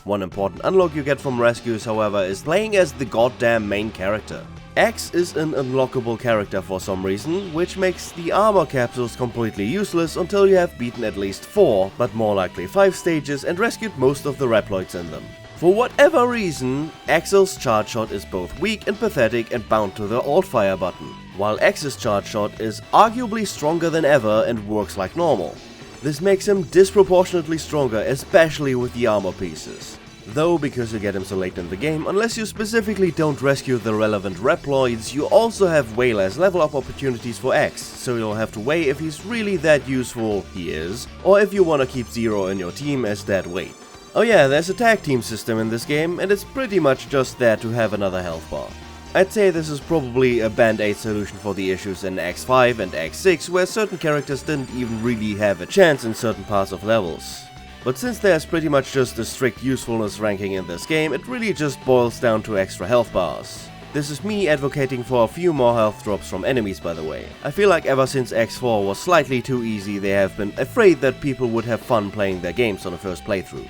One important unlock you get from rescues, however, is playing as the goddamn main character. X is an unlockable character for some reason, which makes the armor capsules completely useless until you have beaten at least 4, but more likely 5 stages and rescued most of the Reploids in them. For whatever reason, Axel's charge shot is both weak and pathetic and bound to the alt-fire button, while X's charge shot is arguably stronger than ever and works like normal. This makes him disproportionately stronger, especially with the armor pieces. Though, because you get him so late in the game, unless you specifically don't rescue the relevant Reploids, you also have way less level up opportunities for X, so you'll have to weigh if he's really that useful, he is, or if you wanna keep Zero in your team as that weight. Oh yeah, there's a tag team system in this game, and it's pretty much just there to have another health bar. I'd say this is probably a band-aid solution for the issues in X5 and X6, where certain characters didn't even really have a chance in certain parts of levels. But since there's pretty much just a strict usefulness ranking in this game, it really just boils down to extra health bars. This is me advocating for a few more health drops from enemies, by the way. I feel like ever since X4 was slightly too easy, they have been afraid that people would have fun playing their games on a first playthrough.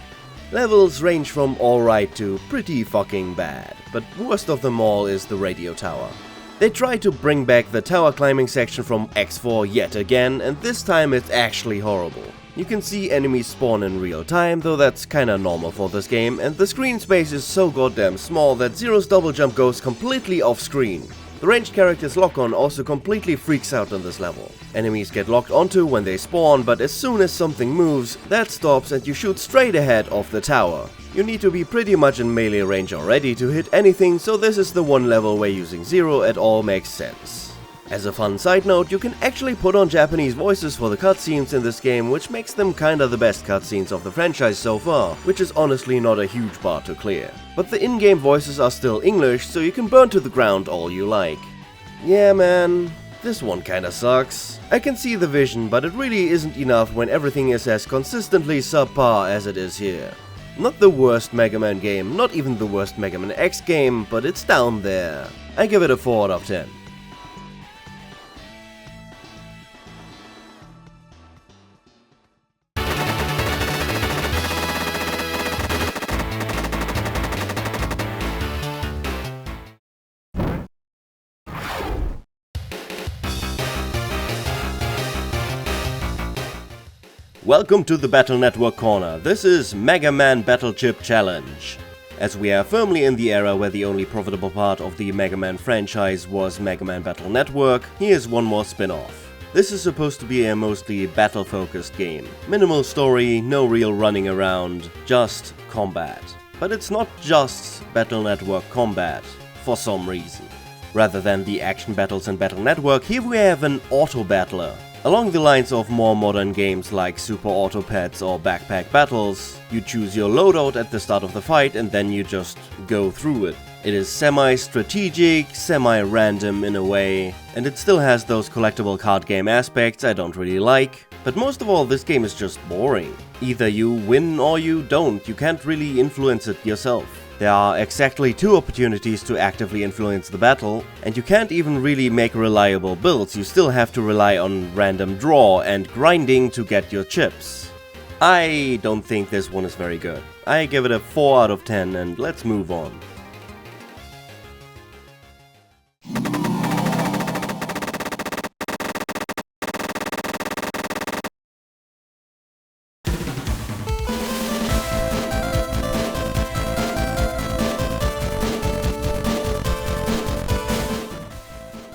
Levels range from alright to pretty fucking bad, but worst of them all is the radio tower. They tried to bring back the tower climbing section from X4 yet again, and this time it's actually horrible. You can see enemies spawn in real time, though that's kinda normal for this game, and the screen space is so goddamn small that Zero's double jump goes completely off screen. The ranged character's lock-on also completely freaks out on this level. Enemies get locked onto when they spawn, but as soon as something moves, that stops and you shoot straight ahead of the tower. You need to be pretty much in melee range already to hit anything, so this is the one level where using Zero at all makes sense. As a fun side note, you can actually put on Japanese voices for the cutscenes in this game, which makes them kinda the best cutscenes of the franchise so far, which is honestly not a huge bar to clear. But the in-game voices are still English, so you can burn to the ground all you like. Yeah man, this one kinda sucks. I can see the vision, but it really isn't enough when everything is as consistently subpar as it is here. Not the worst Mega Man game, not even the worst Mega Man X game, but it's down there. I give it a 4 out of 10. Welcome to the Battle Network Corner. This is Mega Man Battle Chip Challenge. As we are firmly in the era where the only profitable part of the Mega Man franchise was Mega Man Battle Network, here's one more spin-off. This is supposed to be a mostly battle-focused game. Minimal story, no real running around, just combat. But it's not just Battle Network combat, for some reason. Rather than the action battles in Battle Network, here we have an auto-battler. Along the lines of more modern games like Super Autopads or Backpack Battles, you choose your loadout at the start of the fight and then you just go through it. It is semi-strategic, semi-random in a way, and it still has those collectible card game aspects I don't really like. But most of all, this game is just boring. Either you win or you don't, you can't really influence it yourself. There are exactly 2 opportunities to actively influence the battle, and you can't even really make reliable builds, you still have to rely on random draw and grinding to get your chips. I don't think this one is very good. I give it a 4 out of 10 and let's move on.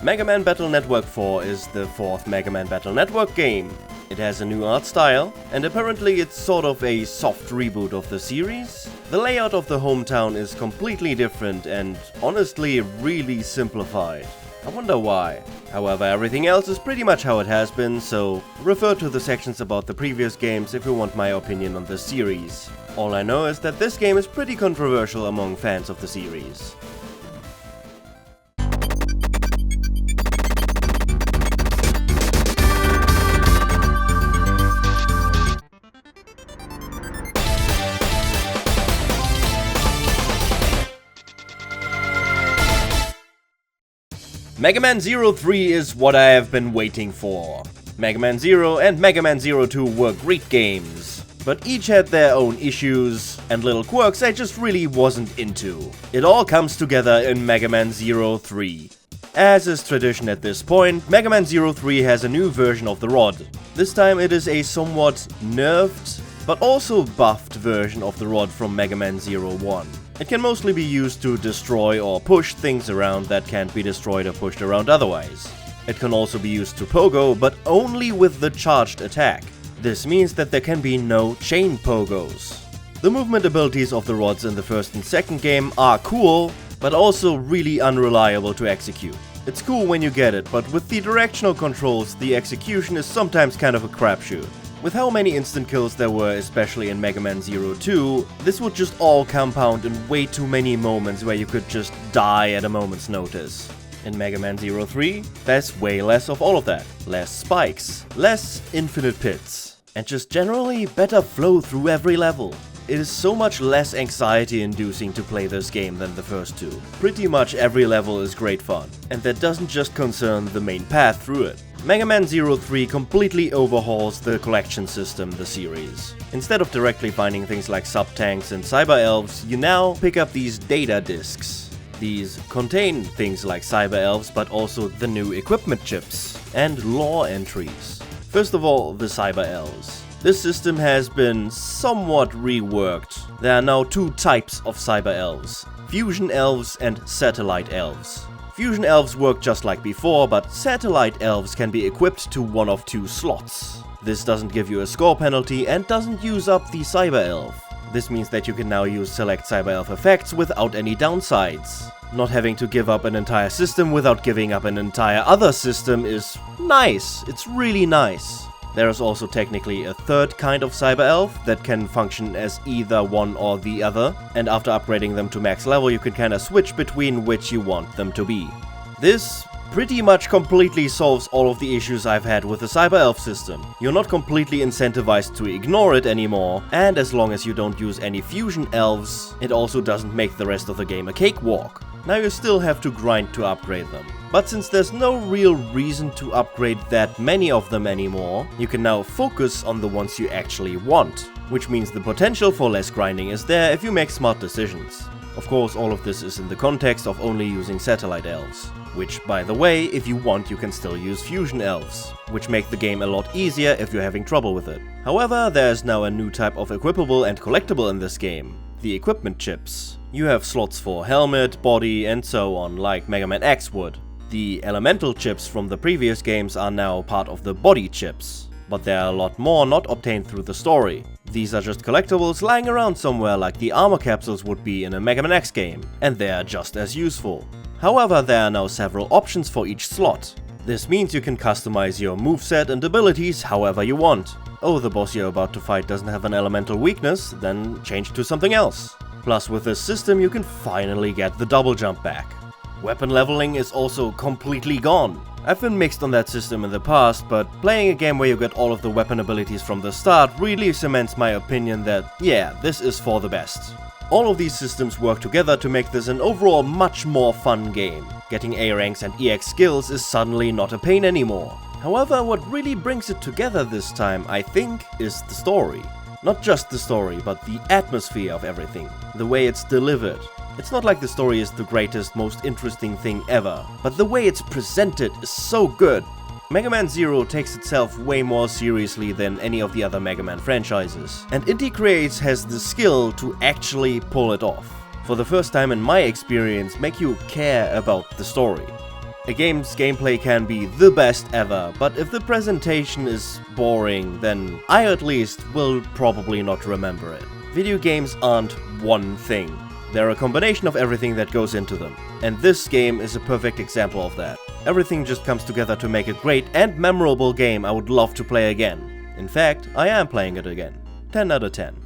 Mega Man Battle Network 4 is the 4th Mega Man Battle Network game. It has a new art style, and apparently it's sort of a soft reboot of the series. The layout of the hometown is completely different and honestly really simplified. I wonder why. However, everything else is pretty much how it has been, so refer to the sections about the previous games if you want my opinion on this series. All I know is that this game is pretty controversial among fans of the series. Mega Man 03 is what I have been waiting for. Mega Man 0 and Mega Man 02 were great games, but each had their own issues and little quirks I just really wasn't into. It all comes together in Mega Man 03. As is tradition at this point, Mega Man 03 has a new version of the rod. This time it is a somewhat nerfed, but also buffed version of the rod from Mega Man 01. It can mostly be used to destroy or push things around that can't be destroyed or pushed around otherwise. It can also be used to pogo, but only with the charged attack. This means that there can be no chain pogos. The movement abilities of the rods in the first and second game are cool, but also really unreliable to execute. It's cool when you get it, but with the directional controls, the execution is sometimes kind of a crapshoot. With how many instant kills there were, especially in Mega Man 02, this would just all compound in way too many moments where you could just die at a moment's notice. In Mega Man 03, there's way less of all of that. Less spikes, less infinite pits, and just generally better flow through every level. It is so much less anxiety-inducing to play this game than the first two. Pretty much every level is great fun, and that doesn't just concern the main path through it. Mega Man 03 completely overhauls the collection system in the series. Instead of directly finding things like sub-tanks and cyber-elves, you now pick up these data discs. These contain things like cyber-elves, but also the new equipment chips and lore entries. First of all, the cyber-elves. This system has been somewhat reworked. There are now 2 types of cyber-elves: fusion elves and satellite elves. Fusion elves work just like before, but satellite elves can be equipped to one of 2 slots. This doesn't give you a score penalty and doesn't use up the cyber elf. This means that you can now use select cyber elf effects without any downsides. Not having to give up an entire system without giving up an entire other system is nice. It's really nice. There is also technically a 3rd kind of cyber elf that can function as either one or the other, and after upgrading them to max level you can kinda switch between which you want them to be. This pretty much completely solves all of the issues I've had with the cyber elf system. You're not completely incentivized to ignore it anymore, and as long as you don't use any fusion elves, it also doesn't make the rest of the game a cakewalk. Now you still have to grind to upgrade them. But since there's no real reason to upgrade that many of them anymore, you can now focus on the ones you actually want, which means the potential for less grinding is there if you make smart decisions. Of course, all of this is in the context of only using satellite elves. Which, by the way, if you want you can still use fusion elves, which make the game a lot easier if you're having trouble with it. However, there's now a new type of equipable and collectible in this game: the equipment chips. You have slots for helmet, body, and so on, like Mega Man X would. The elemental chips from the previous games are now part of the body chips, but there are a lot more not obtained through the story. These are just collectibles lying around somewhere like the armor capsules would be in a Mega Man X game, and they are just as useful. However, there are now several options for each slot. This means you can customize your moveset and abilities however you want. Oh, the boss you're about to fight doesn't have an elemental weakness, then change to something else. Plus, with this system you can finally get the double jump back. Weapon leveling is also completely gone. I've been mixed on that system in the past, but playing a game where you get all of the weapon abilities from the start really cements my opinion that, yeah, this is for the best. All of these systems work together to make this an overall much more fun game. Getting A ranks and EX skills is suddenly not a pain anymore. However, what really brings it together this time, I think, is the story. Not just the story, but the atmosphere of everything, the way it's delivered. It's not like the story is the greatest, most interesting thing ever, but the way it's presented is so good. Mega Man Zero takes itself way more seriously than any of the other Mega Man franchises, and Inti Creates has the skill to actually pull it off. For the first time in my experience, make you care about the story. A game's gameplay can be the best ever, but if the presentation is boring, then I at least will probably not remember it. Video games aren't one thing. They're a combination of everything that goes into them. And this game is a perfect example of that. Everything just comes together to make a great and memorable game I would love to play again. In fact, I am playing it again. 10 out of 10.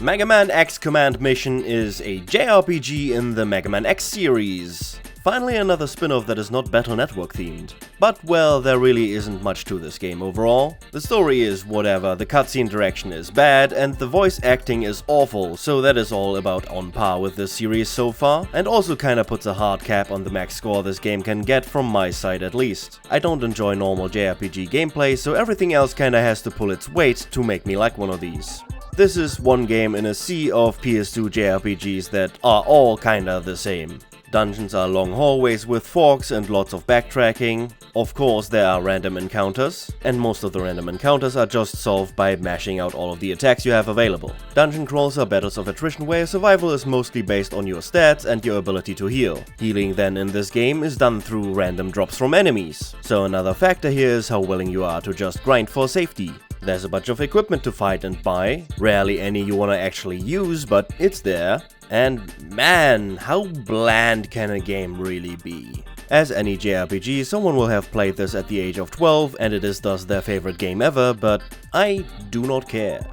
Mega Man X Command Mission is a JRPG in the Mega Man X series. Finally another spin-off that is not Battle Network themed. But well, there really isn't much to this game overall. The story is whatever, the cutscene direction is bad, and the voice acting is awful, so that is all about on par with this series so far, and also kinda puts a hard cap on the max score this game can get from my side at least. I don't enjoy normal JRPG gameplay, so everything else kinda has to pull its weight to make me like one of these. This is one game in a sea of PS2 JRPGs that are all kinda the same. Dungeons are long hallways with forks and lots of backtracking. Of course there are random encounters, and most of the random encounters are just solved by mashing out all of the attacks you have available. Dungeon crawls are battles of attrition where survival is mostly based on your stats and your ability to heal. Healing then in this game is done through random drops from enemies. So another factor here is how willing you are to just grind for safety. There's a bunch of equipment to fight and buy, rarely any you wanna actually use, but it's there. And man, how bland can a game really be? As any JRPG, someone will have played this at the age of 12 and it is thus their favorite game ever, but I do not care.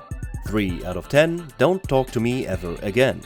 3 out of 10, don't talk to me ever again.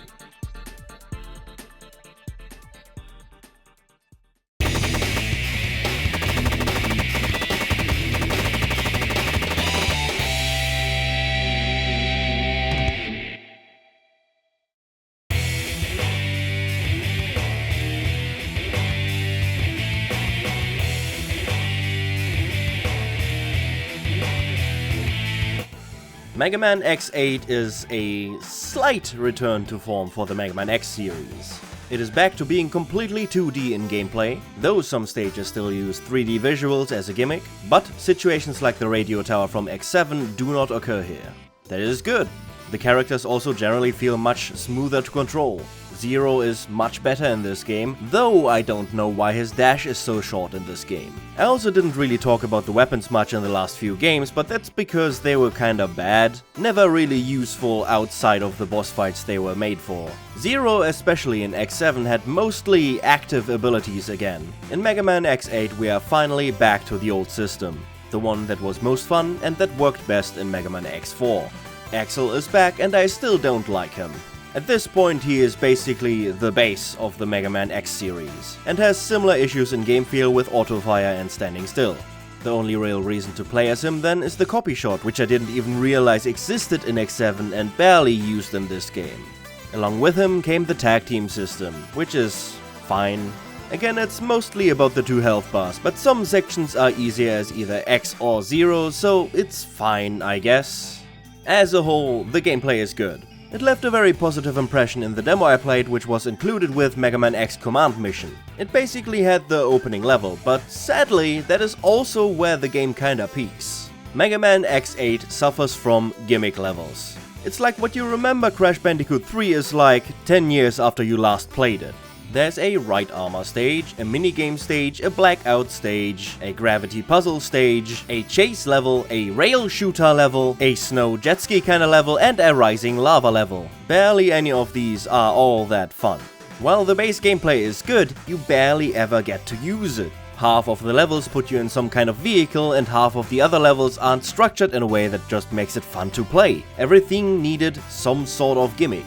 Mega Man X8 is a slight return to form for the Mega Man X series. It is back to being completely 2D in gameplay, though some stages still use 3D visuals as a gimmick, but situations like the radio tower from X7 do not occur here. That is good. The characters also generally feel much smoother to control. Zero is much better in this game, though I don't know why his dash is so short in this game. I also didn't really talk about the weapons much in the last few games, but that's because they were kinda bad, never really useful outside of the boss fights they were made for. Zero, especially in X7, had mostly active abilities again. In Mega Man X8 we are finally back to the old system, the one that was most fun and that worked best in Mega Man X4. Axel is back and I still don't like him. At this point he is basically the base of the Mega Man X series, and has similar issues in game feel with auto-fire and standing still. The only real reason to play as him then is the copy shot, which I didn't even realize existed in X7 and barely used in this game. Along with him came the tag team system, which is fine. Again, it's mostly about the 2 health bars, but some sections are easier as either X or Zero, so it's fine, I guess. As a whole, the gameplay is good. It left a very positive impression in the demo I played, which was included with Mega Man X Command Mission. It basically had the opening level, but sadly, that is also where the game kinda peaks. Mega Man X8 suffers from gimmick levels. It's like what you remember Crash Bandicoot 3 is like 10 years after you last played it. There's a right armor stage, a minigame stage, a blackout stage, a gravity puzzle stage, a chase level, a rail shooter level, a snow jet ski kinda level, and a rising lava level. Barely any of these are all that fun. While the base gameplay is good, you barely ever get to use it. Half of the levels put you in some kind of vehicle, and half of the other levels aren't structured in a way that just makes it fun to play. Everything needed some sort of gimmick.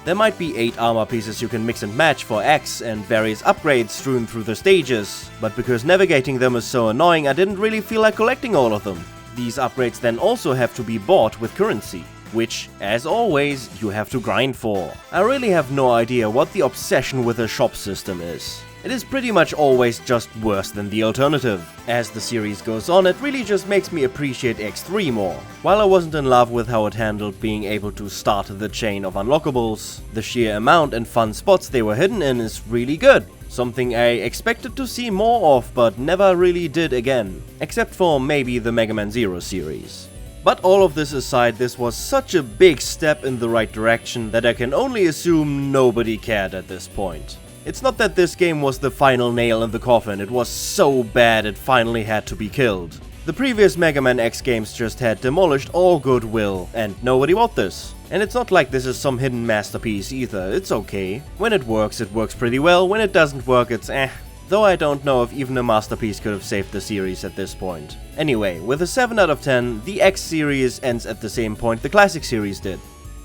There might be 8 armor pieces you can mix and match for X and various upgrades strewn through the stages, but because navigating them is so annoying, I didn't really feel like collecting all of them. These upgrades then also have to be bought with currency, which, as always, you have to grind for. I really have no idea what the obsession with the shop system is. It is pretty much always just worse than the alternative. As the series goes on, it really just makes me appreciate X3 more. While I wasn't in love with how it handled being able to start the chain of unlockables, the sheer amount and fun spots they were hidden in is really good. Something I expected to see more of, but never really did again. Except for maybe the Mega Man Zero series. But all of this aside, this was such a big step in the right direction that I can only assume nobody cared at this point. It's not that this game was the final nail in the coffin, it was so bad it finally had to be killed. The previous Mega Man X games just had demolished all goodwill, and nobody bought this. And it's not like this is some hidden masterpiece either, it's okay. When it works pretty well, when it doesn't work it's eh. Though I don't know if even a masterpiece could have saved the series at this point. Anyway, with a 7 out of 10, the X series ends at the same point the classic series did.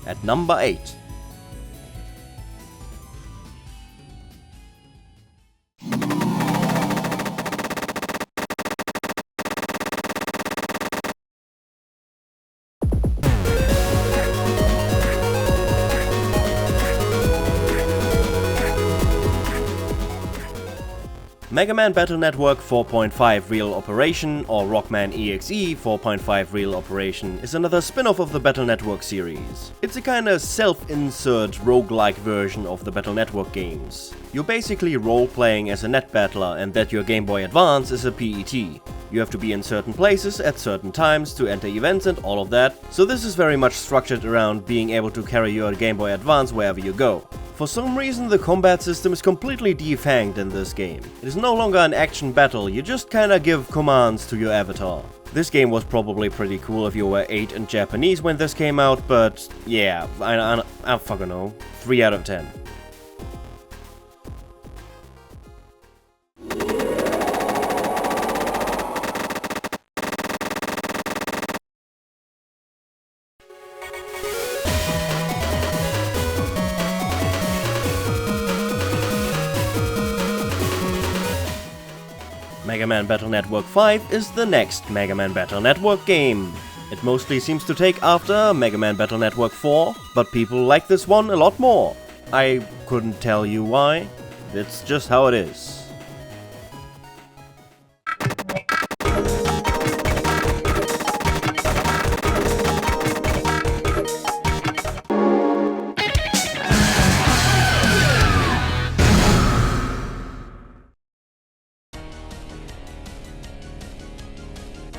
At number 8. Mega Man Battle Network 4.5 Real Operation, or Rockman EXE 4.5 Real Operation, is another spin-off of the Battle Network series. It's a kinda self-insert roguelike version of the Battle Network games. You're basically role-playing as a net battler, and that your Game Boy Advance is a PET. You have to be in certain places at certain times to enter events and all of that, so this is very much structured around being able to carry your Game Boy Advance wherever you go. For some reason the combat system is completely defanged in this game. It is no longer an action battle, you just kinda give commands to your avatar. This game was probably pretty cool if you were 8 and Japanese when this came out, but yeah, I fucking know. 3 out of 10. Mega Man Battle Network 5 is the next Mega Man Battle Network game. It mostly seems to take after Mega Man Battle Network 4, but people like this one a lot more. I couldn't tell you why, it's just how it is.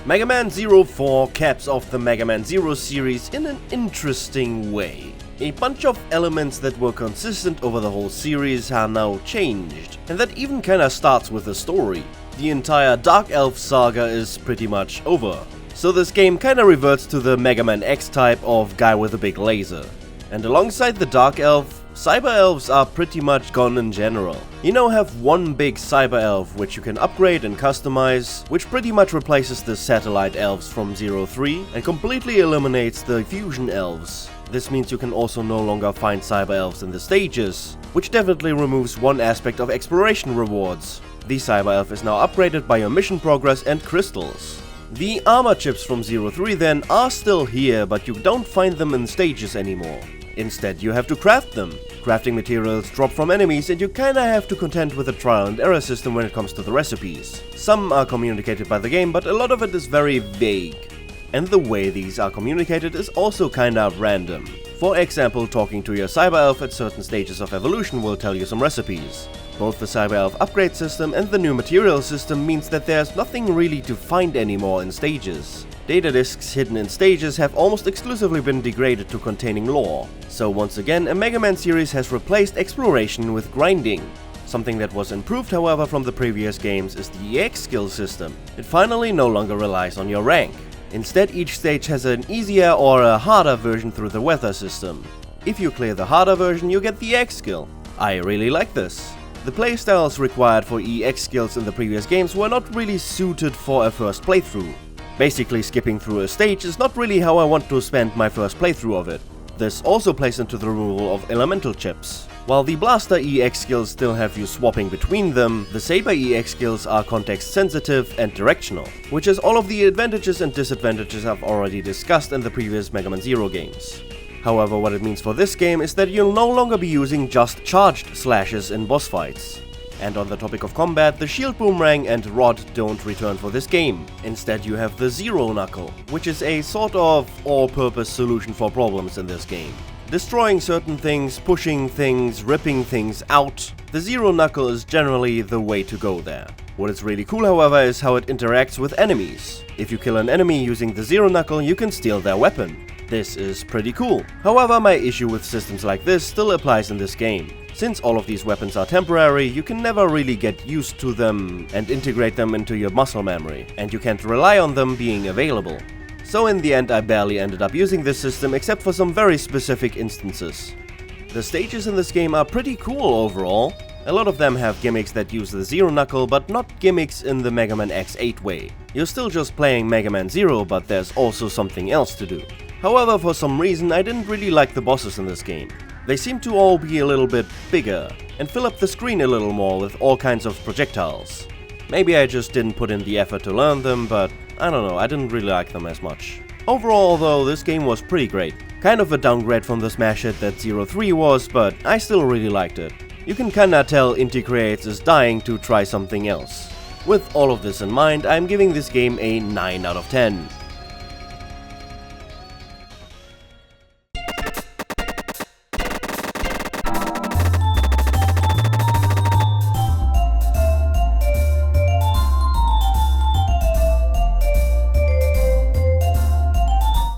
Mega Man 04 caps off the Mega Man Zero series in an interesting way. A bunch of elements that were consistent over the whole series are now changed, and that even kinda starts with the story. The entire Dark Elf saga is pretty much over, so this game kinda reverts to the Mega Man X type of guy with a big laser. And alongside the Dark Elf, Cyber Elves are pretty much gone in general. You now have one big Cyber Elf which you can upgrade and customize, which pretty much replaces the Satellite Elves from 03 and completely eliminates the Fusion Elves. This means you can also no longer find Cyber Elves in the stages, which definitely removes one aspect of exploration rewards. The Cyber Elf is now upgraded by your mission progress and crystals. The armor chips from 03 then are still here, but you don't find them in stages anymore. Instead, you have to craft them. Crafting materials drop from enemies and you kinda have to contend with a trial and error system when it comes to the recipes. Some are communicated by the game, but a lot of it is very vague. And the way these are communicated is also kinda random. For example, talking to your Cyber Elf at certain stages of evolution will tell you some recipes. Both the Cyber Elf upgrade system and the new material system means that there's nothing really to find anymore in stages. Data disks hidden in stages have almost exclusively been degraded to containing lore. So once again, a Mega Man series has replaced exploration with grinding. Something that was improved, however, from the previous games is the EX skill system. It finally no longer relies on your rank. Instead, each stage has an easier or a harder version through the weather system. If you clear the harder version, you get the EX skill. I really like this. The playstyles required for EX skills in the previous games were not really suited for a first playthrough. Basically, skipping through a stage is not really how I want to spend my first playthrough of it. This also plays into the rule of elemental chips. While the Blaster EX skills still have you swapping between them, the Saber EX skills are context sensitive and directional, which is all of the advantages and disadvantages I've already discussed in the previous Mega Man Zero games. However, what it means for this game is that you'll no longer be using just charged slashes in boss fights. And on the topic of combat, the shield boomerang and rod don't return for this game. Instead, you have the Zero Knuckle, which is a sort of all-purpose solution for problems in this game. Destroying certain things, pushing things, ripping things out, the Zero Knuckle is generally the way to go there. What is really cool, however, is how it interacts with enemies. If you kill an enemy using the Zero Knuckle, you can steal their weapon. This is pretty cool. However, my issue with systems like this still applies in this game. Since all of these weapons are temporary, you can never really get used to them and integrate them into your muscle memory, and you can't rely on them being available. So in the end, I barely ended up using this system except for some very specific instances. The stages in this game are pretty cool overall. A lot of them have gimmicks that use the Zero Knuckle, but not gimmicks in the Mega Man X8 way. You're still just playing Mega Man Zero, but there's also something else to do. However, for some reason I didn't really like the bosses in this game. They seem to all be a little bit bigger, and fill up the screen a little more with all kinds of projectiles. Maybe I just didn't put in the effort to learn them, but I don't know, I didn't really like them as much. Overall though, this game was pretty great. Kind of a downgrade from the smash hit that 03 was, but I still really liked it. You can kinda tell Inti Creates is dying to try something else. With all of this in mind, I'm giving this game a 9 out of 10.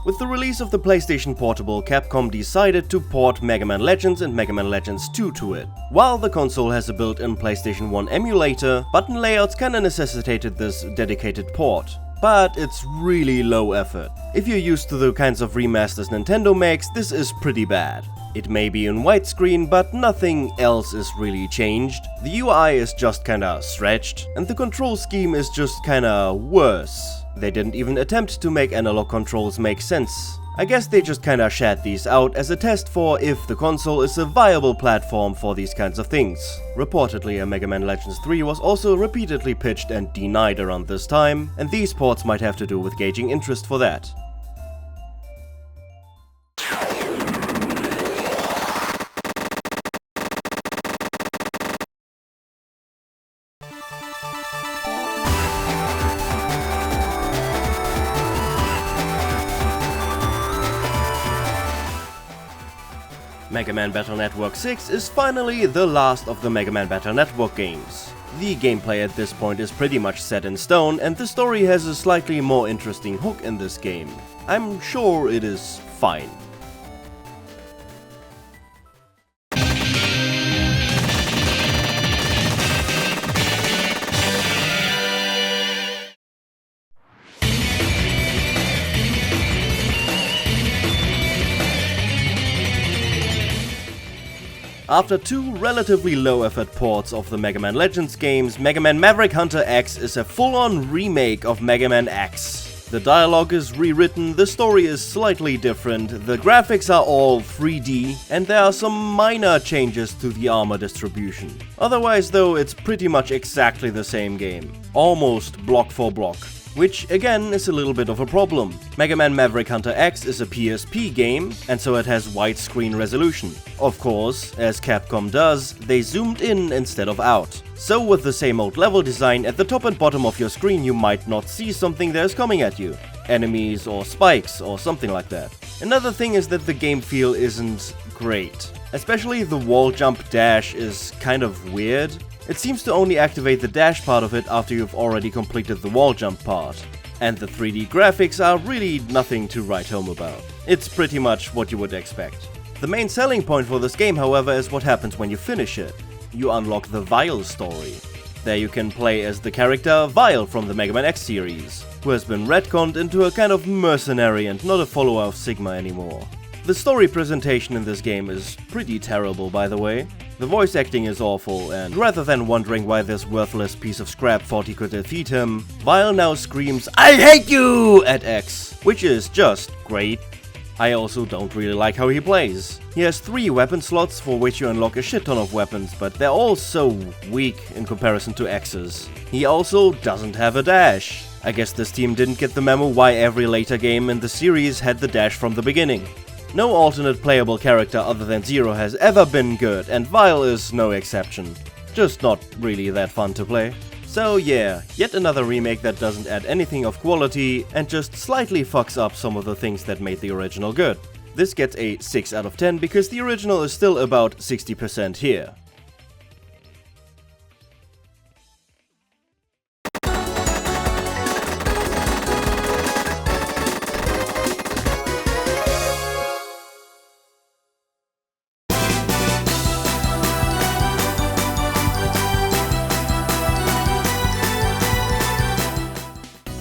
With the release of the PlayStation Portable, Capcom decided to port Mega Man Legends and Mega Man Legends 2 to it. While the console has a built-in PlayStation 1 emulator, button layouts kinda necessitated this dedicated port. But it's really low effort. If you're used to the kinds of remasters Nintendo makes, this is pretty bad. It may be in widescreen, but nothing else is really changed. The UI is just kinda stretched, and the control scheme is just kinda worse. They didn't even attempt to make analog controls make sense. I guess they just kinda shat these out as a test for if the console is a viable platform for these kinds of things. Reportedly, a Mega Man Legends 3 was also repeatedly pitched and denied around this time, and these ports might have to do with gauging interest for that. Mega Man Battle Network 6 is finally the last of the Mega Man Battle Network games. The gameplay at this point is pretty much set in stone, and the story has a slightly more interesting hook in this game. I'm sure it is fine. After two relatively low-effort ports of the Mega Man Legends games, Mega Man Maverick Hunter X is a full-on remake of Mega Man X. The dialogue is rewritten, the story is slightly different, the graphics are all 3D, and there are some minor changes to the armor distribution. Otherwise though, it's pretty much exactly the same game. Almost block for block. Which again is a little bit of a problem. Mega Man Maverick Hunter X is a PSP game, and so it has widescreen resolution. Of course, as Capcom does, they zoomed in instead of out. So with the same old level design, at the top and bottom of your screen you might not see something that is coming at you. Enemies or spikes or something like that. Another thing is that the game feel isn't great. Especially the wall jump dash is kind of weird. It seems to only activate the dash part of it after you've already completed the wall jump part. And the 3D graphics are really nothing to write home about. It's pretty much what you would expect. The main selling point for this game, however, is what happens when you finish it. you unlock the Wily story. There you can play as the character Wily from the Mega Man X series, who has been retconned into a kind of mercenary and not a follower of Sigma anymore. The story presentation in this game is pretty terrible, by the way. The voice acting is awful, and rather than wondering why this worthless piece of scrap thought he could defeat him, Wily now screams, "I hate you!" at X, which is just great. I also don't really like how he plays. He has 3 weapon slots for which you unlock a shit ton of weapons, but they're all so weak in comparison to X's. He also doesn't have a dash. I guess this team didn't get the memo why every later game in the series had the dash from the beginning. No alternate playable character other than Zero has ever been good, and Wily is no exception. Just not really that fun to play. So yeah, yet another remake that doesn't add anything of quality and just slightly fucks up some of the things that made the original good. This gets a 6 out of 10 because the original is still about 60% here.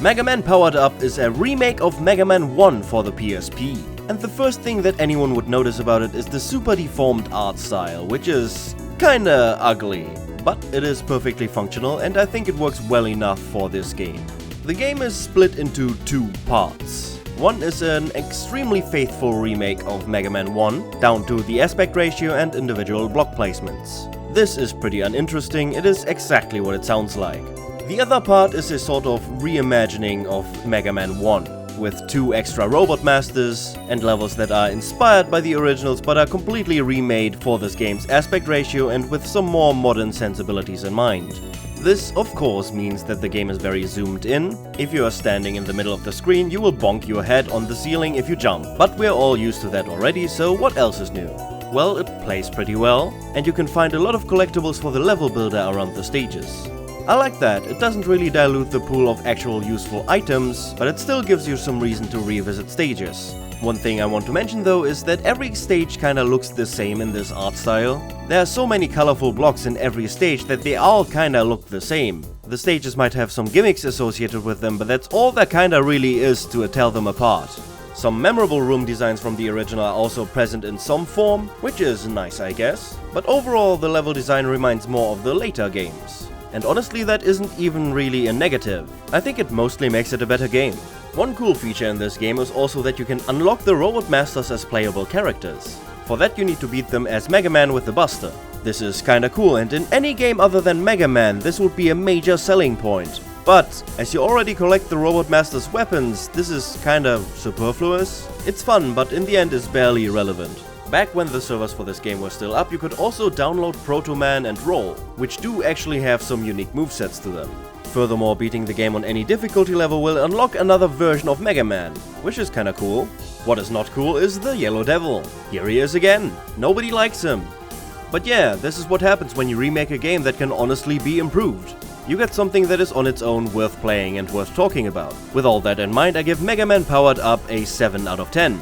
Mega Man Powered Up is a remake of Mega Man 1 for the PSP. And the first thing that anyone would notice about it is the super deformed art style, which is kinda ugly. But it is perfectly functional and I think it works well enough for this game. The game is split into 2 parts. One is an extremely faithful remake of Mega Man 1, down to the aspect ratio and individual block placements. This is pretty uninteresting, it is exactly what it sounds like. The other part is a sort of reimagining of Mega Man 1, with 2 extra Robot Masters and levels that are inspired by the originals but are completely remade for this game's aspect ratio and with some more modern sensibilities in mind. This of course means that the game is very zoomed in. If you are standing in the middle of the screen, you will bonk your head on the ceiling if you jump, but we're all used to that already, so what else is new? Well, it plays pretty well, and you can find a lot of collectibles for the level builder around the stages. I like that, it doesn't really dilute the pool of actual useful items, but it still gives you some reason to revisit stages. One thing I want to mention though is that every stage kinda looks the same in this art style. There are so many colorful blocks in every stage that they all kinda look the same. The stages might have some gimmicks associated with them, but that's all there kinda really is to tell them apart. Some memorable room designs from the original are also present in some form, which is nice I guess, but overall the level design reminds more of the later games. And honestly, that isn't even really a negative. I think it mostly makes it a better game. One cool feature in this game is also that you can unlock the Robot Masters as playable characters. For that you need to beat them as Mega Man with the Buster. This is kinda cool, and in any game other than Mega Man this would be a major selling point. But, as you already collect the Robot Master's weapons, this is kinda superfluous. It's fun, but in the end is barely relevant. Back when the servers for this game were still up, you could also download Proto Man and Roll, which do actually have some unique movesets to them. Furthermore, beating the game on any difficulty level will unlock another version of Mega Man, which is kinda cool. What is not cool is the Yellow Devil. Here he is again. Nobody likes him. But yeah, this is what happens when you remake a game that can honestly be improved. You get something that is on its own worth playing and worth talking about. With all that in mind, I give Mega Man Powered Up a 7 out of 10.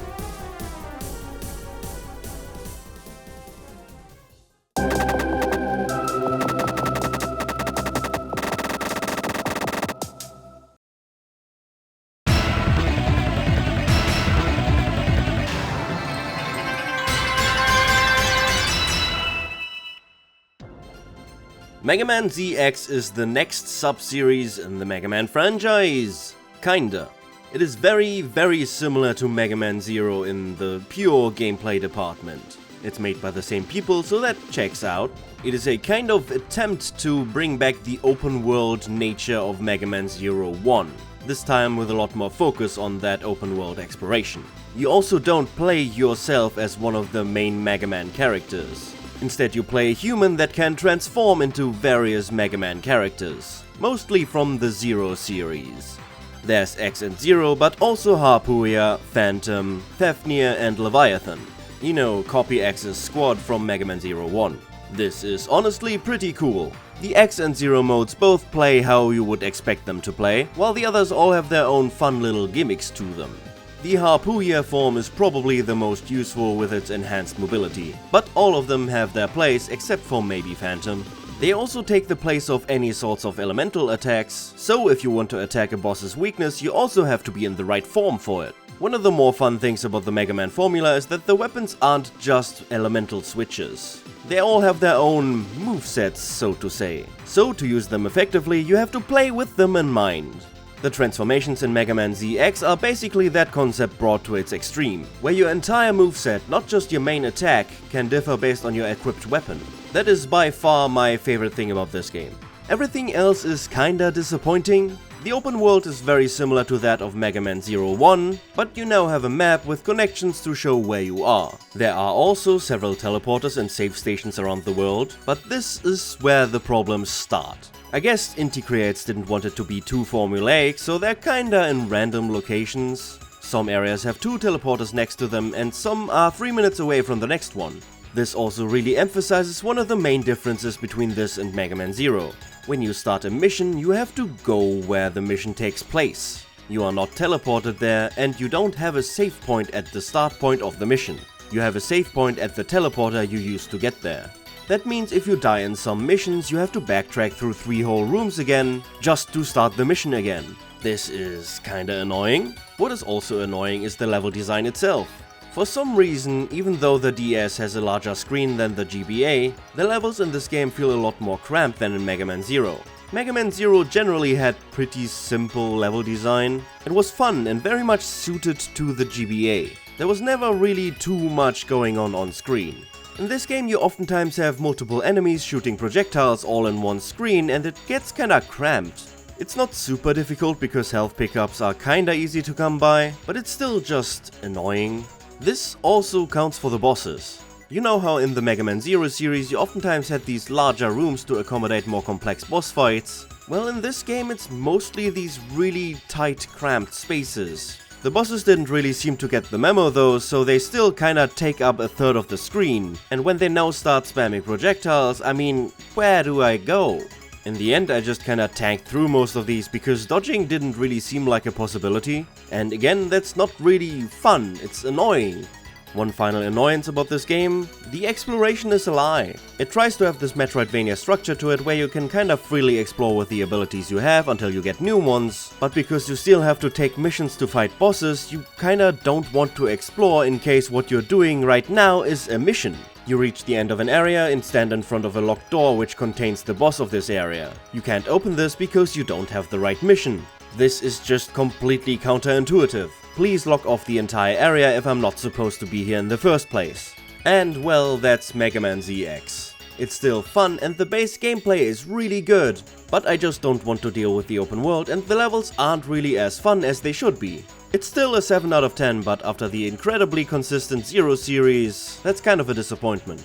Mega Man ZX is the next sub-series in the Mega Man franchise. Kinda. It is very similar to Mega Man Zero in the pure gameplay department. It's made by the same people, so that checks out. It is a kind of attempt to bring back the open world nature of Mega Man Zero 1. This time with a lot more focus on that open world exploration. You also don't play yourself as one of the main Mega Man characters. Instead you play a human that can transform into various Mega Man characters, mostly from the Zero series. There's X and Zero, but also Harpooia, Phantom, Fafnir and Leviathan. You know, copy X's squad from Mega Man Zero 1. This is honestly pretty cool. The X and Zero modes both play how you would expect them to play, while the others all have their own fun little gimmicks to them. The Harpooier form is probably the most useful with its enhanced mobility, but all of them have their place except for maybe Phantom. They also take the place of any sorts of elemental attacks, so if you want to attack a boss's weakness, you also have to be in the right form for it. One of the more fun things about the Mega Man formula is that the weapons aren't just elemental switches. They all have their own movesets, so to say. So to use them effectively, you have to play with them in mind. The transformations in Mega Man ZX are basically that concept brought to its extreme, where your entire moveset, not just your main attack, can differ based on your equipped weapon. That is by far my favorite thing about this game. Everything else is kinda disappointing. The open world is very similar to that of Mega Man 01, but you now have a map with connections to show where you are. There are also several teleporters and save stations around the world, but this is where the problems start. I guess Inti Creates didn't want it to be too formulaic, so they're kinda in random locations. Some areas have 2 teleporters next to them and some are 3 minutes away from the next one. This also really emphasizes one of the main differences between this and Mega Man 0. When you start a mission, you have to go where the mission takes place. You are not teleported there and you don't have a save point at the start point of the mission. You have a save point at the teleporter you used to get there. That means if you die in some missions, you have to backtrack through 3 whole rooms again, just to start the mission again. This is kinda annoying. What is also annoying is the level design itself. For some reason, even though the DS has a larger screen than the GBA, the levels in this game feel a lot more cramped than in Mega Man 0. Mega Man 0 generally had pretty simple level design. It was fun and very much suited to the GBA. There was never really too much going on screen. In this game you oftentimes have multiple enemies shooting projectiles all in one screen and it gets kinda cramped. It's not super difficult because health pickups are kinda easy to come by, but it's still just annoying. This also counts for the bosses. You know how in the Mega Man 0 series you oftentimes had these larger rooms to accommodate more complex boss fights? Well, in this game it's mostly these really tight, cramped spaces. The bosses didn't really seem to get the memo though, so they still kinda take up a third of the screen. And when they now start spamming projectiles, I mean, where do I go? In the end I just kinda tanked through most of these because dodging didn't really seem like a possibility. And again, that's not really fun, it's annoying. One final annoyance about this game, the exploration is a lie. It tries to have this Metroidvania structure to it where you can kind of freely explore with the abilities you have until you get new ones, but because you still have to take missions to fight bosses, you kinda don't want to explore in case what you're doing right now is a mission. You reach the end of an area and stand in front of a locked door which contains the boss of this area. You can't open this because you don't have the right mission. This is just completely counterintuitive. Please lock off the entire area if I'm not supposed to be here in the first place. And well, that's Mega Man ZX. It's still fun and the base gameplay is really good, but I just don't want to deal with the open world and the levels aren't really as fun as they should be. It's still a 7 out of 10, but after the incredibly consistent Zero series, that's kind of a disappointment.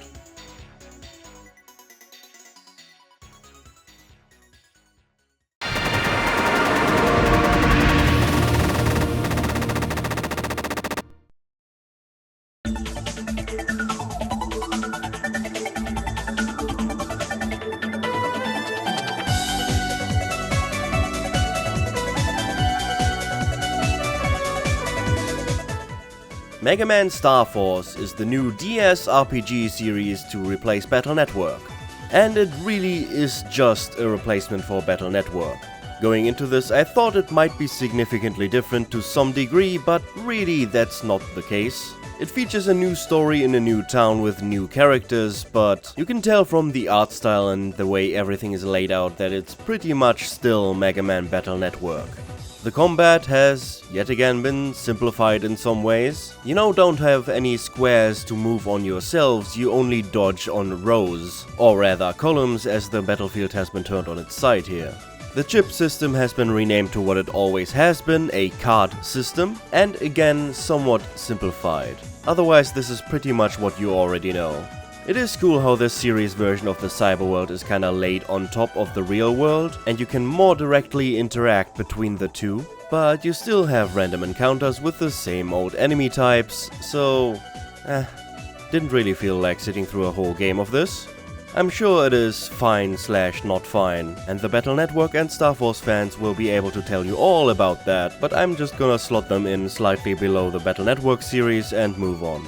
Mega Man Starforce is the new DS RPG series to replace Battle Network. And it really is just a replacement for Battle Network. Going into this, I thought it might be significantly different to some degree, but really that's not the case. It features a new story in a new town with new characters, but you can tell from the art style and the way everything is laid out that it's pretty much still Mega Man Battle Network. The combat has, yet again, been simplified in some ways. You now don't have any squares to move on yourselves, you only dodge on rows, or rather columns, as the battlefield has been turned on its side here. The chip system has been renamed to what it always has been, a card system, and again somewhat simplified. Otherwise this is pretty much what you already know. It is cool how this series version of the cyber world is kinda laid on top of the real world, and you can more directly interact between the two, but you still have random encounters with the same old enemy types, so didn't really feel like sitting through a whole game of this. I'm sure it is fine/not fine, and the Battle Network and Starforce fans will be able to tell you all about that, but I'm just gonna slot them in slightly below the Battle Network series and move on.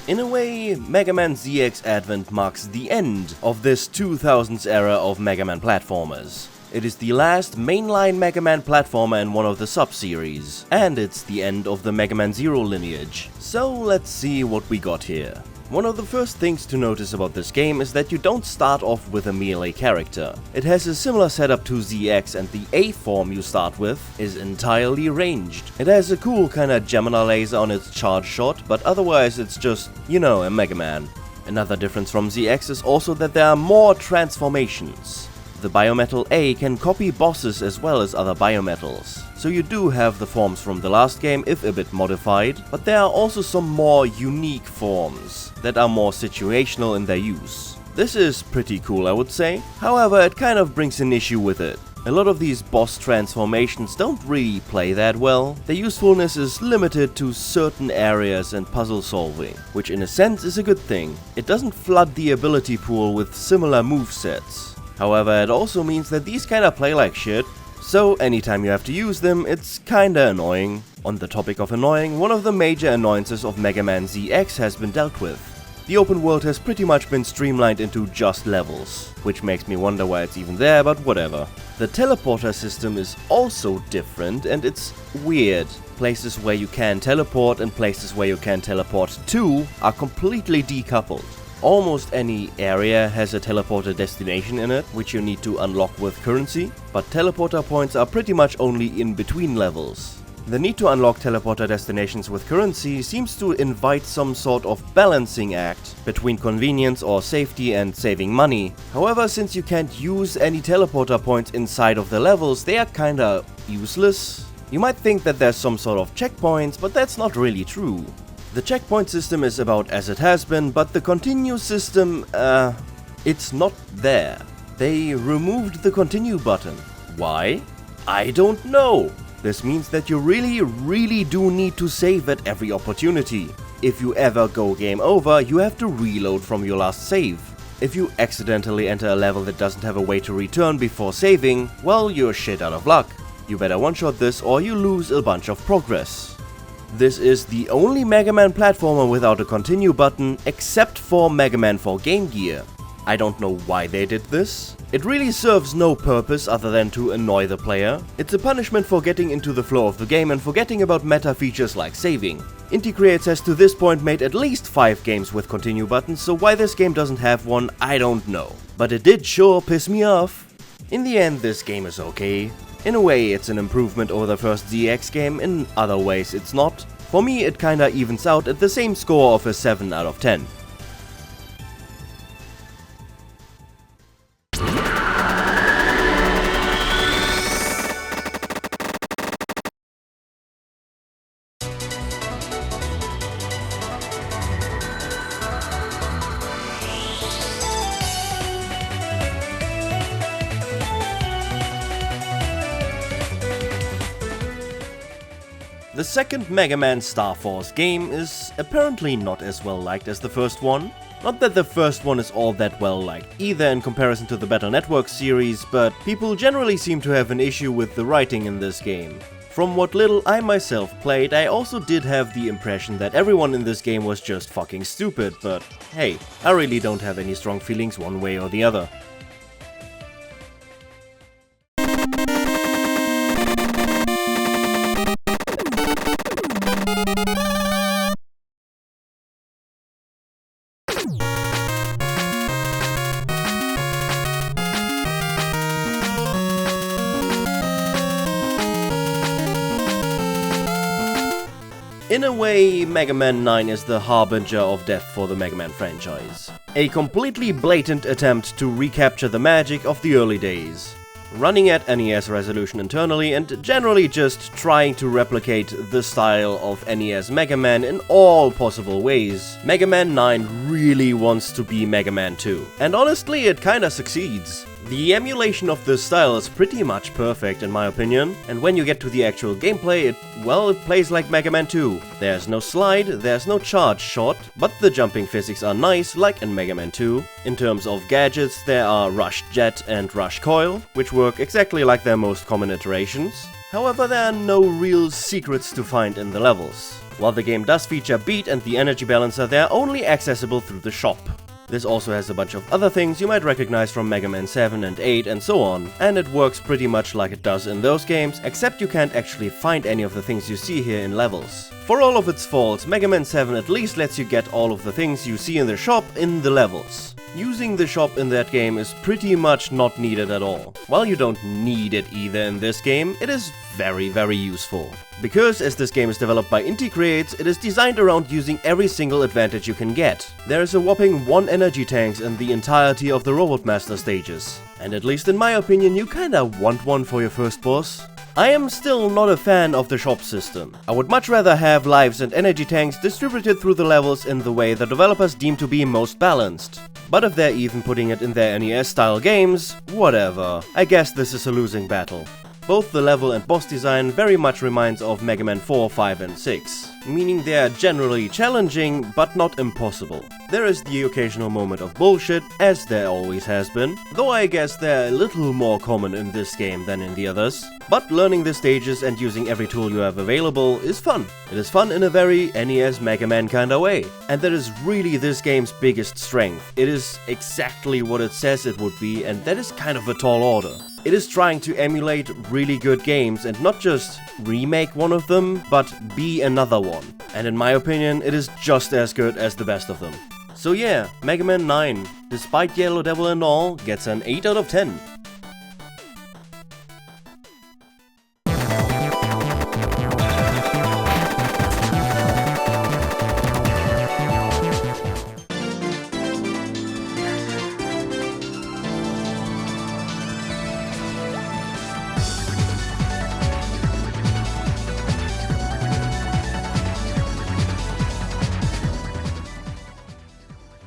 In a way, Mega Man ZX Advent marks the end of this 2000s era of Mega Man platformers. It is the last mainline Mega Man platformer in one of the sub-series, and it's the end of the Mega Man Zero lineage. So let's see what we got here. One of the first things to notice about this game is that you don't start off with a melee character. It has a similar setup to ZX, and the A form you start with is entirely ranged. It has a cool kinda Gemini laser on its charge shot, but otherwise it's just, you know, a Mega Man. Another difference from ZX is also that there are more transformations. The Biometal A can copy bosses as well as other biometals. So you do have the forms from the last game, if a bit modified, but there are also some more unique forms that are more situational in their use. This is pretty cool, I would say. However, it kind of brings an issue with it. A lot of these boss transformations don't really play that well. Their usefulness is limited to certain areas and puzzle solving, which in a sense is a good thing. It doesn't flood the ability pool with similar movesets. However, it also means that these kinda play like shit, so anytime you have to use them, it's kinda annoying. On the topic of annoying, one of the major annoyances of Mega Man ZX has been dealt with. The open world has pretty much been streamlined into just levels, which makes me wonder why it's even there, but whatever. The teleporter system is also different, and it's weird. Places where you can teleport and places where you can teleport to are completely decoupled. Almost any area has a teleporter destination in it, which you need to unlock with currency, but teleporter points are pretty much only in between levels. The need to unlock teleporter destinations with currency seems to invite some sort of balancing act between convenience or safety and saving money. However, since you can't use any teleporter points inside of the levels, they are kinda useless. You might think that there's some sort of checkpoints, but that's not really true. The checkpoint system is about as it has been, but the continue system, it's not there. They removed the continue button. Why? I don't know. This means that you really do need to save at every opportunity. If you ever go game over, you have to reload from your last save. If you accidentally enter a level that doesn't have a way to return before saving, well, you're shit out of luck. You better one-shot this or you lose a bunch of progress. This is the only Mega Man platformer without a continue button, except for Mega Man for Game Gear. I don't know why they did this. It really serves no purpose other than to annoy the player. It's a punishment for getting into the flow of the game and forgetting about meta features like saving. Inti Creates has to this point made at least 5 games with continue buttons, so why this game doesn't have one, I don't know. But it did sure piss me off. In the end, this game is okay. In a way, it's an improvement over the first ZX game, in other ways it's not. For me, it kinda evens out at the same score of a 7 out of 10. The second Mega Man Starforce game is apparently not as well liked as the first one. Not that the first one is all that well liked either in comparison to the Battle Network series, but people generally seem to have an issue with the writing in this game. From what little I myself played, I also did have the impression that everyone in this game was just fucking stupid, but hey, I really don't have any strong feelings one way or the other. In a way, Mega Man 9 is the harbinger of death for the Mega Man franchise. A completely blatant attempt to recapture the magic of the early days. running at NES resolution internally and generally just trying to replicate the style of NES Mega Man in all possible ways. Mega Man 9 really wants to be Mega Man 2, and honestly it kinda succeeds. The emulation of this style is pretty much perfect in my opinion, and when you get to the actual gameplay, it plays like Mega Man 2. There's no slide, there's no charge shot, but the jumping physics are nice like in Mega Man 2. In terms of gadgets, there are Rush Jet and Rush Coil, which work exactly like their most common iterations. However, there are no real secrets to find in the levels. While the game does feature Beat and the Energy Balancer, they are only accessible through the shop. This also has a bunch of other things you might recognize from Mega Man 7 and 8 and so on, and it works pretty much like it does in those games, except you can't actually find any of the things you see here in levels. For all of its faults, Mega Man 7 at least lets you get all of the things you see in the shop in the levels. Using the shop in that game is pretty much not needed at all. While you don't need it either in this game, it is very useful. Because as this game is developed by Inti Creates, it is designed around using every single advantage you can get. There is a whopping 1 energy tanks in the entirety of the Robot Master stages. And at least in my opinion, you kinda want one for your first boss. I am still not a fan of the shop system. I would much rather have lives and energy tanks distributed through the levels in the way the developers deem to be most balanced. But if they're even putting it in their NES style games, whatever. I guess this is a losing battle. Both the level and boss design very much reminds of Mega Man 4, 5 and 6, meaning they are generally challenging but not impossible. There is the occasional moment of bullshit, as there always has been, though I guess they're a little more common in this game than in the others. But learning the stages and using every tool you have available is fun. It is fun in a very NES Mega Man kinda way. And that is really this game's biggest strength. It is exactly what it says it would be, and that is kind of a tall order. It is trying to emulate really good games and not just remake one of them, but be another one. And in my opinion, it is just as good as the best of them. So yeah, Mega Man 9, despite Yellow Devil and all, gets an 8 out of 10.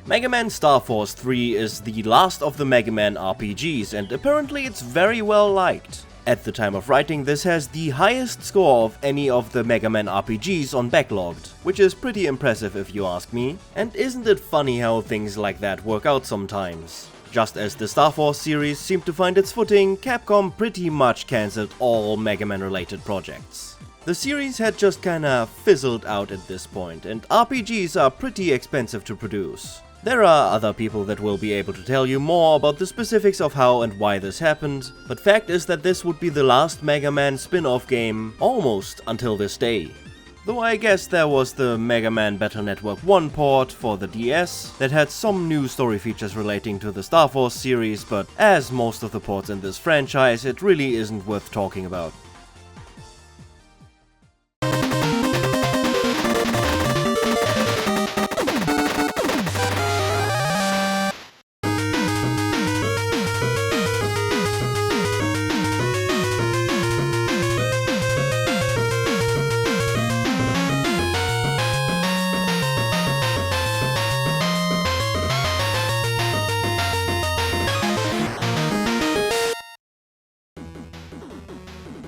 Mega Man Starforce 3 is the last of the Mega Man RPGs, and apparently it's very well liked. At the time of writing, this has the highest score of any of the Mega Man RPGs on Backlogged, which is pretty impressive if you ask me. And isn't it funny how things like that work out sometimes? Just as the Starforce series seemed to find its footing, Capcom pretty much cancelled all Mega Man related projects. The series had just kinda fizzled out at this point, and RPGs are pretty expensive to produce. There are other people that will be able to tell you more about the specifics of how and why this happened, but fact is that this would be the last Mega Man spin-off game almost until this day. Though I guess there was the Mega Man Battle Network 1 port for the DS that had some new story features relating to the Starforce series, but as most of the ports in this franchise, it really isn't worth talking about.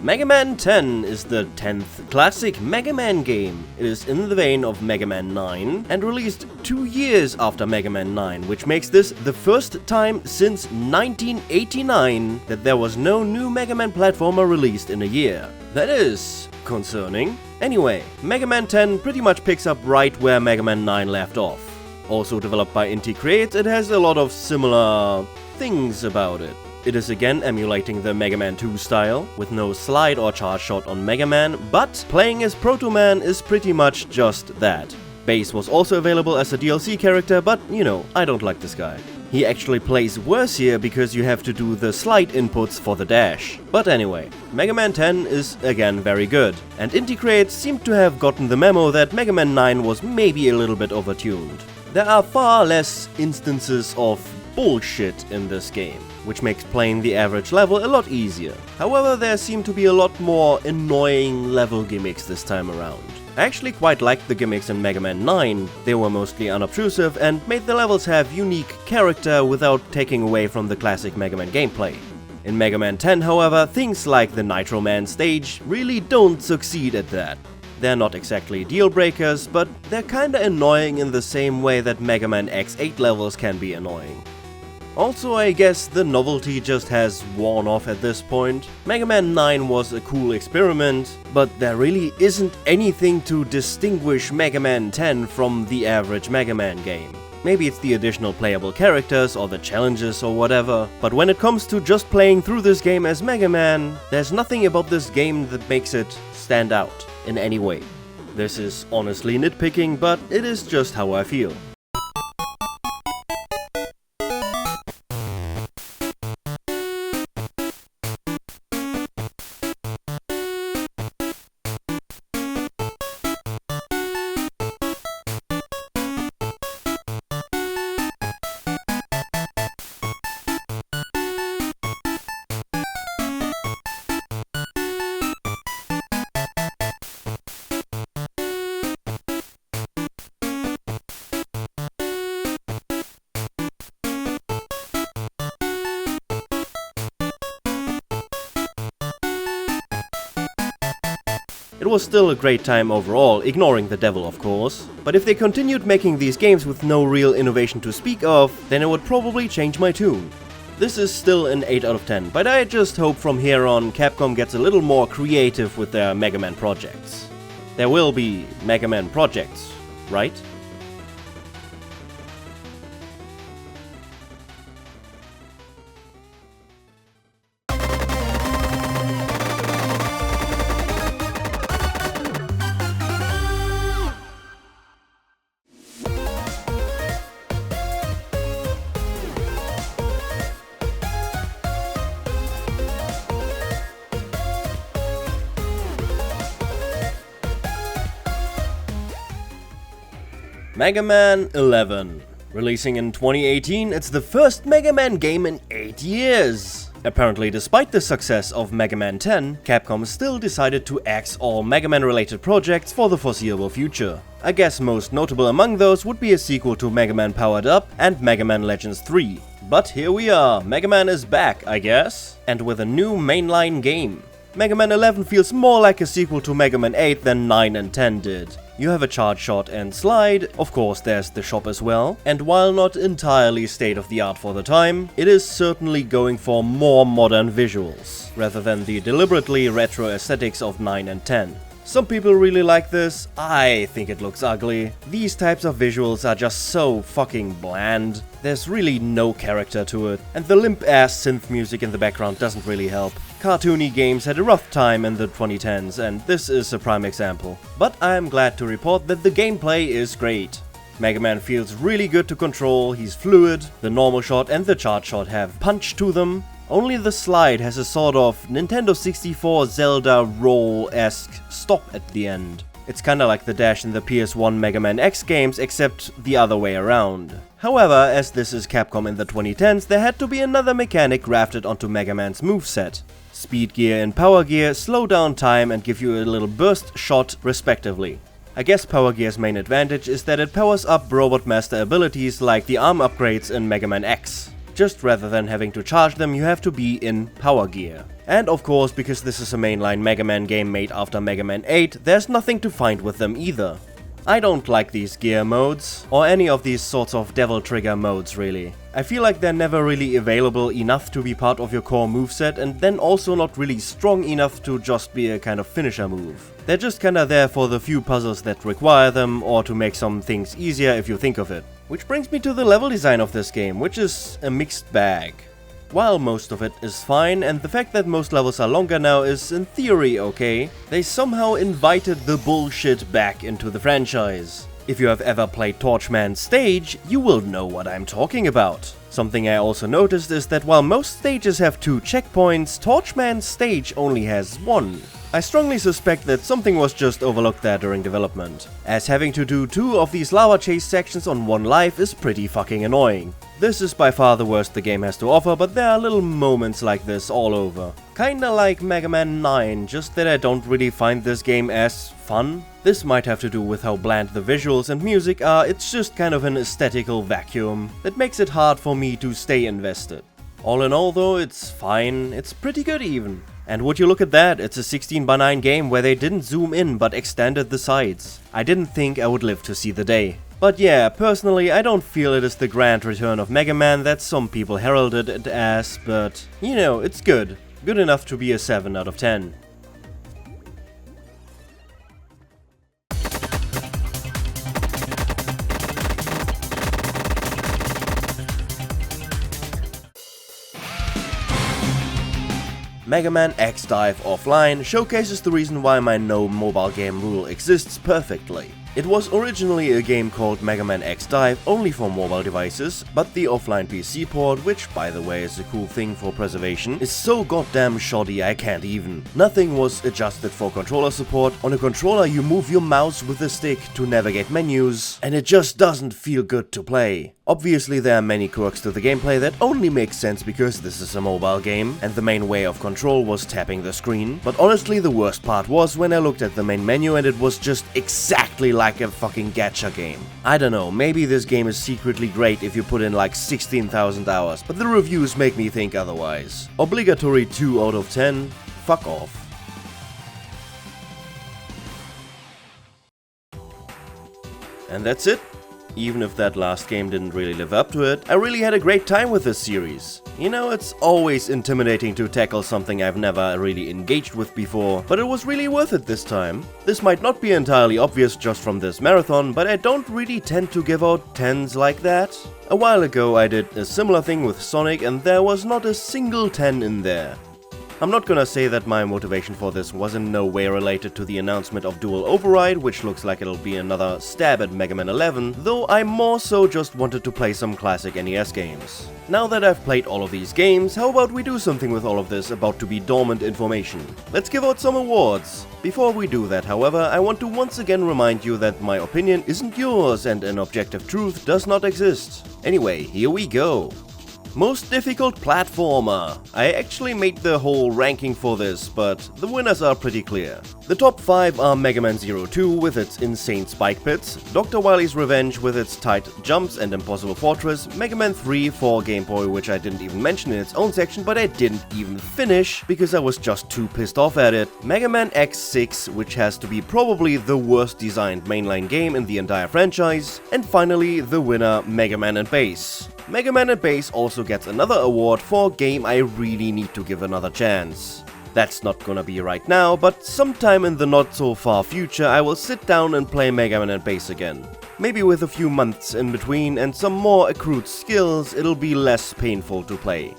Mega Man 10 is the 10th classic Mega Man game. It is in the vein of Mega Man 9 and released 2 years after Mega Man 9, which makes this the first time since 1989 that there was no new Mega Man platformer released in a year. That is concerning. Anyway, Mega Man 10 pretty much picks up right where Mega Man 9 left off. Also developed by Inti Creates, it has a lot of similar things about it. It is again emulating the Mega Man 2 style, with no slide or charge shot on Mega Man, but playing as Proto Man is pretty much just that. Bass was also available as a DLC character, but you know, I don't like this guy. He actually plays worse here because you have to do the slide inputs for the dash. But anyway, Mega Man 10 is again very good, and Inti Creates seemed to have gotten the memo that Mega Man 9 was maybe a little bit overtuned. There are far less instances of bullshit in this game. which makes playing the average level a lot easier. However, there seem to be a lot more annoying level gimmicks this time around. I actually quite liked the gimmicks in Mega Man 9, they were mostly unobtrusive and made the levels have unique character without taking away from the classic Mega Man gameplay. In Mega Man 10, however, things like the Nitro Man stage really don't succeed at that. They're not exactly deal breakers, but they're kinda annoying in the same way that Mega Man X8 levels can be annoying. Also, I guess the novelty just has worn off at this point. Mega Man 9 was a cool experiment, but there really isn't anything to distinguish Mega Man 10 from the average Mega Man game. Maybe it's the additional playable characters or the challenges or whatever, but when it comes to just playing through this game as Mega Man, there's nothing about this game that makes it stand out in any way. This is honestly nitpicking, but it is just how I feel. It was still a great time overall, ignoring the devil of course, but if they continued making these games with no real innovation to speak of, then I would probably change my tune. This is still an 8 out of 10, but I just hope from here on Capcom gets a little more creative with their Mega Man projects. There will be Mega Man projects, right? Mega Man 11. Releasing in 2018, it's the first Mega Man game in 8 years. Apparently, despite the success of Mega Man 10, Capcom still decided to axe all Mega Man related projects for the foreseeable future. I guess most notable among those would be a sequel to Mega Man Powered Up and Mega Man Legends 3. But here we are, Mega Man is back, I guess, and with a new mainline game. Mega Man 11 feels more like a sequel to Mega Man 8 than 9 and 10 did. You have a charge shot and slide, of course there's the shop as well, and while not entirely state of the art for the time, it is certainly going for more modern visuals, rather than the deliberately retro aesthetics of 9 and 10. Some people really like this, I think it looks ugly. These types of visuals are just so fucking bland. There's really no character to it, and the limp-ass synth music in the background doesn't really help. Cartoony games had a rough time in the 2010s, and this is a prime example. But I'm glad to report that the gameplay is great. Mega Man feels really good to control, he's fluid, the normal shot and the charge shot have punch to them. Only the slide has a sort of Nintendo 64 Zelda roll-esque stop at the end. It's kinda like the dash in the PS1 Mega Man X games, except the other way around. However, as this is Capcom in the 2010s, there had to be another mechanic grafted onto Mega Man's moveset. Speed gear and power gear slow down time and give you a little burst shot respectively. I guess Power Gear's main advantage is that it powers up Robot Master abilities like the arm upgrades in Mega Man X. Just rather than having to charge them, you have to be in Power Gear. And of course, because this is a mainline Mega Man game made after Mega Man 8, there's nothing to find with them either. I don't like these gear modes, or any of these sorts of Devil Trigger modes really. I feel like they're never really available enough to be part of your core moveset, and then also not really strong enough to just be a kind of finisher move. They're just kinda there for the few puzzles that require them, or to make some things easier if you think of it. Which brings me to the level design of this game, which is a mixed bag. While most of it is fine, and the fact that most levels are longer now is in theory okay, they somehow invited the bullshit back into the franchise. If you have ever played Torchman's stage, you will know what I'm talking about. Something I also noticed is that while most stages have 2 checkpoints, Torchman's stage only has 1. I strongly suspect that something was just overlooked there during development, as having to do 2 of these lava chase sections on 1 life is pretty fucking annoying. This is by far the worst the game has to offer, but there are little moments like this all over. Kinda like Mega Man 9, just that I don't really find this game as fun. This might have to do with how bland the visuals and music are, it's just kind of an aesthetical vacuum that makes it hard for me to stay invested. All in all though, it's fine, it's pretty good even. And would you look at that, it's a 16:9 game where they didn't zoom in but extended the sides. I didn't think I would live to see the day. But yeah, personally I don't feel it is the grand return of Mega Man that some people heralded it as, but you know, it's good. Good enough to be a 7 out of 10. Mega Man X Dive Offline showcases the reason why my no mobile game rule exists perfectly. It was originally a game called Mega Man X Dive only for mobile devices, but the offline PC port, which by the way is a cool thing for preservation, is so goddamn shoddy I can't even. Nothing was adjusted for controller support. On a controller you move your mouse with the stick to navigate menus, and it just doesn't feel good to play. Obviously there are many quirks to the gameplay that only make sense because this is a mobile game and the main way of control was tapping the screen, but honestly the worst part was when I looked at the main menu and it was just exactly like a fucking gacha game. I don't know, maybe this game is secretly great if you put in like 16,000 hours, but the reviews make me think otherwise. Obligatory 2 out of 10, fuck off. And that's it. Even if that last game didn't really live up to it, I really had a great time with this series. You know, it's always intimidating to tackle something I've never really engaged with before, but it was really worth it this time. This might not be entirely obvious just from this marathon, but I don't really tend to give out 10s like that. A while ago I did a similar thing with Sonic and there was not a single 10 in there. I'm not gonna say that my motivation for this was in no way related to the announcement of Dual Override, which looks like it'll be another stab at Mega Man 11, though I more so just wanted to play some classic NES games. Now that I've played all of these games, how about we do something with all of this about to be dormant information? Let's give out some awards. Before we do that, however, I want to once again remind you that my opinion isn't yours and an objective truth does not exist. Anyway, here we go. Most difficult platformer. I actually made the whole ranking for this, but the winners are pretty clear. The top 5 are Mega Man 02 with its insane spike pits, Dr. Wily's Revenge with its tight jumps and impossible fortress, Mega Man 3 for Game Boy, which I didn't even mention in its own section, but I didn't even finish because I was just too pissed off at it, Mega Man X6, which has to be probably the worst designed mainline game in the entire franchise, and finally the winner, Mega Man and Bass. Mega Man and Bass also gets another award for a game I really need to give another chance. That's not gonna be right now, but sometime in the not so far future I will sit down and play Mega Man and Bass again. Maybe with a few months in between and some more accrued skills, it'll be less painful to play.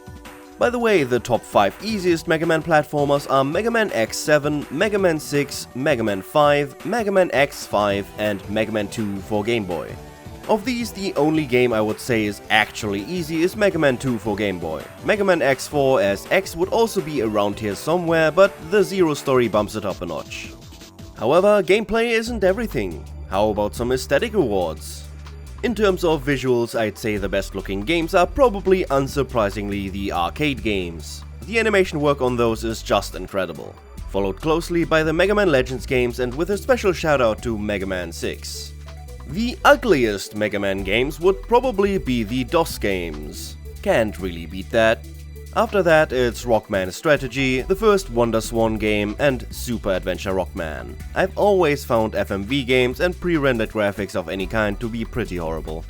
By the way, the top 5 easiest Mega Man platformers are Mega Man X7, Mega Man 6, Mega Man 5, Mega Man X5 and Mega Man 2 for Game Boy. Of these, the only game I would say is actually easy is Mega Man 2 for Game Boy. Mega Man X4 as X would also be around here somewhere, but the Zero story bumps it up a notch. However, gameplay isn't everything. How about some aesthetic awards? In terms of visuals, I'd say the best looking games are probably unsurprisingly the arcade games. The animation work on those is just incredible. Followed closely by the Mega Man Legends games and with a special shout out to Mega Man 6. The ugliest Mega Man games would probably be the DOS games. Can't really beat that. After that it's Rockman Strategy, the first Wonderswan game and Super Adventure Rockman. I've always found FMV games and pre-rendered graphics of any kind to be pretty horrible.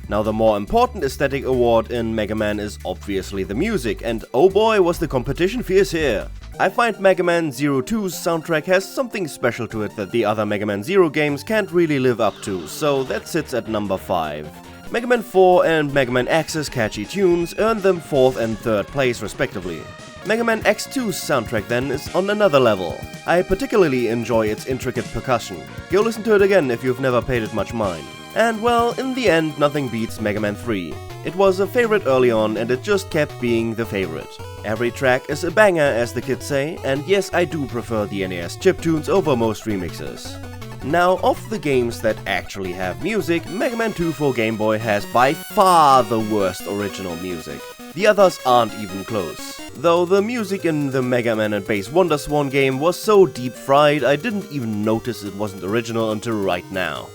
Now the more important aesthetic award in Mega Man is obviously the music, and oh boy was the competition fierce here. I find Mega Man 02's soundtrack has something special to it that the other Mega Man Zero games can't really live up to, so that sits at number 5. Mega Man 4 and Mega Man X's catchy tunes earned them 4th and 3rd place respectively. Mega Man X2's soundtrack then is on another level. I particularly enjoy its intricate percussion. Go listen to it again if you've never paid it much mind. And well, in the end, nothing beats Mega Man 3. It was a favorite early on and it just kept being the favorite. Every track is a banger, as the kids say, and yes, I do prefer the NES chiptunes over most remixes. Now, of the games that actually have music, Mega Man 2 for Game Boy has by far the worst original music. The others aren't even close. Though the music in the Mega Man and Bass Wonderswan game was so deep-fried I didn't even notice it wasn't original until right now.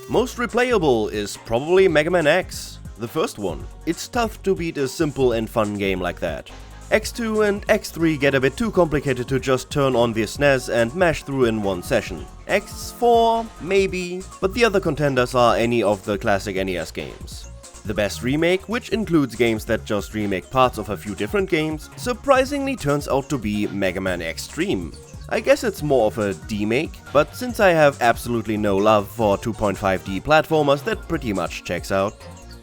Most replayable is probably Mega Man X, the first one. It's tough to beat a simple and fun game like that. X2 and X3 get a bit too complicated to just turn on the SNES and mash through in one session. X4, maybe, but the other contenders are any of the classic NES games. The best remake, which includes games that just remake parts of a few different games, surprisingly turns out to be Mega Man Xtreme. I guess it's more of a demake, but since I have absolutely no love for 2.5D platformers, that pretty much checks out.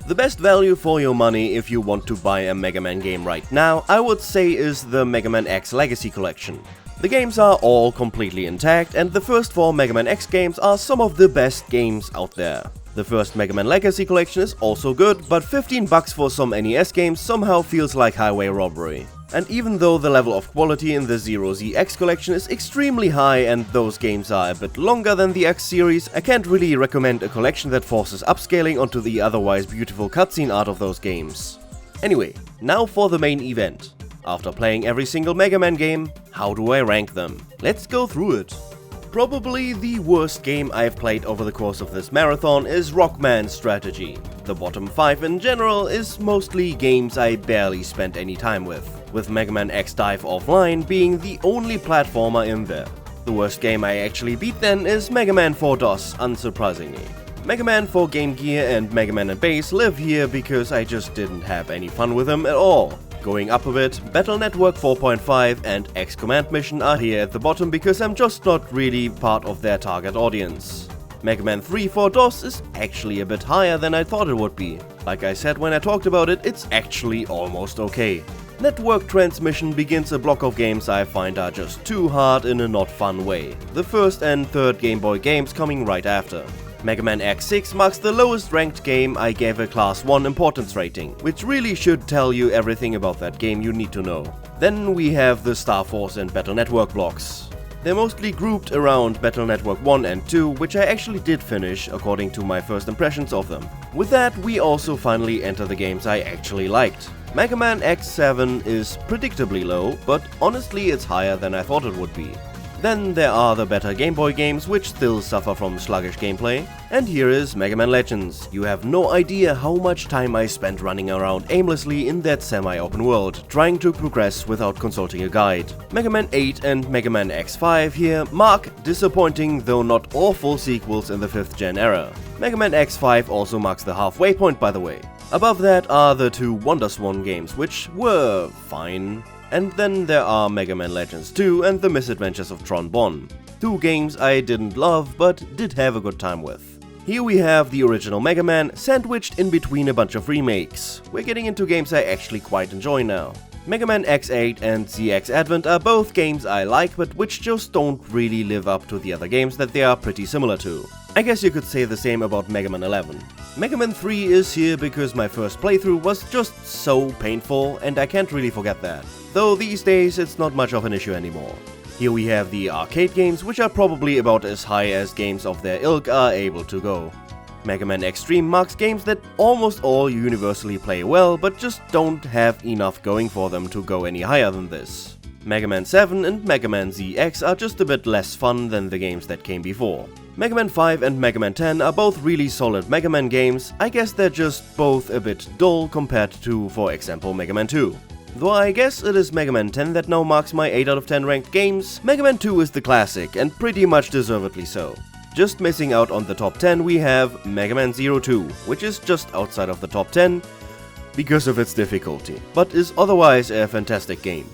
The best value for your money if you want to buy a Mega Man game right now, I would say, is the Mega Man X Legacy Collection. The games are all completely intact, and the first 4 Mega Man X games are some of the best games out there. The first Mega Man Legacy Collection is also good, but $15 for some NES games somehow feels like highway robbery. And even though the level of quality in the Zero ZX collection is extremely high and those games are a bit longer than the X series, I can't really recommend a collection that forces upscaling onto the otherwise beautiful cutscene art of those games. Anyway, now for the main event. After playing every single Mega Man game, how do I rank them? Let's go through it. Probably the worst game I've played over the course of this marathon is Rockman Strategy. The bottom 5 in general is mostly games I barely spent any time with Mega Man X Dive Offline being the only platformer in there. The worst game I actually beat then is Mega Man 4 DOS, unsurprisingly. Mega Man 4 Game Gear and Mega Man and Bass live here because I just didn't have any fun with them at all. Going up a bit, Battle Network 4.5 and X Command Mission are here at the bottom because I'm just not really part of their target audience. Mega Man 3 for DOS is actually a bit higher than I thought it would be. Like I said when I talked about it, it's actually almost okay. Network Transmission begins a block of games I find are just too hard in a not fun way. The first and third Game Boy games coming right after. Mega Man X6 marks the lowest ranked game I gave a Class 1 importance rating, which really should tell you everything about that game you need to know. Then we have the Starforce and Battle Network blocks. They're mostly grouped around Battle Network 1 and 2, which I actually did finish according to my first impressions of them. With that, we also finally enter the games I actually liked. Mega Man X7 is predictably low, but honestly it's higher than I thought it would be. Then there are the better Game Boy games, which still suffer from sluggish gameplay. And here is Mega Man Legends. You have no idea how much time I spent running around aimlessly in that semi-open world, trying to progress without consulting a guide. Mega Man 8 and Mega Man X5 here mark disappointing though not awful sequels in the 5th gen era. Mega Man X5 also marks the halfway point, by the way. Above that are the 2 Wonderswan games, which were fine. And then there are Mega Man Legends 2 and the Misadventures of Tron Bonne. 2 games I didn't love, but did have a good time with. Here we have the original Mega Man sandwiched in between a bunch of remakes. We're getting into games I actually quite enjoy now. Mega Man X8 and ZX Advent are both games I like, but which just don't really live up to the other games that they are pretty similar to. I guess you could say the same about Mega Man 11. Mega Man 3 is here because my first playthrough was just so painful, and I can't really forget that. Though these days it's not much of an issue anymore. Here we have the arcade games, which are probably about as high as games of their ilk are able to go. Mega Man Xtreme marks games that almost all universally play well, but just don't have enough going for them to go any higher than this. Mega Man 7 and Mega Man ZX are just a bit less fun than the games that came before. Mega Man 5 and Mega Man 10 are both really solid Mega Man games. I guess they're just both a bit dull compared to, for example, Mega Man 2. Though I guess it is Mega Man 10 that now marks my 8 out of 10 ranked games, Mega Man 2 is the classic, and pretty much deservedly so. Just missing out on the top 10 we have Mega Man 02, which is just outside of the top 10 because of its difficulty, but is otherwise a fantastic game.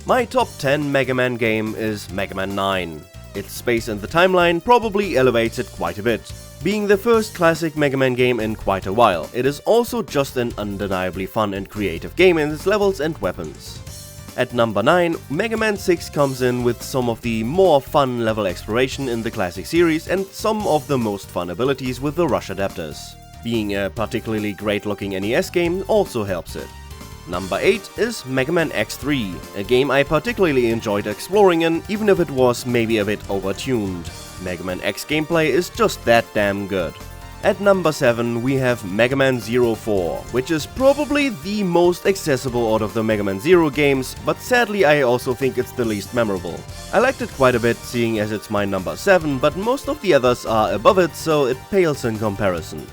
My top 10 Mega Man game is Mega Man 9. Its space in the timeline probably elevates it quite a bit. Being the first classic Mega Man game in quite a while, it is also just an undeniably fun and creative game in its levels and weapons. At number 9, Mega Man 6 comes in with some of the more fun level exploration in the classic series and some of the most fun abilities with the rush adapters. Being a particularly great looking NES game also helps it. Number 8 is Mega Man X3, a game I particularly enjoyed exploring in, even if it was maybe a bit overtuned. Mega Man X gameplay is just that damn good. At number 7 we have Mega Man 04, which is probably the most accessible out of the Mega Man Zero games, but sadly I also think it's the least memorable. I liked it quite a bit, seeing as it's my number 7, but most of the others are above it, so it pales in comparison.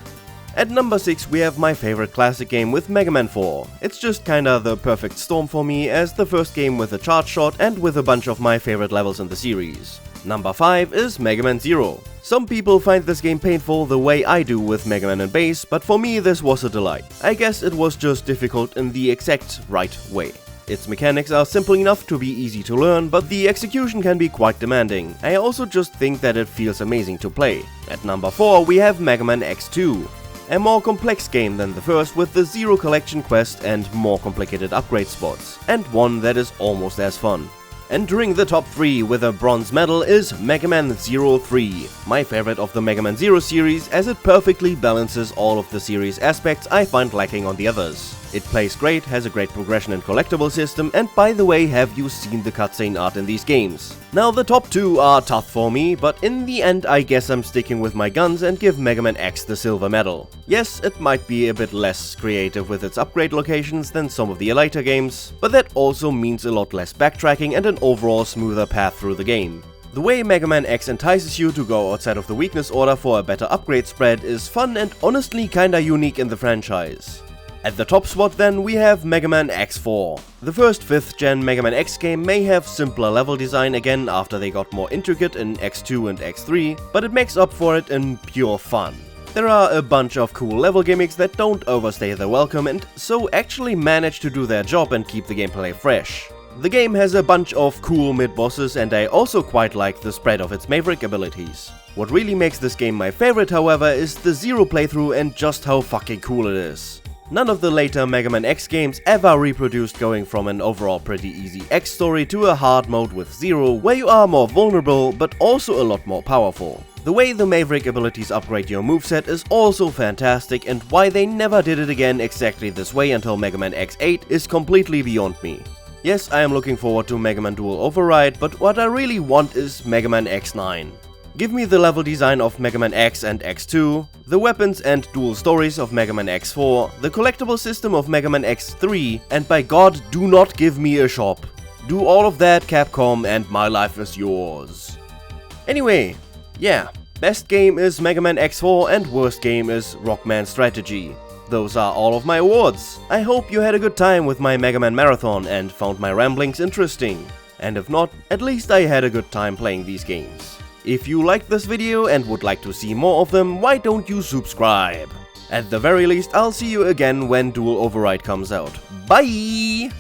At number 6 we have my favorite classic game with Mega Man 4. It's just kinda the perfect storm for me, as the first game with a charge shot and with a bunch of my favorite levels in the series. Number 5 is Mega Man Zero. Some people find this game painful the way I do with Mega Man and Bass, but for me this was a delight. I guess it was just difficult in the exact right way. Its mechanics are simple enough to be easy to learn, but the execution can be quite demanding. I also just think that it feels amazing to play. At number 4 we have Mega Man X2. A more complex game than the first, with the Zero Collection quest and more complicated upgrade spots, and one that is almost as fun. Entering the top 3 with a bronze medal is Mega Man 03, my favorite of the Mega Man Zero series, as it perfectly balances all of the series aspects I find lacking on the others. It plays great, has a great progression and collectible system, and by the way, have you seen the cutscene art in these games? Now the top 2 are tough for me, but in the end I guess I'm sticking with my guns and give Mega Man X the silver medal. Yes, it might be a bit less creative with its upgrade locations than some of the later games, but that also means a lot less backtracking and an overall smoother path through the game. The way Mega Man X entices you to go outside of the weakness order for a better upgrade spread is fun and honestly kinda unique in the franchise. At the top spot then we have Mega Man X4. The first 5th gen Mega Man X game may have simpler level design again after they got more intricate in X2 and X3, but it makes up for it in pure fun. There are a bunch of cool level gimmicks that don't overstay their welcome and so actually manage to do their job and keep the gameplay fresh. The game has a bunch of cool mid-bosses, and I also quite like the spread of its Maverick abilities. What really makes this game my favorite, however, is the Zero playthrough and just how fucking cool it is. None of the later Mega Man X games ever reproduced going from an overall pretty easy X story to a hard mode with Zero, where you are more vulnerable but also a lot more powerful. The way the Maverick abilities upgrade your moveset is also fantastic, and why they never did it again exactly this way until Mega Man X8 is completely beyond me. Yes, I am looking forward to Mega Man Dual Override, but what I really want is Mega Man X9. Give me the level design of Mega Man X and X2, the weapons and dual stories of Mega Man X4, the collectible system of Mega Man X3, and by God, do not give me a shop. Do all of that, Capcom, and my life is yours. Anyway, yeah, best game is Mega Man X4 and worst game is Rockman Strategy. Those are all of my awards. I hope you had a good time with my Mega Man marathon and found my ramblings interesting. And if not, at least I had a good time playing these games. If you liked this video and would like to see more of them, why don't you subscribe? At the very least, I'll see you again when Dual Override comes out. Bye!